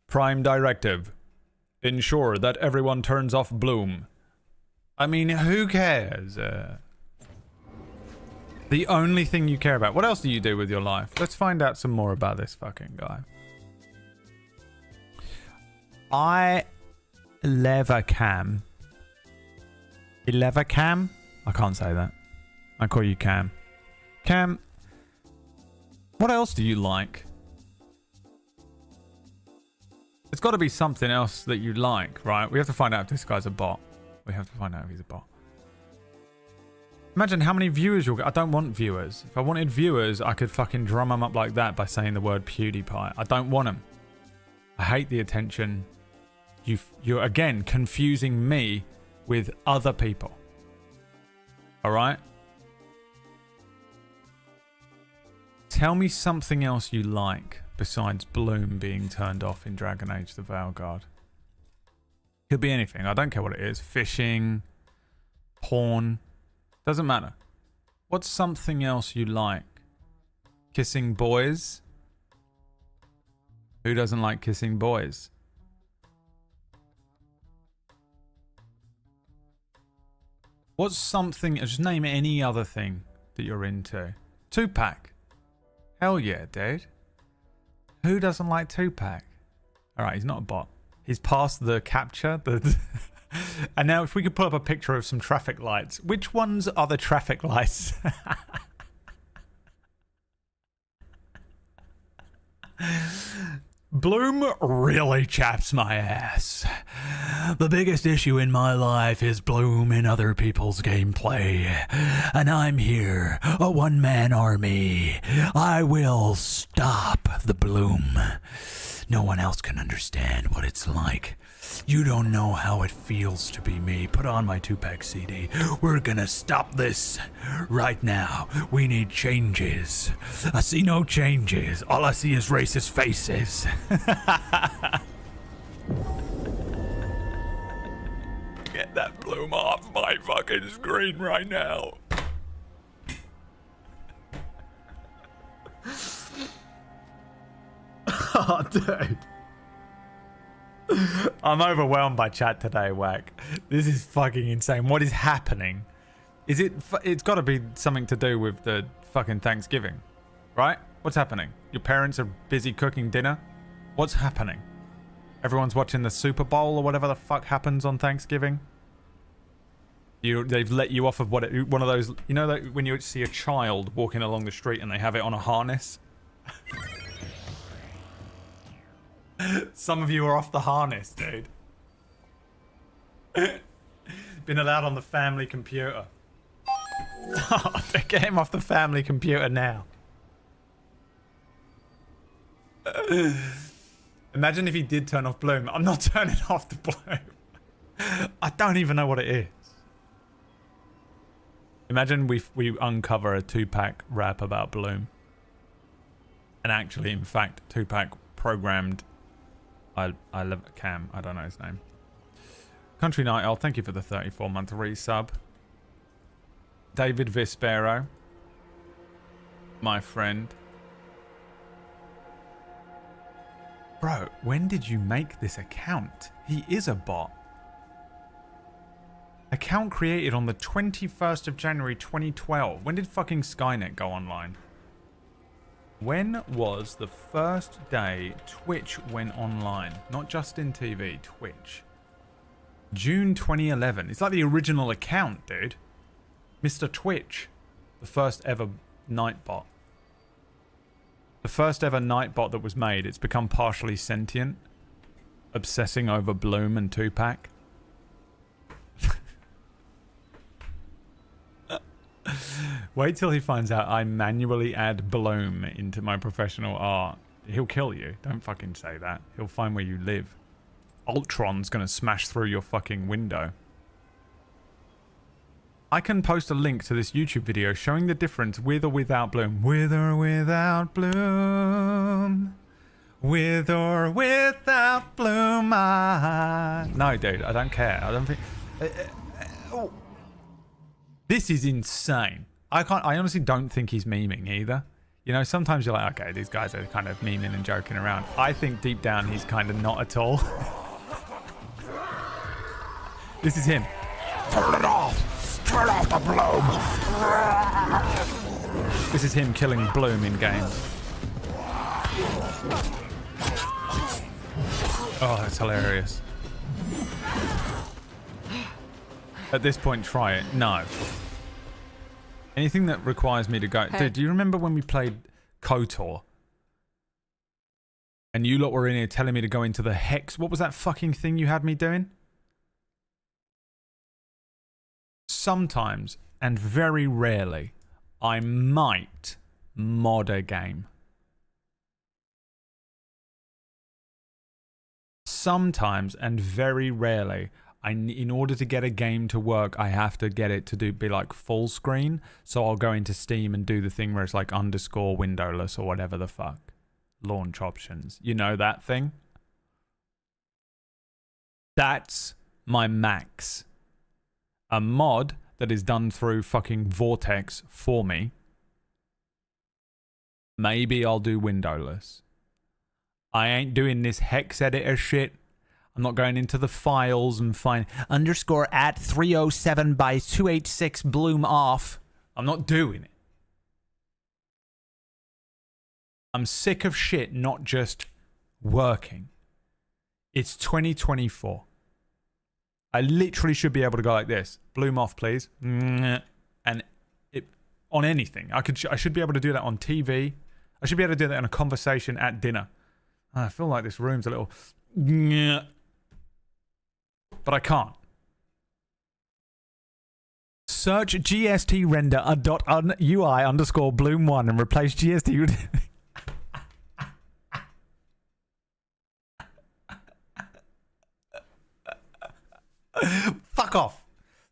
Prime directive. Ensure that everyone turns off bloom. I mean, who cares? The only thing you care about. What else do you do with your life? Let's find out some more about this fucking guy. I lever cam. Cam? I can't say that. I call you Cam. Cam, what else do you like? It's got to be something else that you like, right? We have to find out if this guy's a bot. We have to find out if he's a bot. Imagine how many viewers you'll get. I don't want viewers. If I wanted viewers, I could fucking drum them up like that by saying the word PewDiePie. I don't want them. I hate the attention. You're again confusing me with other people. Alright? Tell me something else you like besides Bloom being turned off in Dragon Age the Veilguard. Could be anything. I don't care what it is. Fishing, porn. Doesn't matter. What's something else you like? Kissing boys? Who doesn't like kissing boys? What's something... Just name any other thing that you're into. Tupac. Hell yeah, dude. Who doesn't like Tupac? Alright, he's not a bot. He's past the capture. And now if we could pull up a picture of some traffic lights. Which ones are the traffic lights? Bloom really chaps my ass. The biggest issue in my life is Bloom in other people's gameplay. And I'm here, a one-man army. I will stop the Bloom. No one else can understand what it's like. You don't know how it feels to be me. Put on my Tupac CD. We're gonna stop this right now. We need changes. I see no changes. All I see is racist faces. Get that Bloom off my fucking screen right now. Oh, dude. I'm overwhelmed by chat today, Whack. This is fucking insane. What is happening? Is it... It's got to be something to do with the fucking Thanksgiving, right? What's happening? Your parents are busy cooking dinner? What's happening? Everyone's watching the Super Bowl or whatever the fuck happens on Thanksgiving? They've let you off of one of those... You know that when you see a child walking along the street and they have it on a harness? Some of you are off the harness, dude. Been allowed on the family computer. Oh, get him off the family computer now. Imagine if he did turn off Bloom. I'm not turning off the Bloom. I don't even know what it is. Imagine we uncover a Tupac rap about Bloom. And actually, in fact, Tupac programmed... I love Cam. I don't know his name. Country Night Owl, thank you for the 34-month resub. David Vispero, my friend. Bro, when did you make this account? He is a bot. Account created on the 21st of January 2012. When did fucking Skynet go online? When was the first day Twitch went online? Not Justin TV, Twitch. June 2011. It's like the original account, dude. Mr. Twitch. The first ever Nightbot. The first ever Nightbot that was made. It's become partially sentient. Obsessing over Bloom and Tupac. Wait till he finds out I manually add Bloom into my professional art. He'll kill you. Don't fucking say that. He'll find where you live. Ultron's gonna smash through your fucking window. I can post a link to this YouTube video showing the difference with or without Bloom. With or without Bloom. With or without Bloom. No, dude, I don't care. I don't think... oh. This is insane. I honestly don't think he's memeing either. You know, sometimes you're like, okay, these guys are kind of memeing and joking around. I think deep down he's kind of not at all. This is him. Turn it off! Turn off the Bloom! This is him killing Bloom in game. Oh, that's hilarious. At this point, try it. No. Anything that requires me to go... Dude, do you remember when we played KOTOR? And you lot were in here telling me to go into the Hex... What was that fucking thing you had me doing? Sometimes, and very rarely, I might mod a game. Sometimes, and very rarely... in order to get a game to work, I have to get it to be like full screen. So I'll go into Steam and do the thing where it's like underscore windowless or whatever the fuck. Launch options. You know that thing? That's my max. A mod that is done through fucking Vortex for me. Maybe I'll do windowless. I ain't doing this hex editor shit. I'm not going into the files and find underscore at 307 by 286 Bloom off. I'm not doing it. I'm sick of shit not just working. It's 2024. I literally should be able to go like this. Bloom off, please. And it, on anything. I should be able to do that on TV. I should be able to do that in a conversation at dinner. I feel like this room's a little... But I can't. Search GST render a .UI underscore Bloom 1 and replace GST. Fuck off.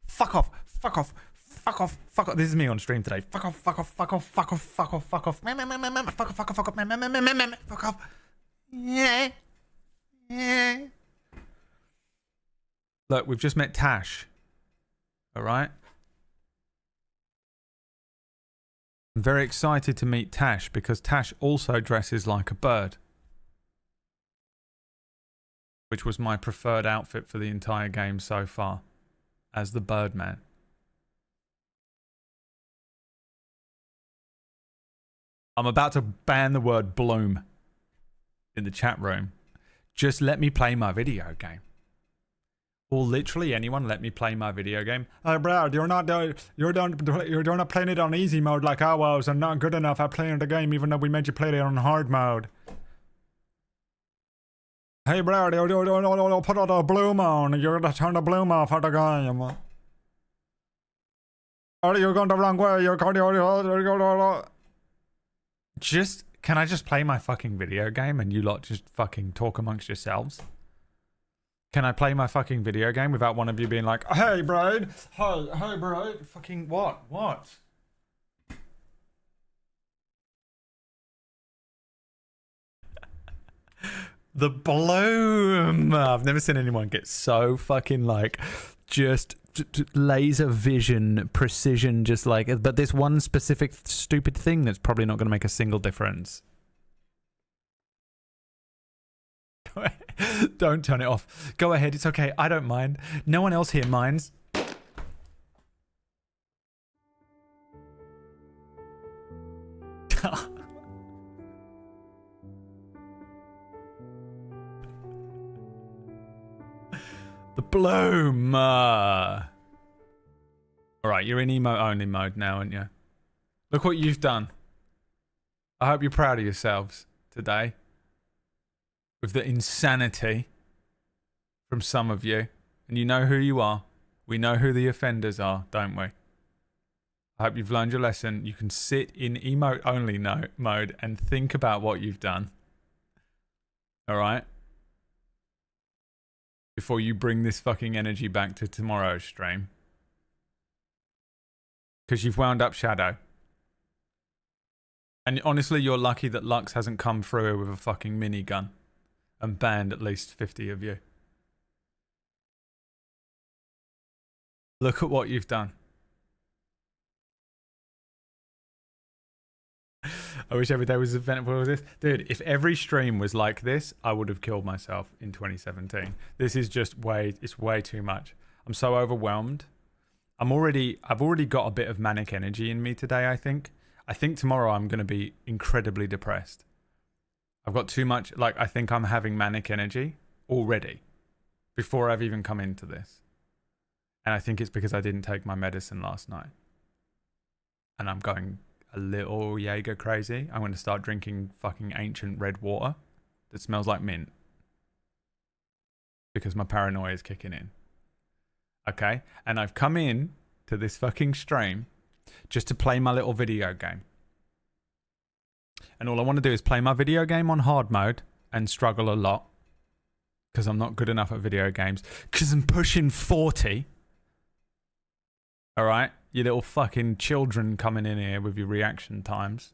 Fuck off. Fuck off. Fuck off. Fuck off. This is me on stream today. Fuck off. Fuck off. Fuck off. Fuck off. Fuck off. Fuck off. Fuck off. Fuck off. Fuck off. Fuck off. Yeah. Yeah. Look, we've just met Tash. Alright? I'm very excited to meet Tash because Tash also dresses like a bird. Which was my preferred outfit for the entire game so far. As the Birdman. I'm about to ban the word Bloom in the chat room. Just let me play my video game. Or literally anyone let me play my video game. Hey Brad, you're not playing it on easy mode like I was and not good enough at playing the game even though we made you play it on hard mode. Hey Brad, you put the Bloom on. You're gonna turn the Bloom off of the game. Or you're going the wrong way. Can I just play my fucking video game and you lot just fucking talk amongst yourselves? Can I play my fucking video game without one of you being like, hey, Brad, hey, Brad, fucking what? The Bloom. I've never seen anyone get so fucking like just laser vision precision, just like, but this one specific stupid thing that's probably not going to make a single difference. Don't turn it off. Go ahead. It's okay. I don't mind. No one else here minds. The Bloom. All right, you're in emo only mode now, aren't you? Look what you've done. I hope you're proud of yourselves today. With the insanity from some of you. And you know who you are. We know who the offenders are, don't we? I hope you've learned your lesson. You can sit in emote only mode and think about what you've done. Alright? Before you bring this fucking energy back to tomorrow's stream. Because you've wound up Shadow. And honestly, you're lucky that Lux hasn't come through with a fucking minigun and banned at least 50 of you. Look at what you've done. I wish every day was an event. What was this? Dude, if every stream was like this, I would have killed myself in 2017. This is just it's way too much. I'm so overwhelmed. I've already got a bit of manic energy in me today, I think. I think tomorrow I'm going to be incredibly depressed. I've got too much, I think I'm having manic energy already before I've even come into this. And I think it's because I didn't take my medicine last night. And I'm going a little Jaeger crazy. I'm going to start drinking fucking ancient red water that smells like mint. Because my paranoia is kicking in. Okay? And I've come in to this fucking stream just to play my little video game. And all I want to do is play my video game on hard mode and struggle a lot. Because I'm not good enough at video games. Because I'm pushing 40. Alright? You little fucking children coming in here with your reaction times.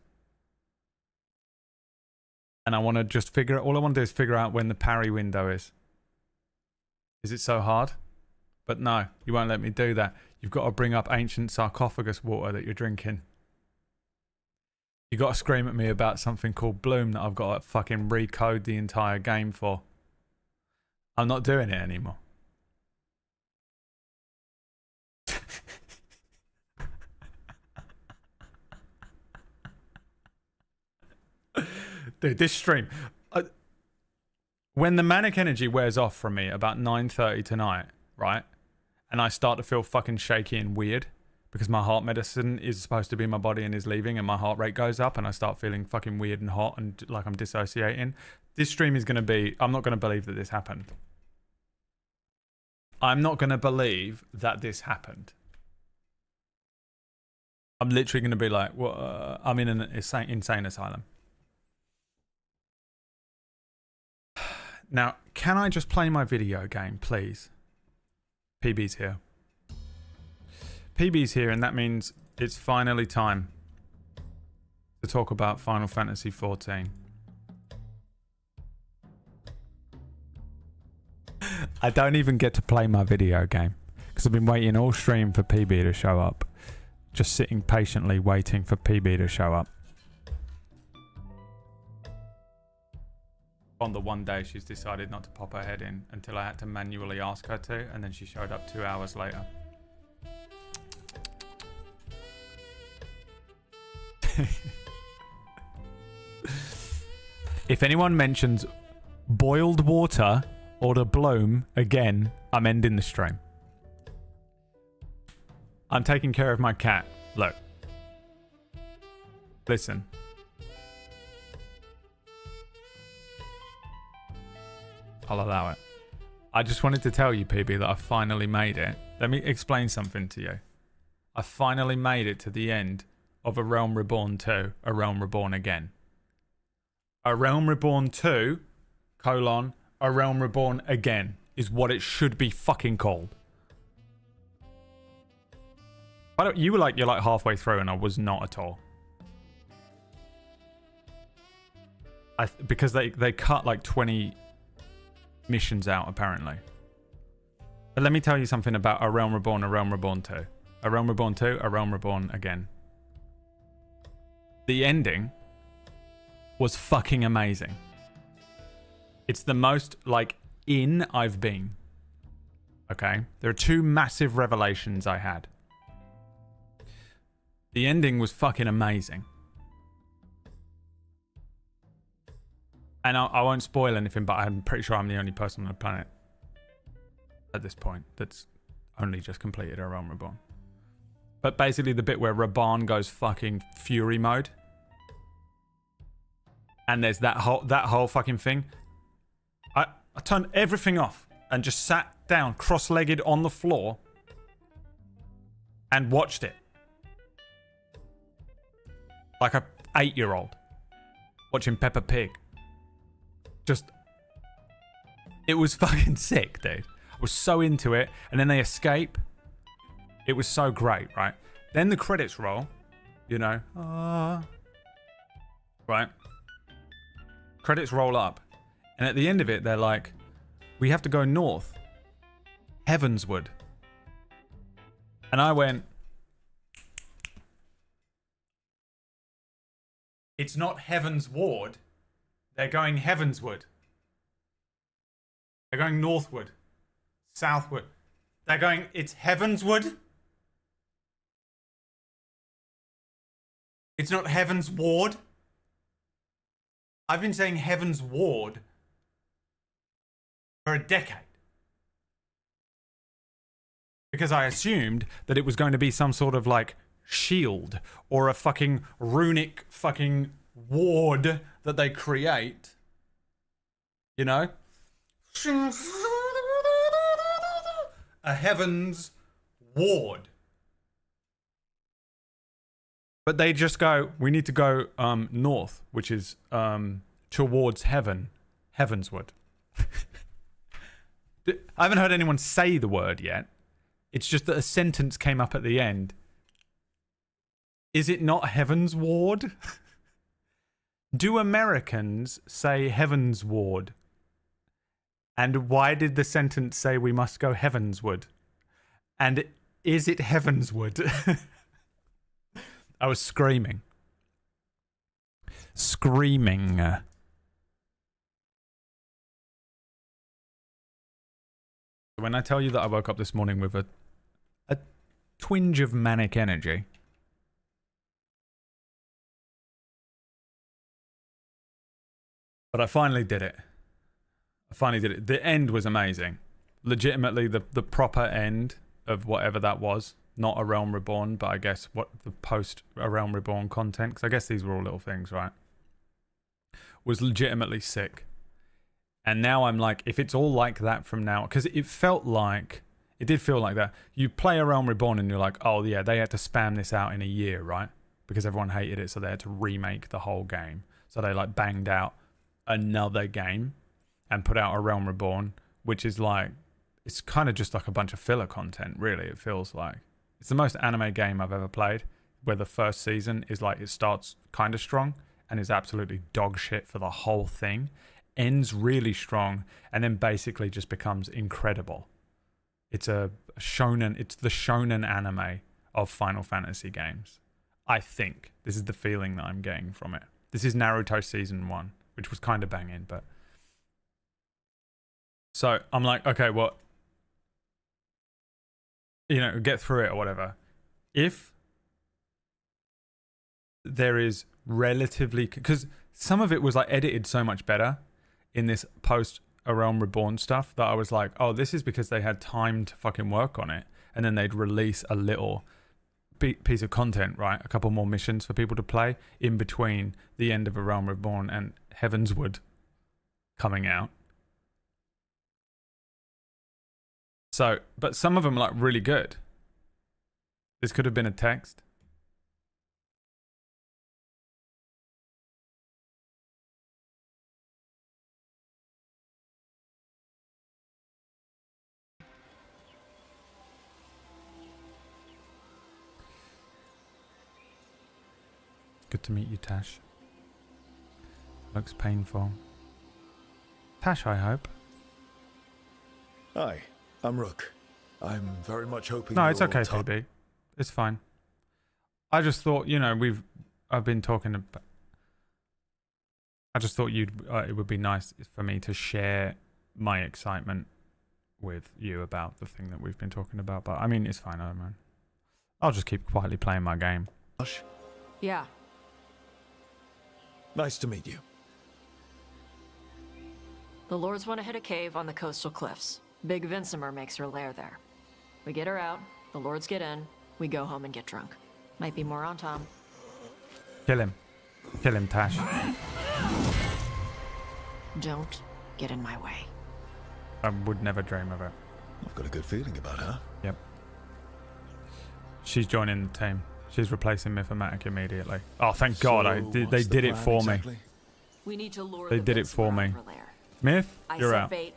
And I want to just all I want to do is figure out when the parry window is. Is it so hard? But no, you won't let me do that. You've got to bring up ancient sarcophagus water that you're drinking. You got to scream at me about something called Bloom that I've got to fucking recode the entire game for. I'm not doing it anymore. Dude, this stream, when the manic energy wears off from me about 9:30 tonight, right? And I start to feel fucking shaky and weird because my heart medicine is supposed to be in my body and is leaving and my heart rate goes up and I start feeling fucking weird and hot and like I'm dissociating. This stream is going to be, I'm not going to believe that this happened. I'm not going to believe that this happened. I'm literally going to be like, well, I'm in an insane asylum. Now, can I just play my video game, please? PB's here. PB's here, and that means it's finally time to talk about Final Fantasy XIV. I don't even get to play my video game because I've been waiting all stream for PB to show up. Just sitting patiently waiting for PB to show up. On the one day she's decided not to pop her head in until I had to manually ask her to, and then she showed up 2 hours later. If anyone mentions boiled water or the bloom again, I'm ending the stream. I'm taking care of my cat. Look. Listen. I'll allow it. I just wanted to tell you, PB, that I finally made it. Let me explain something to you. I finally made it to the end of A Realm Reborn 2, A Realm Reborn Again. A Realm Reborn 2, A Realm Reborn Again is what it should be fucking called. You're like halfway through and I was not at all. Because they cut like 20 missions out apparently. But let me tell you something about A Realm Reborn, A Realm Reborn 2. A Realm Reborn 2, A Realm Reborn Again. The ending was fucking amazing. It's the most in I've been. Okay? There are two massive revelations I had. The ending was fucking amazing. And I won't spoil anything, but I'm pretty sure I'm the only person on the planet at this point that's only just completed A Realm Reborn. But basically the bit where Raban goes fucking fury mode. And there's that whole fucking thing. I turned everything off and just sat down cross-legged on the floor and watched it. Like a 8-year-old watching Peppa Pig. It was fucking sick, dude. I was so into it. And then they escape. It was so great, right? Then the credits roll, you know. Right? Credits roll up. And at the end of it, they're like, we have to go north. Heavensward. And I went, it's not Heaven's Ward. They're going Heavensward. They're going northward. Southward. They're going, it's Heavensward. It's not Heaven's Ward. I've been saying Heaven's Ward for a decade. Because I assumed that it was going to be some sort of like shield or a fucking runic fucking ward that they create. You know? A Heaven's Ward. But they just go, we need to go north, which is towards heaven. Heavensward. I haven't heard anyone say the word yet. It's just that a sentence came up at the end. Is it not Heaven's Ward? Do Americans say Heaven's Ward? And why did the sentence say we must go Heavensward? And is it Heavensward? I was screaming. Screaming. When I tell you that I woke up this morning with a twinge of manic energy. But I finally did it. The end was amazing. Legitimately, the proper end of whatever that was. Not A Realm Reborn, but I guess what the post A Realm Reborn content, because I guess these were all little things, right? Was legitimately sick. And now I'm like, if it's all like that from now, because it did feel like that. You play A Realm Reborn and you're like, oh yeah, they had to spam this out in a year, right? Because everyone hated it, so they had to remake the whole game. So they like banged out another game and put out A Realm Reborn, which is like, it's kind of just like a bunch of filler content, really, it feels like. It's the most anime game I've ever played, where the first season is like, it starts kind of strong and is absolutely dog shit for the whole thing, ends really strong, and then basically just becomes incredible. It's a shonen, it's the shonen anime of Final Fantasy games. I think. This is the feeling that I'm getting from it. This is Naruto Season 1, which was kind of banging, but... So, I'm like, okay, well... You know, get through it or whatever. If there is relatively... Because some of it was like edited so much better in this post A Realm Reborn stuff that I was like, oh, this is because they had time to fucking work on it. And then they'd release a little piece of content, right? A couple more missions for people to play in between the end of A Realm Reborn and Heavensward coming out. So, but some of them are like really good. This could have been a text. Good to meet you, Tash. Looks painful. Tash, I hope. Hi, I'm Rook. I'm very much hoping. No, it's okay, PB. It's fine. I just thought, you know, I've been talking about. I just thought it would be nice for me to share my excitement with you about the thing that we've been talking about. But I mean, it's fine, I don't mind. I'll just keep quietly playing my game. Yeah. Nice to meet you. The Lords want to hit a cave on the coastal cliffs. Big Vincimer makes her lair there. We get her out, the Lords get in, we go home and get drunk. Might be more on Tom. Kill him. Kill him, Tash. Don't get in my way. I would never dream of it. I've got a good feeling about her. Yep. She's joining the team. She's replacing Mythomatic immediately. Oh, thank God! They did it for me. We need to lure they did it for me. Myth, you're out. Bait,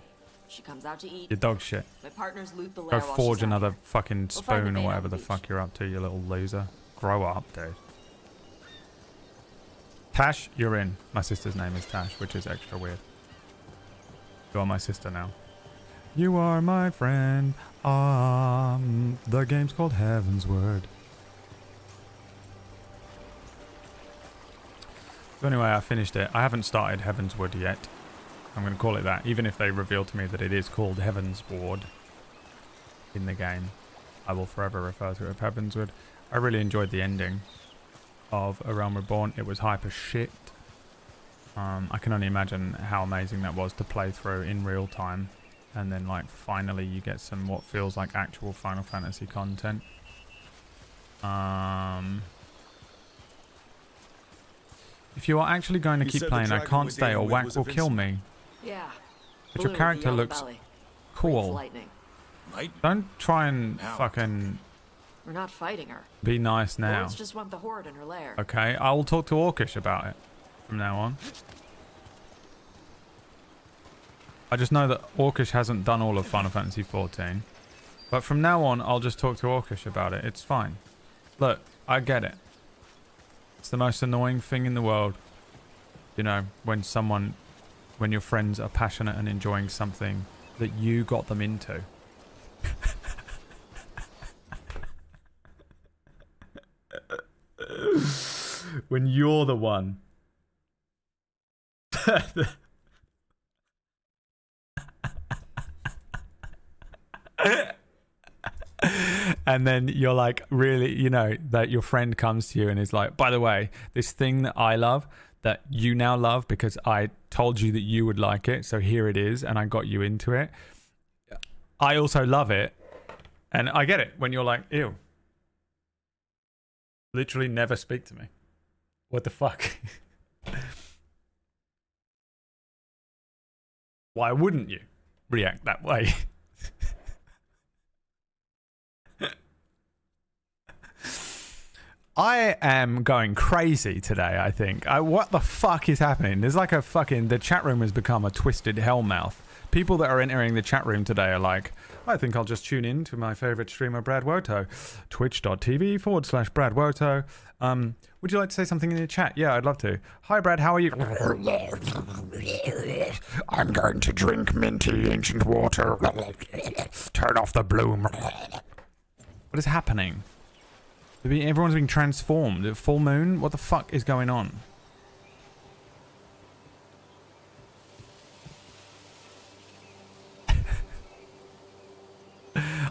She comes out to eat. Your dog shit. My partners loot the Go lair while forge she's out another here. fucking We'll find the spoon or bait on whatever the the fuck you're up to, you little loser. Grow up, dude. Tash, you're in. My sister's name is Tash, which is extra weird. You are my sister now. You are my friend. The game's called Heaven's Word. So anyway, I finished it. I haven't started Heaven's Word yet. I'm going to call it that. Even if they reveal to me that it is called Heaven's Ward in the game, I will forever refer to it as Heaven's Word. I really enjoyed the ending of A Realm Reborn. It was hype as shit. I can only imagine how amazing that was to play through in real time. And then, like, finally you get some what feels like actual Final Fantasy content. If you are actually going to keep playing, I can't stay or Whack will kill me. Yeah. But your character looks cool. Don't try and fucking We're not fighting her. be nice now. Lords just want the horde in her lair. Okay, I will talk to Orcish about it from now on. I just know that Orcish hasn't done all of Final Fantasy XIV. But from now on, I'll just talk to Orcish about it. It's fine. Look, I get it. It's the most annoying thing in the world. You know, when your friends are passionate and enjoying something that you got them into. When you're the one. And then you're like, really, you know, that your friend comes to you and is like, by the way, this thing that I love, that you now love because I told you that you would like it, so here it is, and I got you into it. I also love it, and I get it when you're like, ew. Literally never speak to me. What the fuck? Why wouldn't you react that way? I am going crazy today, I think. What the fuck is happening? There's like a fucking... The chat room has become a twisted hellmouth. People that are entering the chat room today are like, I think I'll just tune in to my favourite streamer, BradWOTO. Twitch.tv/BradWOTO. Would you like to say something in the chat? Yeah, I'd love to. Hi, Brad, how are you? I'm going to drink minty ancient water. Turn off the bloom. What is happening? Everyone's being transformed. Full moon? What the fuck is going on?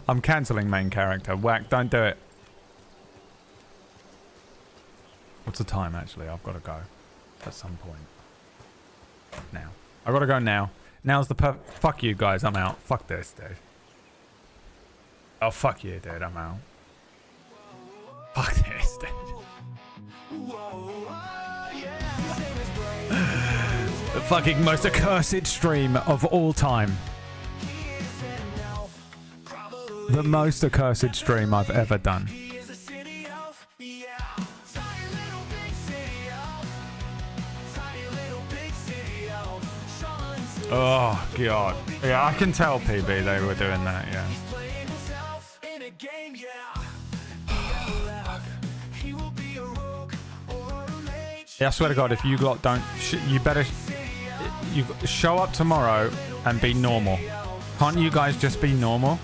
I'm cancelling main character. Whack, don't do it. What's the time, actually? I've got to go at some point. Now. I've got to go now. Now's the fuck you guys, I'm out. Fuck this, dude. Oh, fuck you, dude, I'm out. Fuck this, dude. The fucking most accursed stream of all time. The most accursed stream I've ever done. Oh, God. Yeah, I can tell, PB, they were doing that, yeah. Yeah, I swear to God, if you lot don't... you better... you show up tomorrow and be normal. Can't you guys just be normal?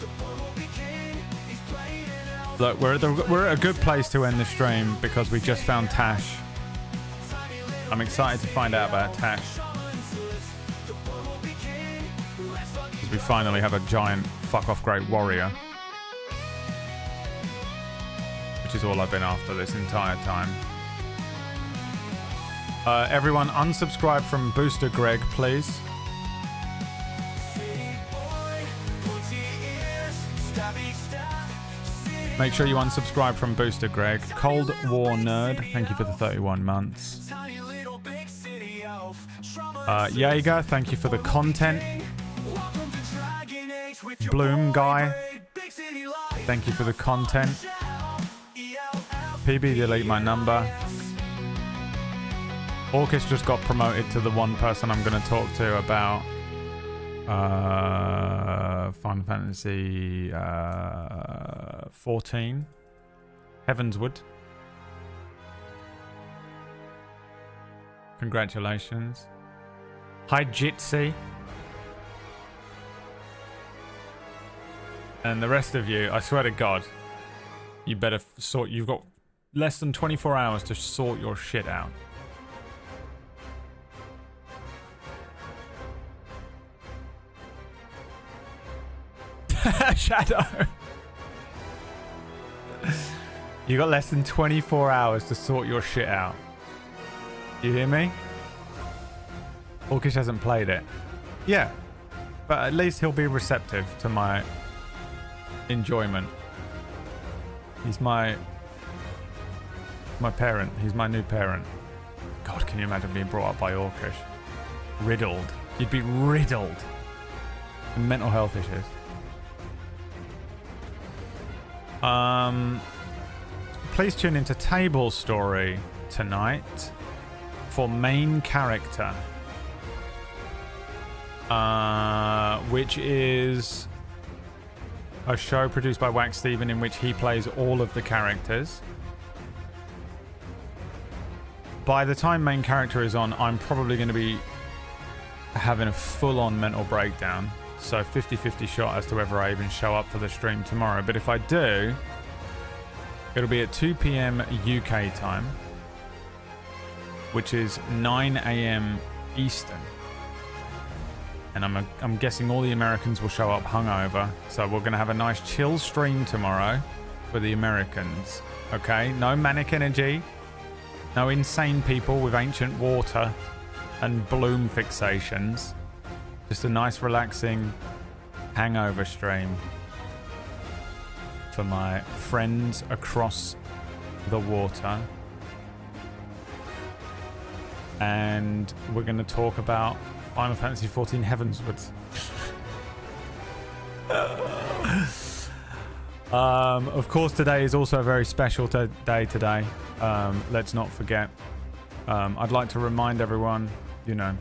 Look, we're at a good place to end the stream because we just found Tash. I'm excited to find out about Tash. Because we finally have a giant fuck-off great warrior. Which is all I've been after this entire time. Everyone unsubscribe from Booster Greg, please. Make sure you unsubscribe from Booster Greg. Cold War Nerd, thank you for the 31 months. Jaeger, thank you for the content. Bloom Guy, thank you for the content. PB, delete my number. Orcish just got promoted to the one person I'm going to talk to about Final Fantasy 14. Heavenswood. Congratulations. Hi, Jitsi. And the rest of you, I swear to God, you better sort. You've got less than 24 hours to sort your shit out. Shadow. You got less than 24 hours to sort your shit out. You hear me? Orkish hasn't played it. Yeah. But at least he'll be receptive to my enjoyment. He's my parent. He's my new parent. God, can you imagine being brought up by Orkish? Riddled. You'd be riddled. Mental health issues. Please tune into Table Story tonight for main character, which is a show produced by Wax Steven in which he plays all of the characters. By the time main character is on, I'm probably going to be having a full-on mental breakdown. So 50-50 shot as to whether I even show up for the stream tomorrow. But if I do, it'll be at 2 p.m. UK time, which is 9 a.m. Eastern. And I'm guessing all the Americans will show up hungover. So we're going to have a nice chill stream tomorrow for the Americans. Okay? No manic energy. No insane people with ancient water and bloom fixations. Just a nice relaxing hangover stream for my friends across the water. And we're going to talk about Final Fantasy 14 Heavenswood. Of course, today is also a very special day today. Let's not forget. I'd like to remind everyone, you know,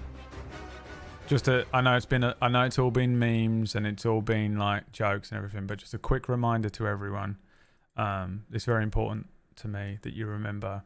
I know it's all been memes and it's all been like jokes and everything, but just a quick reminder to everyone. It's very important to me that you remember